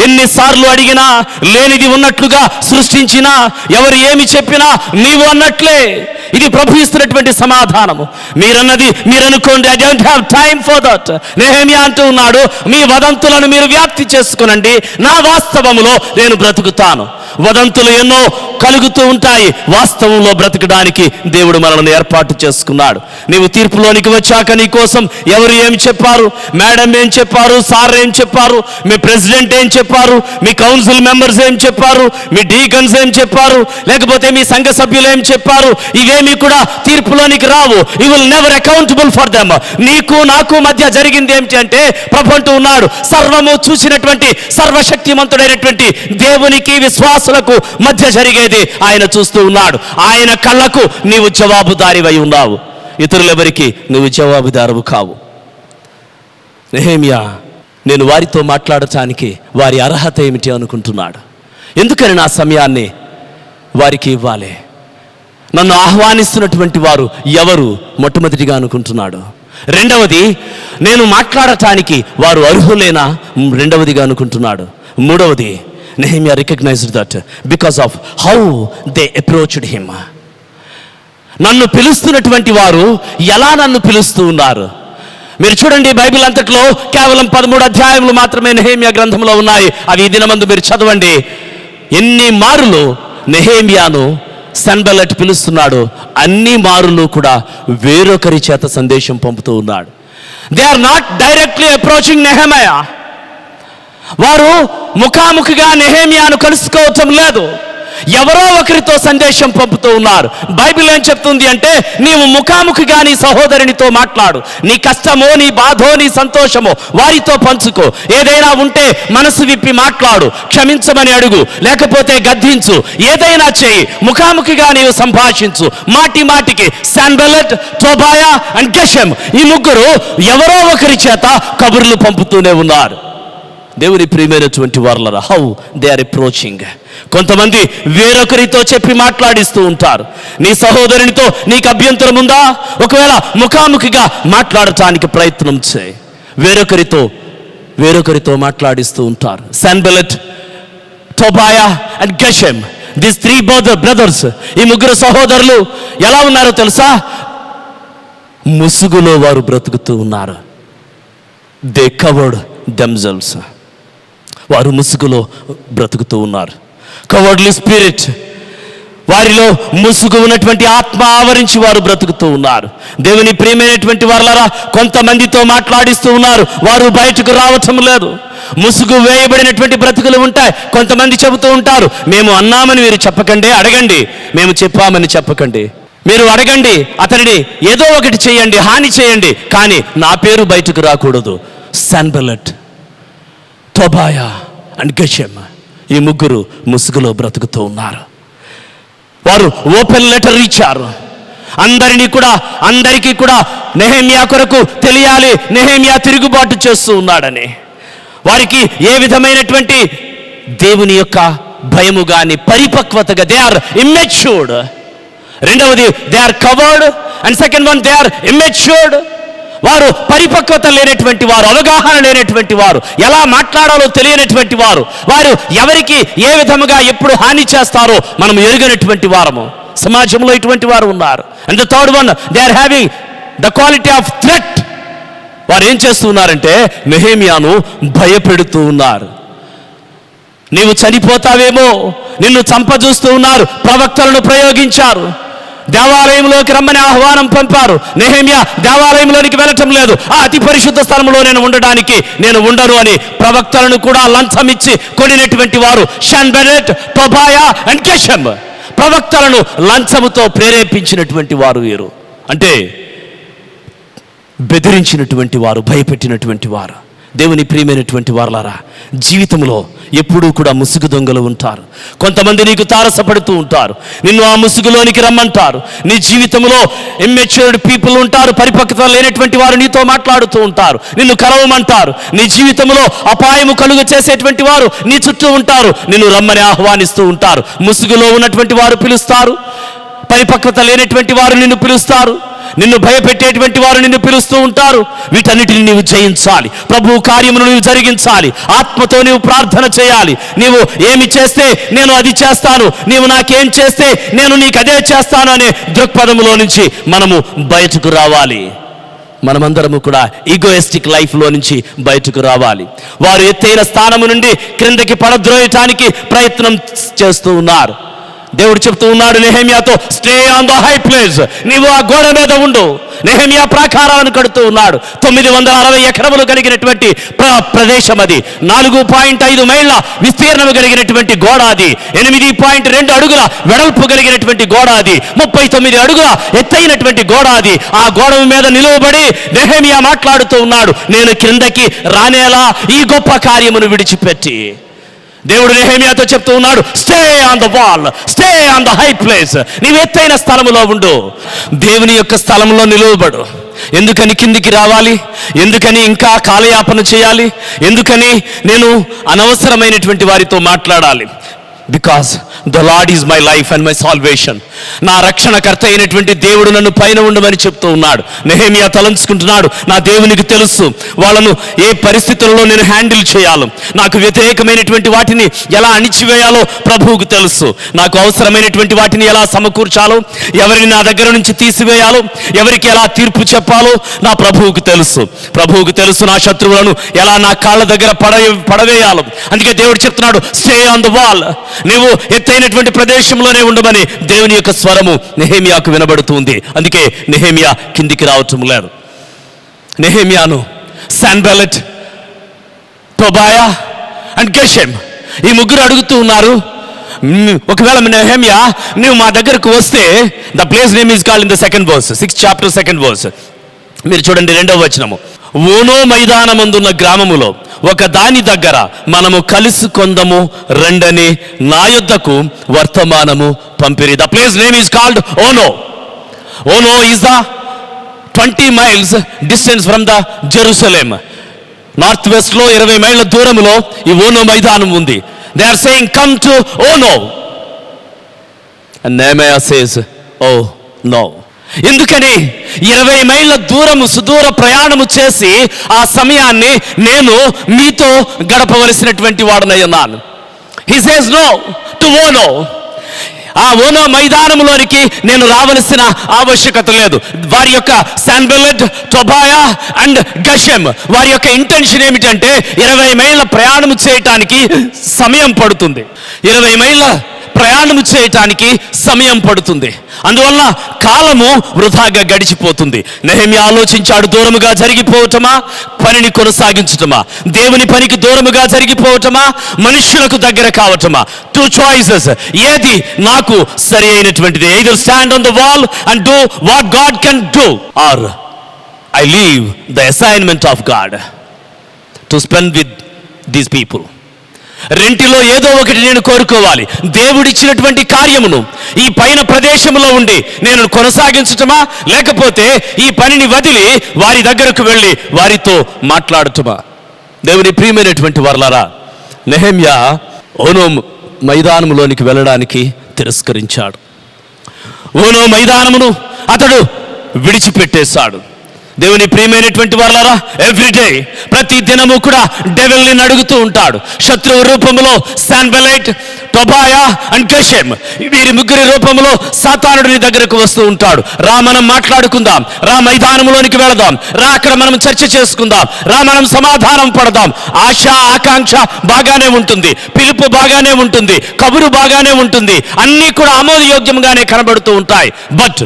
ఎన్నిసార్లు అడిగినా, లేనిది ఉన్నట్లుగా సృష్టించినా, ఎవరు ఏమి చెప్పినా నీవు అన్నట్లే. ఇది ప్రభు ఇస్తున్నటువంటి సమాధానము. మీరన్నది మీరు అనుకోండి, I don't have time for that. Nehemiah అంటూ ఉన్నాడు, మీ వదంతులను మీరు వ్యాప్తి చేసుకునండి, నా వాస్తవములో నేను బ్రతుకుతాను. వదంతులు ఎన్నో కలుగుతూ ఉంటాయి. వాస్తవంలో బ్రతకడానికి దేవుడు మనల్ని ఏర్పాటు చేసుకున్నాడు. నీవు తీర్పులోనికి వచ్చాక నీ కోసం ఎవరు ఏం చెప్పారు, మేడం ఏం చెప్పారు, సార్ ఏం చెప్పారు, మీ ప్రెసిడెంట్ ఏం చెప్పారు, మీ కౌన్సిల్ మెంబర్స్ ఏం చెప్పారు, మీ డీకన్స్ ఏం చెప్పారు, లేకపోతే మీ సంఘ సభ్యులు ఏం చెప్పారు, ఇవేమీ కూడా తీర్పులోనికి రావు. You will never accountable for them. నీకు నాకు మధ్య జరిగింది ఏమిటి అంటే ప్రభు అంటూ ఉన్నాడు, సర్వము చూసినటువంటి సర్వశక్తిమంతుడైనటువంటి దేవునికి విశ్వాసులకు మధ్య జరిగేది ఆయన చూస్తూ ఉన్నాడు. ఆయన కళ్ళకు నీవు జవాబుదారివై ఉన్నావు. ఇతరులెవరికి నువ్వు జవాబుదారువు కావు. నెహెమ్యా నేను వారితో మాట్లాడటానికి వారి అర్హత ఏమిటి అనుకుంటున్నాడు. ఎందుకని నా సమయాన్ని వారికి ఇవ్వాలి? నన్ను ఆహ్వానిస్తున్నటువంటి వారు ఎవరు మొట్టమొదటిగా అనుకుంటున్నాడు. రెండవది, నేను మాట్లాడటానికి వారు అర్హులేనా రెండవదిగా అనుకుంటున్నాడు. మూడవది, Nehemiah recognised that because of how they approached him. నన్ను పిలుస్తున్నటువంటి వారు ఎలా నన్ను పిలుస్తూ ఉన్నారు, మీరు చూడండి, బైబిల్ అంతట్లో కేవలం 13 అధ్యాయములు మాత్రమే నెహెమ్యా గ్రంథంలో ఉన్నాయి. అవి ఈ దినమందు మీరు చదవండి. ఎన్ని మారులు నెహెమ్యాను సన్బల్లట్ పిలుస్తున్నాడు, అన్ని మారులు కూడా వేరొకరి చేత సందేశం పంపుతూ ఉన్నాడు. They are not directly approaching Nehemiah. వారు ముఖాముఖిగా నెహెమ్యాను కలుసుకోవటం లేదు, ఎవరో ఒకరితో సందేశం పంపుతూ ఉన్నారు. బైబిల్ ఏం చెప్తుంది అంటే, నీవు ముఖాముఖిగా నీ సహోదరునితో మాట్లాడు. నీ కష్టమో, నీ బాధో, నీ సంతోషమో వారితో పంచుకో. ఏదైనా ఉంటే మనసు విప్పి మాట్లాడు, క్షమించమని అడుగు, లేకపోతే గద్దించు, ఏదైనా చేయి. ముఖాముఖిగా నీవు సంభాషించు. మాటి మాటికి సన్బల్లట్, టోబియా అండ్ గెషెమ్ ఈ ముగ్గురు ఎవరో ఒకరి చేత కబుర్లు పంపుతూనే ఉన్నారు. దేవుని ప్రియమైనటువంటి వారలారా, హౌ దే ఆర్ అప్రోచింగ్. కొంతమంది వేరొకరితో చెప్పి మాట్లాడిస్తూ ఉంటారు. నీ సహోదరునితో నీకు అభ్యంతరం ఉందా? ఒకవేళ ముఖాముఖిగా మాట్లాడటానికి ప్రయత్నం చేయి. వేరొకరితో మాట్లాడిస్తూ ఉంటారు. సన్బల్లట్, టోబియా అండ్ గెషెమ్, దిస్ 3 బ్రదర్స్, ఈ ముగ్గురు సహోదరులు ఎలా ఉన్నారో తెలుసా? ముసుగులో వారు బ్రతుకుతూ ఉన్నారు. They covered themselves. వారు ముసుగులో బ్రతుకుతూ ఉన్నారు. కవర్డ్లీ స్పిరిట్, వారిలో ముసుగు ఉన్నటువంటి ఆత్మ ఆవరించి వారు బ్రతుకుతూ ఉన్నారు. దేవుని ప్రియమైనటువంటి వారలారా, కొంతమందితో మాట్లాడిస్తూ ఉన్నారు, వారు బయటకు రావటం లేదు. ముసుగు వేయబడినటువంటి బ్రతుకులు ఉంటాయి. కొంతమంది చెబుతూ ఉంటారు, మేము అన్నామని మీరు చెప్పకండి, అడగండి. మేము చెప్పామని చెప్పకండి, మీరు అడగండి, అతనిని ఏదో ఒకటి చేయండి, హాని చేయండి, కానీ నా పేరు బయటకు రాకూడదు. సన్బల్లట్, టోబియా అండ్ గెషెమ్ ఈ ముగ్గురు ముసుగులో బ్రతుకుతూ ఉన్నారు. వారు ఓపెన్ లెటర్ ఇచ్చారు. అందరికీ కూడా నెహెమ్యా కొరకు తెలియాలి, నెహెమ్యా తిరుగుబాటు చేస్తూ ఉన్నాడని. వారికి ఏ విధమైనటువంటి దేవుని యొక్క భయము గాని, పరిపక్వతగా, దే ఆర్ ఇమ్మెచ్యూర్డ్. రెండవది, they are covered, and second one, they are immatured. వారు పరిపక్వత లేనటువంటి వారు, అవగాహన లేనటువంటి వారు, ఎలా మాట్లాడాలో తెలియనటువంటి వారు, వారు ఎవరికి ఏ విధముగా ఎప్పుడు హాని చేస్తారో మనం ఎరుగనటువంటి వారము. సమాజంలో ఇటువంటి వారు ఉన్నారు. And the third one, they are having the quality of threat. వారు ఏం చేస్తున్నారంటే నెహెమ్యాను భయపెడుతూ ఉన్నారు. నీవు చనిపోతావేమో, నిన్ను చంపజూస్తూ ఉన్నారు. ప్రవక్తలను ప్రయోగించారు, దేవాలయంలోకి రమ్మని ఆహ్వానం పంపారు. నెహెమ్యా దేవాలయంలోనికి వెళ్ళటం లేదు. ఆ అతి పరిశుద్ధ స్థలంలో నేను ఉండను అని ప్రవక్తలను కూడా లంచం ఇచ్చి కొనినటువంటి వారు సన్బల్లట్, టోబియా అండ్ గెషెమ్. ప్రవక్తలను లంచముతో ప్రేరేపించినటువంటి వారు వీరు. అంటే బెదిరించినటువంటి వారు, భయపెట్టినటువంటి వారు. దేవుని ప్రియమైనటువంటి వారలారా, జీవితంలో ఎప్పుడూ కూడా ముసుగు దొంగలు ఉంటారు. కొంతమంది నీకు తారసపడుతూ ఉంటారు, నిన్ను ఆ ముసుగులోనికి రమ్మంటారు. నీ జీవితంలో ఇమ్మెచ్యూర్డ్ పీపుల్ ఉంటారు, పరిపక్వత లేనటువంటి వారు నీతో మాట్లాడుతూ ఉంటారు, నిన్ను కలవమంటారు. నీ జీవితంలో అపాయము కలుగ చేసేటువంటి వారు నీ చుట్టూ ఉంటారు, నిన్ను రమ్మని ఆహ్వానిస్తూ ఉంటారు. ముసుగులో ఉన్నటువంటి వారు పిలుస్తారు, పరిపక్వత లేనటువంటి వారు నిన్ను పిలుస్తారు, నిన్ను భయపెట్టేటువంటి వారు నిన్ను పిలుస్తూ ఉంటారు. వీటన్నిటిని నీవు జయించాలి. ప్రభు కార్యమును నీవు జరిగించాలి. ఆత్మతో నీవు ప్రార్థన చేయాలి. నీవు ఏమి చేస్తే నేను అది చేస్తాను, నీవు నాకేం చేస్తే నేను నీకు అదే చేస్తాను అనే దృక్పథములో నుంచి మనము బయటకు రావాలి. మనమందరము కూడా ఈగోయిస్టిక్ లైఫ్లో నుంచి బయటకు రావాలి. వారు ఎత్తైన స్థానము నుండి క్రిందకి పడద్రోయటానికి ప్రయత్నం చేస్తూ ఉన్నారు. దేవుడు చెప్తూ ఉన్నాడు నెహెమ్యాతో, stay on the high place. నీవు ఆ గోడ మీద ఉండు. నెహెమ్యా ప్రాకారాలను కడుతూ ఉన్నాడు. 960 ఎకరములు కలిగినటువంటి ప్రదేశం అది. 4.5 మైళ్ళ విస్తీర్ణము కలిగినటువంటి గోడ అది. 8.2 అడుగుల వెడల్పు కలిగినటువంటి గోడ అది. 39 అడుగుల ఎత్తైనటువంటి గోడ అది. ఆ గోడ మీద నిలువబడి నెహెమ్యా మాట్లాడుతూ ఉన్నాడు, నేను క్రిందకి రానేలా ఈ గొప్ప కార్యమును విడిచిపెట్టి. దేవుడు నెహెమ్యాతో చెప్తూ ఉన్నాడు, stay on the wall, stay on the high place. నీవు ఎత్తైన స్థలములో ఉండు, దేవుని యొక్క స్థలంలో నిలువబడు. ఎందుకని కిందికి రావాలి? ఎందుకని ఇంకా కాలయాపన చేయాలి? ఎందుకని నేను అనవసరమైనటువంటి వారితో మాట్లాడాలి? Because the lord is my life and my salvation. నా రక్షణకర్త అయినటువంటి దేవుడు నన్ను పైన ఉండమని చెప్తూ ఉన్నాడు. నెహెమియా తలంచుకుంటున్నాడు, నా దేవునికి తెలుసు వాళ్ళను ఏ పరిస్థితుల్లో నేను హ్యాండిల్ చేయాలో, నాకు వ్యతిరేకమైనటువంటి వాటిని ఎలా అణిచివేయాలో ప్రభువుకు తెలుసు. నాకు అవసరమైనటువంటి వాటిని ఎలా సమకూర్చాలో, ఎవరిని నా దగ్గర నుంచి తీసివేయాలో, ఎవరికి ఎలా తీర్పు చెప్పాలో నా ప్రభువుకు తెలుసు. ప్రభువుకు తెలుసు నా శత్రువులను ఎలా నా కాళ్ళ దగ్గర పడవేయాలో. అందుకే దేవుడు చెప్తున్నాడు, స్టే ఆన్ ద వాల్, నీవు ఎత్తైనటువంటి ప్రదేశంలోనే ఉండమని దేవుని యొక్క స్వరము నెహెమియాకు వినబడుతుంది. అందుకే నెహెమియా కిందికి రావటం లేదు. నెహెమియాను శాన్బెల్లెట్, టోబియా అండ్ గెషెమ్ ఈ ముగ్గురు అడుగుతూ ఉన్నారు, ఒకవేళ నెహెమియా నువ్వు మా దగ్గరకు వస్తే, the place name is called in the second verse, 6th chapter 2nd verse. మీరు చూడండి 2వ వచనము. ఓనో మైదానమందున్న గ్రామములో ఒక దాని దగ్గర మనము కలుసుకొందము రండని నా యొద్దకు వర్తమానము పంపిరి. The place name is called Ono. Ono is the 20 miles distance from the Jerusalem. North వెస్ట్లో 20 మైళ్ళ దూరంలో ఈ ఓనో మైదానం ఉంది. They are saying come to Ono. And Nehemiah says oh no. ఎందుకని 20 మైళ్ళ దూరము సుదూర ప్రయాణము చేసి ఆ సమయాన్ని నేను మీతో గడపవలసినటువంటి వాడనయ్యున్నాను. He says no to Ono. ఆ ఓనో మైదానంలోనికి నేను రావలసిన ఆవశ్యకత లేదు. వారి యొక్క శాన్బెల్లెట్, టోబియా అండ్ గెషెమ్ వారి యొక్క ఇంటెన్షన్ ఏమిటంటే 20 మైళ్ళ ప్రయాణం చేయటానికి సమయం పడుతుంది. 20 మైళ్ళ ప్రయాణం చేయటానికి సమయం పడుతుంది. అందువల్ల కాలము వృధాగా గడిచిపోతుంది. నెహెమియా ఆలోచించాడు, దూరముగా జరిగిపోవటమా, పనిని కొనసాగించటమా, దేవుని పనికి దూరముగా జరిగిపోవటమా, మనుష్యులకు దగ్గర కావటమా. 2 choices. ఏది నాకు సరి అయినటువంటిది? either stand on the wall and do what God can do, or I leave the assignment of God to spend with these people. రెంటిలో ఏదో ఒకటి నేను కోరుకోవాలి. దేవుడిచ్చినటువంటి కార్యమును ఈ పైన ప్రదేశంలో ఉండి నేను కొనసాగించటమా, లేకపోతే ఈ పనిని వదిలి వారి దగ్గరకు వెళ్ళి వారితో మాట్లాడటమా? దేవుని ప్రియమైనటువంటి వారలారా, నెహెమియా ఓనో మైదానంలోనికి వెళ్ళడానికి తిరస్కరించాడు. ఓనో మైదానమును అతడు విడిచిపెట్టేశాడు. దేవుని ప్రియమైనటువంటి వారలారా, ఎవ్రీడే ప్రతి దినము కూడా డెవిల్ని అడుగుతూ ఉంటాడు. శత్రువు రూపంలో శాన్బెల్లెట్, టోబియా అండ్ గెషెమ్ వీరి ముగ్గురి రూపంలో సాతానుడి దగ్గరకు వస్తూ ఉంటాడు. రా మనం మాట్లాడుకుందాం, రా మైదానంలోనికి వెళదాం, రా అక్కడ మనం చర్చ చేసుకుందాం, రా మనం సమాధానం పడదాం. ఆశ ఆకాంక్ష బాగానే ఉంటుంది, పిలుపు బాగానే ఉంటుంది, కబురు బాగానే ఉంటుంది, అన్నీ కూడా ఆమోదయోగ్యంగానే కనబడుతూ ఉంటాయి. బట్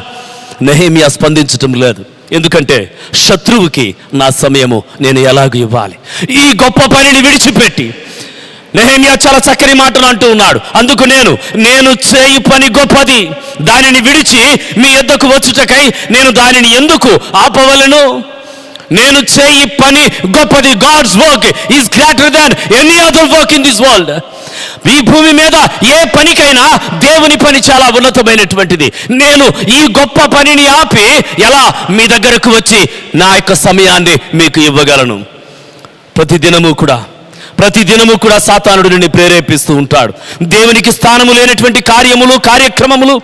నెహెమియా స్పందించటం లేదు. ఎందుకంటే శత్రువుకి నా సమయము నేను ఎలాగ ఇవ్వాలి? ఈ గొప్ప పనిని విడిచిపెట్టి నెహెమియా చాలా చక్కని మాటలు అంటూ ఉన్నాడు. అందుకు నేను చేయు పని గొప్పది, దానిని విడిచి మీ యొద్దకు వచ్చుటకై నేను దానిని ఎందుకు ఆపవలను? నేను చేయి పని గొప్పది. God's work is greater than any other work in this world. ఈ భూమి మీద ఏ పనికైనా దేవుని పని చాలా ఉన్నతమైనటువంటిది. నేను ఈ గొప్ప పనిని ఆపి ఎలా మీ దగ్గరకు వచ్చి నా యొక్క సమయాన్ని మీకు ఇవ్వగలను? ప్రతిదినము కూడా సాతానుడు నిన్ను ప్రేరేపిస్తూ ఉంటాడు. దేవునికి స్థానము లేనటువంటి కార్యములు, కార్యక్రమములు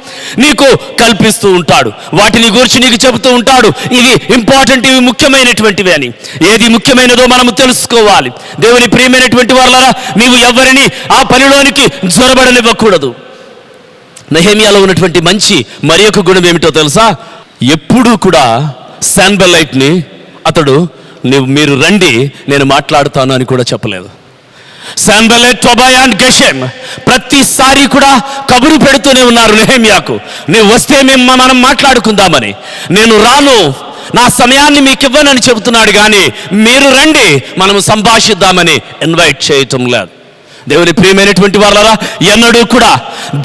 నీకు కల్పిస్తూ ఉంటాడు. వాటిని గురించి నీకు చెబుతూ ఉంటాడు, ఇవి ఇంపార్టెంట్, ఇవి ముఖ్యమైనటువంటివి అని. ఏది ముఖ్యమైనదో మనము తెలుసుకోవాలి. దేవుని ప్రియమైనటువంటి వారలారా, నీవు ఎవరిని ఆ పనిలోనికి జొరబడనివ్వకూడదు. నెహెమియాలో ఉన్నటువంటి మంచి మరి ఒక గుణం ఏమిటో తెలుసా? ఎప్పుడూ కూడా శాన్బెల్లెట్ని అతడు మీరు రండి నేను మాట్లాడుతాను అని కూడా చెప్పలేదు. శాన్బెల్లెట్, టోబియా అండ్ గెషెమ్ ప్రతిసారి కూడా కబురు పెడుతూనే ఉన్నారు నెహెమియాకు, నువ్వు వస్తే మనం మాట్లాడుకుందామని. నేను రాను, నా సమయాన్ని మీకు ఇవ్వనని చెబుతున్నాడు, కానీ మీరు రండి మనము సంభాషిద్దామని ఇన్వైట్ చేయటం లేదు. దేవుని ప్రియమైనటువంటి వాళ్ళరా, ఎన్నడూ కూడా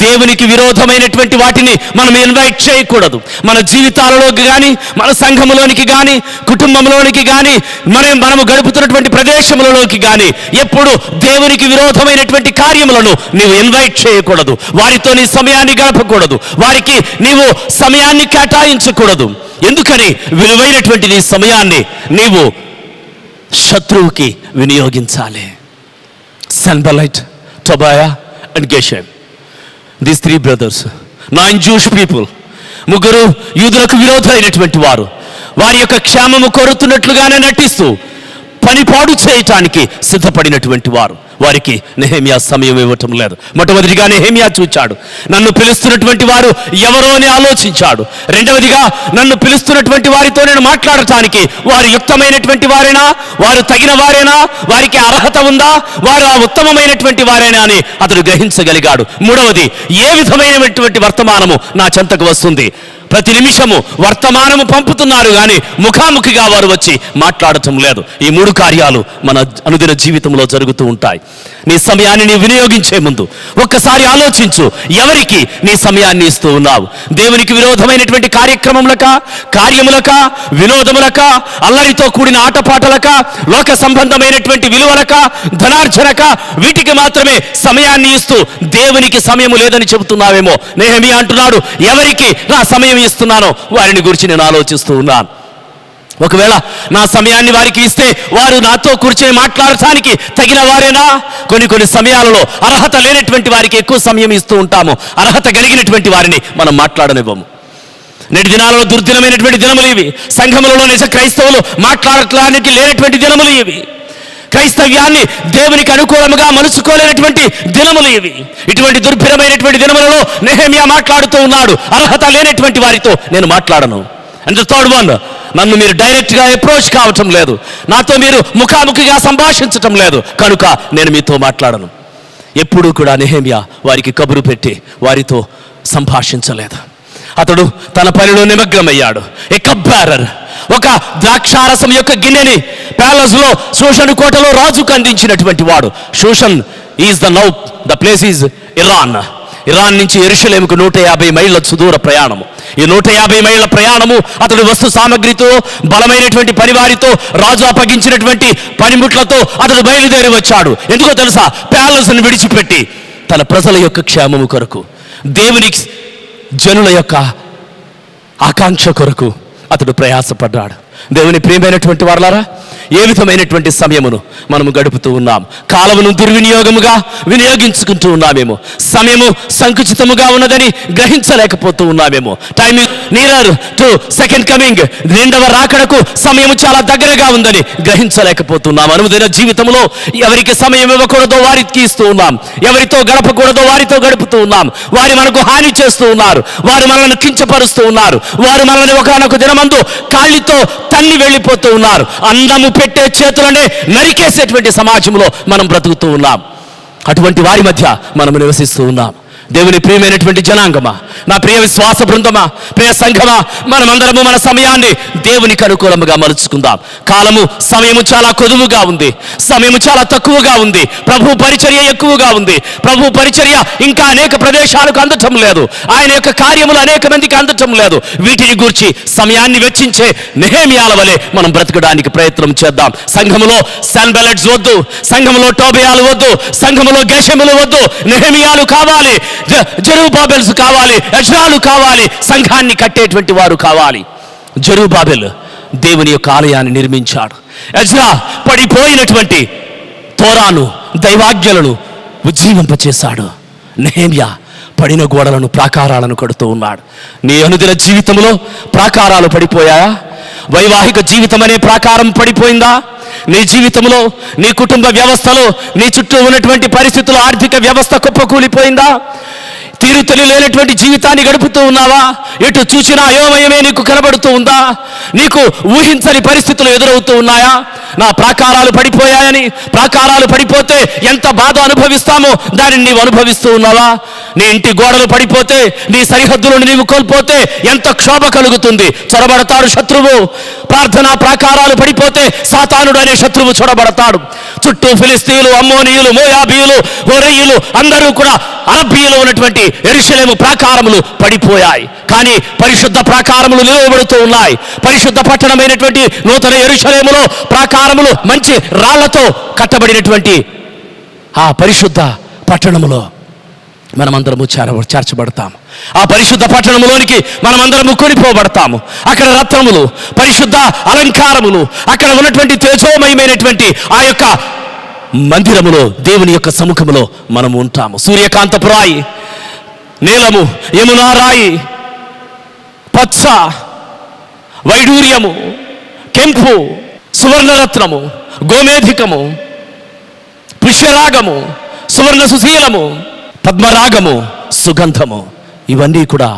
దేవునికి విరోధమైనటువంటి వాటిని మనం ఇన్వైట్ చేయకూడదు. మన జీవితాలలోకి కానీ, మన సంఘములోనికి కానీ, కుటుంబంలోనికి కానీ, మనము గడుపుతున్నటువంటి ప్రదేశములలోకి కానీ ఎప్పుడు దేవునికి విరోధమైనటువంటి కార్యములను నీవు ఇన్వైట్ చేయకూడదు. వారితో నీ సమయాన్ని గడపకూడదు, వారికి నీవు సమయాన్ని కేటాయించకూడదు. ఎందుకని? విలువైనటువంటి నీ సమయాన్ని నీవు శత్రువుకి వినియోగించాలి. Sanballat, Tobiah and Geshem. These 3 brothers 9 Jewish people, ముగ్గురు యూదులకు విరోధులైనటువంటి వారు, వారి యొక్క క్షేమము కోరుతున్నట్లుగానే నటిస్తూ పనిపాడు చేయటానికి సిద్ధపడినటువంటి వారు. వారికి నెహెమ్యా సమయం ఇవ్వటం లేదు. మొట్టమొదటిగా నెహెమ్యా చూచాడు, నన్ను పిలుస్తున్నటువంటి వారు ఎవరో అని ఆలోచించాడు. రెండవదిగా, నన్ను పిలుస్తున్నటువంటి వారితో నేను మాట్లాడటానికి వారు యుక్తమైనటువంటి వారేనా, వారు తగిన వారేనా, వారికి అర్హత ఉందా, వారు ఆ ఉత్తమమైనటువంటి వారేనా అని అతడు గ్రహించగలిగాడు. మూడవది, ఏ విధమైనటువంటి వర్తమానము నా చెంతకు వస్తుంది. ప్రతి నిమిషము వర్తమానము పంపుతున్నారు కానీ ముఖాముఖిగా వారు వచ్చి మాట్లాడటం లేదు. ఈ 3 కార్యాలు మన అనుదిన జీవితంలో జరుగుతూ ఉంటాయి. నీ సమయాన్ని నీ వినియోగించే ముందు ఒక్కసారి ఆలోచించు, ఎవరికి నీ సమయాన్ని ఇస్తూ ఉన్నావు? దేవునికి విరోధమైనటువంటి కార్యములక, వినోదములక, అల్లరితో కూడిన ఆటపాటలక, లోక సంబంధమైనటువంటి విలువలక, ధనార్జనక, వీటికి మాత్రమే సమయాన్ని ఇస్తూ దేవునికి సమయము లేదని చెబుతున్నావేమో. నెహెమ్యా అంటున్నాడు, ఎవరికి నా సమయం ఇస్తున్నానో వారిని గురించి నేను ఆలోచిస్తూ ఉన్నాను. ఒకవేళ నా సమయాన్ని వారికి ఇస్తే వారు నాతో కూర్చొని మాట్లాడటానికి తగిన వారేనా? కొన్ని సమయాలలో అర్హత లేనటువంటి వారికి ఎక్కువ సమయం ఇస్తూ ఉంటాము, అర్హత కలిగినటువంటి వారిని మనం మాట్లాడనివ్వము. నేటి దినాలలో దుర్దినమైనటువంటి దినములు ఇవి. సంఘములలో నిజ క్రైస్తవులు మాట్లాడటానికి లేనటువంటి దినములు ఇవి. క్రైస్తవ్యాన్ని దేవునికి అనుకూలముగా మలుచుకోలేనటువంటి దినములు ఇవి. ఇటువంటి దుర్భరమైనటువంటి దినములలో నెహెమ్యా మాట్లాడుతూ ఉన్నాడు, అర్హత లేనటువంటి వారితో నేను మాట్లాడను. అండ్ ద థర్డ్ వన్, నన్ను మీరు డైరెక్ట్గా అప్రోచ్ కావటం లేదు, నాతో మీరు ముఖాముఖిగా సంభాషించటం లేదు, కనుక నేను మీతో మాట్లాడను. ఎప్పుడూ కూడా నెహెమ్యా వారికి కబురు పెట్టి వారితో సంభాషించలేదు. అతడు తన పనిలో నిమగ్నమయ్యాడు. ఏ కప్ బ్యారర్, ఒక ద్రాక్షారసం యొక్క గిన్నెని ప్యాలెస్లో షూషన్ కోటలో రాజుకు అందించినటువంటి వాడు. Shushan is the place is Iran నుంచి యెరూషలేముకు 150 మైళ్ళ సుదూర ప్రయాణము. ఈ 150 మైళ్ళ ప్రయాణము అతడు వస్తు సామగ్రితో, బలమైనటువంటి పనివారితో, రాజు అప్పగించినటువంటి పనిముట్లతో అతడు బయలుదేరి వచ్చాడు. ఎందుకో తెలుసా? ప్యాలెస్ను విడిచిపెట్టి తన ప్రజల యొక్క క్షేమము కొరకు, దేవుని జనుల యొక్క ఆకాంక్ష కొరకు అతడు ప్రయాసపడ్డాడు. దేవుని ప్రియమైనటువంటి వారలారా, ఏ విధమైనటువంటి సమయమును మనము గడుపుతూ ఉన్నాం? కాలమును దుర్వినియోగముగా వినియోగించుకుంటూ ఉన్నామేమో, సమయము సంకుచితముగా ఉన్నదని గ్రహించలేకపోతూ ఉన్నామేమో. Time is nearer to second coming, రెండవ రాకడకు సమయము చాలా దగ్గరగా ఉందని గ్రహించలేకపోతున్నాం. అనుదిన జీవితంలో ఎవరికి సమయం ఇవ్వకూడదో వారికి ఇస్తూ ఉన్నాం, ఎవరితో గడపకూడదో వారితో గడుపుతూ ఉన్నాం. వారు మనకు హాని చేస్తూ ఉన్నారు, వారు మనల్ని కించపరుస్తూ ఉన్నారు, వారు మనల్ని ఒకనొక దినమందు కాళ్ళతో తన్ని వెళ్ళిపోతూ ఉన్నారు. అన్నము పెట్టే చేతులనే నరికేసేటువంటి సమాజంలో మనం బ్రతుకుతూ ఉన్నాం. అటువంటి వారి మధ్య మనం నివసిస్తూ ఉన్నాం. దేవుని ప్రియమైనటువంటి జనాంగమా, నా ప్రియ విశ్వాస బృందమా, ప్రియ సంఘమా, మనమందరము మన సమయాన్ని దేవునికి అనుకూలముగా మలుచుకుందాం. సమయము చాలా కొదువుగా ఉంది, సమయము చాలా తక్కువగా ఉంది. ప్రభు పరిచర్య ఎక్కువగా ఉంది. ప్రభు పరిచర్య ఇంకా అనేక ప్రదేశాలకు అందటం లేదు, ఆయన యొక్క కార్యములు అనేక మందికి అందటం లేదు. వీటిని గూర్చి సమయాన్ని వెచ్చించే నెహెమ్యాల వలె మనం బ్రతకడానికి ప్రయత్నం చేద్దాం. సంఘములో సన్బెలెట్స్ వద్దు, సంఘములో టోబియాలు వద్దు, సంఘములో గెషములు వద్దు. నెహెమ్యాలు కావాలి, జెరుబ్బాబెల్స్ కావాలి, ఎజ్రాలు కావాలి, సంఘాన్ని కట్టేటువంటి వారు కావాలి. జెరుబ్బాబెల్ దేవుని యొక్క ఆలయాన్ని నిర్మించాడు. ఎజ్రా పడిపోయినటువంటి తోరాను, దైవాజ్ఞలను ఉజ్జీవింపచేశాడు. నెహెమ్యా పడిన గోడలను, ప్రాకారాలను కడుతూ ఉన్నాడు. నీ అనుదిన జీవితంలో ప్రాకారాలు పడిపోయాయా? వైవాహిక జీవితం అనే ప్రాకారం పడిపోయిందా? నీ జీవితంలో, నీ కుటుంబ వ్యవస్థలో, నీ చుట్టూ ఉన్నటువంటి పరిస్థితుల్లో ఆర్థిక వ్యవస్థ కుప్పకూలిపోయిందా? తీరుతెలి లేనటువంటి జీవితాన్ని గడుపుతూ ఉన్నావా? ఎటు చూసినా అయోమయమే నీకు కనబడుతూ ఉందా? నీకు ఊహించని పరిస్థితులు ఎదురవుతూ ఉన్నాయా? నా ప్రాకారాలు పడిపోయాయని, ప్రాకారాలు పడిపోతే ఎంత బాధ అనుభవిస్తామో దానిని నీవు అనుభవిస్తూ ఉన్నావా? నీ ఇంటి గోడలు పడిపోతే, నీ సరిహద్దులను నీవు కోల్పోతే ఎంత క్షోభ కలుగుతుంది. చొరబడతాడు శత్రువు. ప్రార్థనా ప్రాకారాలు పడిపోతే సాతానుడు అనే శత్రువు చొరబడతాడు. చుట్టూ ఫిలిస్తీయులు, అమ్మోనీయులు, మోయాబీయులు, హోరీయులు అందరూ కూడా అరబ్బీయులు ఉన్నటువంటి యెరూషలేము ప్రాకారములు పడిపోయాయి. కానీ పరిశుద్ధ ప్రాకారములు నిలవబడుతూ ఉన్నాయి. పరిశుద్ధ పట్టణమైనటువంటి నూతన యెరూషలేములో ప్రాకారములు మంచి రాళ్లతో కట్టబడినటువంటి ఆ పరిశుద్ధ పట్టణములో మనమందరము చేర్చబడతాము. ఆ పరిశుద్ధ పట్టణములోనికి మనమందరము కొనిపోబడతాము. అక్కడ రత్నములు, పరిశుద్ధ అలంకారములు, అక్కడ ఉన్నటువంటి తేజోమయమైనటువంటి ఆ యొక్క మందిరములో, దేవుని యొక్క సముఖములో మనము ఉంటాము. సూర్యకాంతపు రాయి నీలము, యమునా రాయి, పచ్చ, వైడూర్యము, కెంపు, సువర్ణరత్నము, గోమేధికము, పుష్యరాగము, సువర్ణ సుశీలము, పద్మరాగము, సుగంధము, ఇవన్నీ కూడా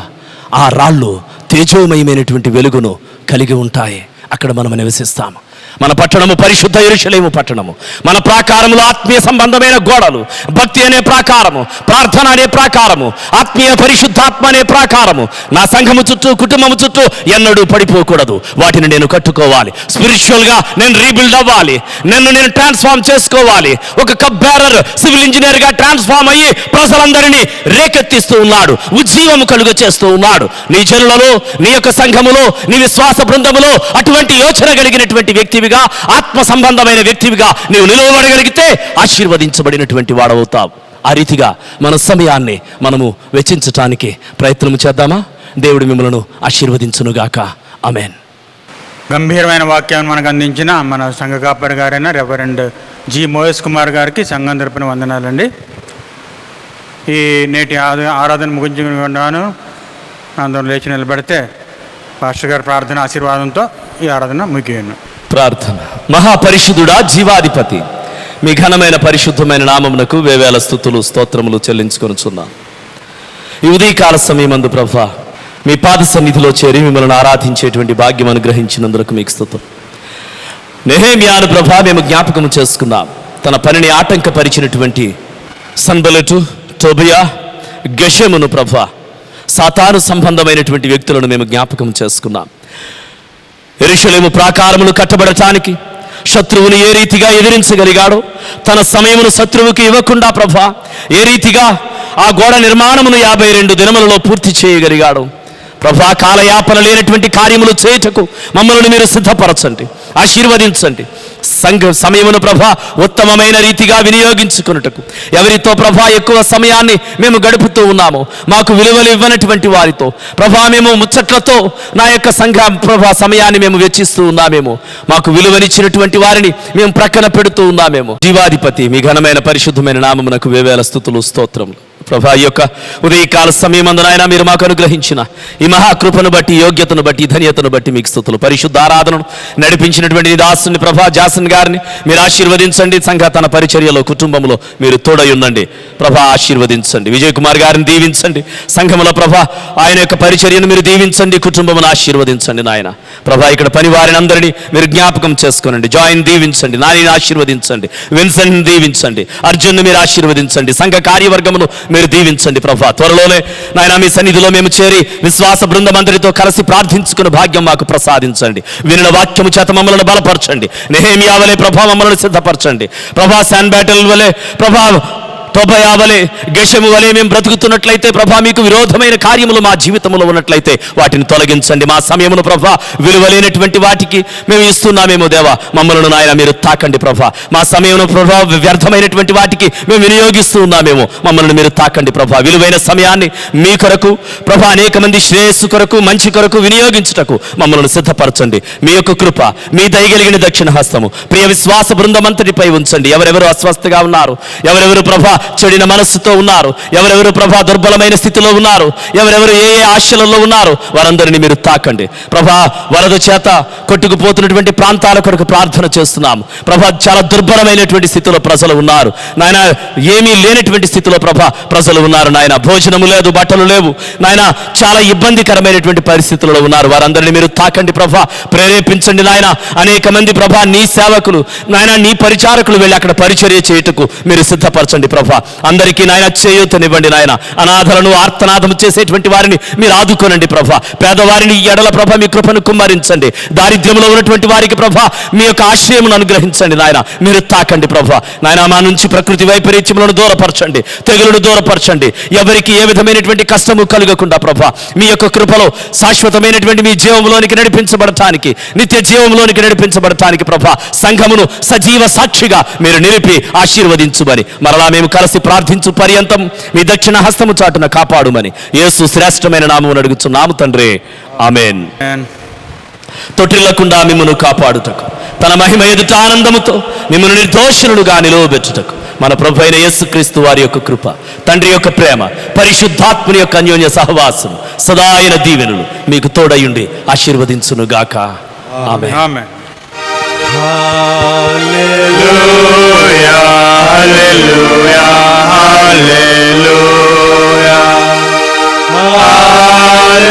ఆ రాళ్ళు తేజోమయమైనటువంటి వెలుగును కలిగి ఉంటాయి. అక్కడ మనం నివసిస్తాము. మన పట్టణము పరిశుద్ధ యెరూషలేము పట్టణము. మన ప్రాకారములు ఆత్మీయ సంబంధమైన గోడలు, భక్తి అనే ప్రాకారము, ప్రార్థన అనే ప్రాకారము, ఆత్మీయ పరిశుద్ధాత్మ అనే ప్రాకారము. నా సంఘము చుట్టూ, కుటుంబము చుట్టూ ఎన్నడూ పడిపోకూడదు. వాటిని నేను కట్టుకోవాలి. స్పిరిచువల్గా నేను రీబిల్డ్ అవ్వాలి. నేను ట్రాన్స్ఫార్మ్ చేసుకోవాలి. ఒక కప్ బేరర్ సివిల్ ఇంజనీర్గా ట్రాన్స్ఫార్మ్ అయ్యి ప్రజలందరినీ రేకెత్తిస్తూ ఉన్నాడు, ఉజ్జీవము కలుగ చేస్తూ ఉన్నాడు. నీ జనులలో, నీ యొక్క సంఘములో, నీ విశ్వాస బృందములో అటువంటి యోచన కలిగినటువంటి వ్యక్తివిగా, ఆత్మ సంబంధమైన వ్యక్తివిగా నీవు నిలవబడగలిగితే ఆశీర్వదించబడినటువంటి వాడవుతావు. ఆ రీతిగా మన సమయాన్ని మనము వెచ్చించటానికి ప్రయత్నం చేద్దామా? దేవుడు మిమ్మలను ఆశీర్వదించునుగాక. ఆమేన్. గంభీరమైన వాక్యాన్ని మనకు అందించిన మన సంఘ కాపరి గారైన రెవరెండ్ జి మోయస్ కుమార్ గారికి సంఘం తరపున వందనాలండి. ఈ నేటి ఆరాధన ముగించుకున్నాను. అందరం లేచి నిలబడితే పాస్టర్ గారి ప్రార్థన ఆశీర్వాదంతో ఈ ఆరాధన ముగియను. ప్రార్థన. మహాపరిశుద్ధుడా, జీవాధిపతి, మీ ఘనమైన పరిశుద్ధమైన నామమునకు వేవేల స్తుతులు స్తోత్రములు చెల్లించుకొనుచున్నాను. ఈ ఉదయకాల సమయమందు ప్రభా, మీ పాద సన్నిధిలో చేరి మిమ్మల్ని ఆరాధించేటువంటి భాగ్యం అనుగ్రహించినందుకు మీకు స్తుతులు. నెహెమ్యాను ప్రభా మేము జ్ఞాపకం చేసుకున్నాం. తన పనిని ఆటంకపరిచినటువంటి సన్బలెటు, టోబియా, గెషెమును ప్రభా, సాతాను సంబంధమైనటువంటి వ్యక్తులను మేము జ్ఞాపకం చేసుకున్నాం. యెరూషలేము ప్రాకారములు కట్టబడటానికి శత్రువుని ఏ రీతిగా ఎదిరించగలిగాడో, తన సమయమును శత్రువుకి ఇవ్వకుండా ప్రభా ఏ రీతిగా ఆ గోడ నిర్మాణమును 52 దినములలో పూర్తి చేయగలిగాడు ప్రభా. కాలయాపన లేనటువంటి కార్యములు చేయుటకు మమ్మల్ని మీరు సిద్ధపరచండి, ఆశీర్వదించండి. సంఘ సమయమును ప్రభా ఉత్తమమైన రీతిగా వినియోగించుకున్నటకు, ఎవరితో ప్రభా ఎక్కువ సమయాన్ని మేము గడుపుతూ ఉన్నామో, మాకు విలువలు ఇవ్వనటువంటి వారితో ప్రభా మేము ముచ్చట్లతో నా యొక్క సంఘ ప్రభా సమయాన్ని మేము వెచ్చిస్తూ ఉన్నామేమో, మాకు విలువనిచ్చినటువంటి వారిని మేము ప్రక్కన పెడుతూ ఉన్నామేమో. జీవాధిపతి, మీ ఘనమైన పరిశుద్ధమైన నామమునకు వేవేల స్తుతులు స్తోత్రములు ప్రభా. ఈ యొక్క ఉదయకాల సమయమందునైనా మీరు మాకు అనుగ్రహించిన ఈ మహాకృపను బట్టి, యోగ్యతను బట్టి, ధన్యతను బట్టి మీకు స్తుతులు. పరిశుద్ధ ఆరాధనను నడిపించినటువంటి దాసుని ప్రభా జాసన్ గారిని మీరు ఆశీర్వదించండి. సంఘ తన పరిచర్యలో, కుటుంబంలో మీరు తోడై ఉండండి ప్రభా, ఆశీర్వదించండి. విజయ్ కుమార్ గారిని దీవించండి. సంఘములో ప్రభా ఆయన యొక్క పరిచర్యను మీరు దీవించండి, కుటుంబమును ఆశీర్వదించండి నాయన ప్రభా. ఇక్కడ పని వారిని అందరినీ మీరు జ్ఞాపకం చేసుకోనండి. జాయిన్ దీవించండి, నానిని ఆశీర్వదించండి, విన్సెంట్ దీవించండి, అర్జున్ను మీరు ఆశీర్వదించండి, సంఘ కార్యవర్గమును మీరు దీవించండి ప్రభా. త్వరలోనే నాయన మీ సన్నిధిలో మేము చేరి విశ్వాస బృందం అందరితో కలిసి ప్రార్థించుకునే భాగ్యం మాకు ప్రసాదించండి. వినిన వాక్యము చేత మమ్మల్ని బలపరచండి. నెహెమ్యా వలె ప్రభా మమ్మల్ని సిద్ధపరచండి ప్రభా. శాన్బాటల్ వలె ప్రభా, టోబయా వలె, గెషెము వలె మేము బ్రతుకుతున్నట్లయితే ప్రభా, మీకు విరోధమైన కార్యములు మా జీవితంలో ఉన్నట్లయితే వాటిని తొలగించండి. మా సమయమును ప్రభా విలువలేనటువంటి వాటికి మేము ఇస్తున్నామేమో దేవా, మమ్మల్ని నాయన మీరు తాకండి ప్రభా. మా సమయమును ప్రభా వ్యర్థమైనటువంటి వాటికి మేము వినియోగిస్తూ ఉన్నామేమో, మమ్మల్ని మీరు తాకండి ప్రభా. విలువైన సమయాన్ని మీ కొరకు ప్రభా, అనేక మంది శ్రేయస్సు కొరకు, మంచి కొరకు వినియోగించుటకు మమ్మల్ని సిద్ధపరచండి. మీ యొక్క కృప, మీ దయగలిగిన దక్షిణ హస్తము ప్రియ విశ్వాస బృందమంతటిపై ఉంచండి. ఎవరెవరు అస్వస్థగా ఉన్నారు, ఎవరెవరు ప్రభా చెడిన మనస్సుతో ఉన్నారు, ఎవరెవరు ప్రభా దుర్బలమైన స్థితిలో ఉన్నారు, ఎవరెవరు ఏ ఆశలలో ఉన్నారు, వారందరినీ మీరు తాకండి ప్రభా. వరద చేత కొట్టుకుపోతున్నటువంటి ప్రాంతాల కొరకు ప్రార్థన చేస్తున్నాము ప్రభా. చాలా దుర్బలమైనటువంటి స్థితిలో ప్రజలు ఉన్నారు నాయన, ఏమీ లేనటువంటి స్థితిలో ప్రభా ప్రజలు ఉన్నారు నాయన. భోజనము లేదు, బట్టలు లేవు నాయన, చాలా ఇబ్బందికరమైనటువంటి పరిస్థితుల్లో ఉన్నారు. వారందరినీ మీరు తాకండి ప్రభా, ప్రేరేపించండి నాయన. అనేక మంది ప్రభా నీ సేవకులు నాయన, నీ పరిచారకులు వెళ్ళి అక్కడ పరిచర్య చేయుటకు మీరు సిద్ధపరచండి ప్రభా. అందరికీ నాయన చేయూతనివ్వండి నాయన. అనాథలను, ఆర్తనాదము చేసేటువంటి వారిని మీరు ఆదుకోనండి ప్రభా. పేదవారిని ఎడల ప్రభా మీ కృపను కుమ్మరించండి. దారిద్ర్యంలో ఉన్నటువంటి వారికి ప్రభా మీ యొక్క ఆశ్రయమును అనుగ్రహించండి నాయన. మీరు తాకండి ప్రభా నాయన. మా నుంచి ప్రకృతి వైపరీత్యములను దూరపరచండి, తెగులను దూరపరచండి. ఎవరికి ఏ విధమైనటువంటి కష్టము కలుగకుండా ప్రభా మీ యొక్క కృపలో శాశ్వతమైనటువంటి మీ జీవంలోనికి నడిపించబడటానికి, నిత్య జీవంలోనికి నడిపించబడటానికి ప్రభా సంఘమును సజీవ సాక్షిగా మీరు నిలిపి ఆశీర్వదించుమని, మరలా మేము కలిసి ప్రార్థించు పర్యంతం మీ దక్షిణ హస్తము చాటున కాపాడుమని యేసు శ్రేష్టమైన నామమును అడుగుచున్నాము తండ్రి. ఆమేన్. తొట్టిల్లకుండా మిమ్మల్ని కాపాడుటకు, తన మహిమ ఎదుట ఆనందముతో మిమ్మల్ని నిర్దోషులుగా నిలువబెట్టుటకు మన ప్రభు అయిన యేసుక్రీస్తు వారి యొక్క కృప, తండ్రి యొక్క ప్రేమ, పరిశుద్ధాత్ముని యొక్క అన్యోన్య సహవాసం, సదా ఆయన దీవెనలు మీకు తోడయుండి ఆశీర్వదించునుగాక. ఆమేన్. ఆమేన్. Hallelujah, hallelujah, hallelujah.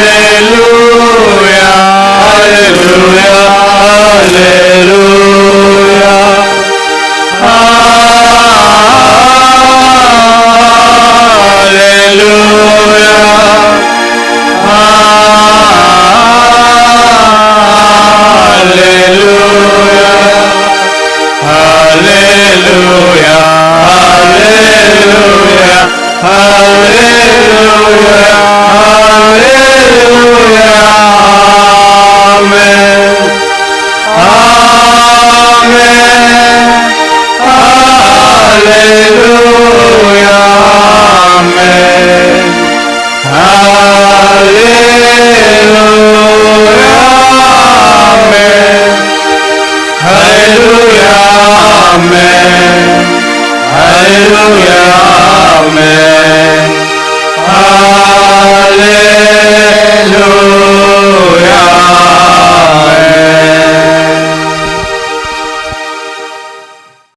Hallelujah, hallelujah, hallelujah. Hallelujah.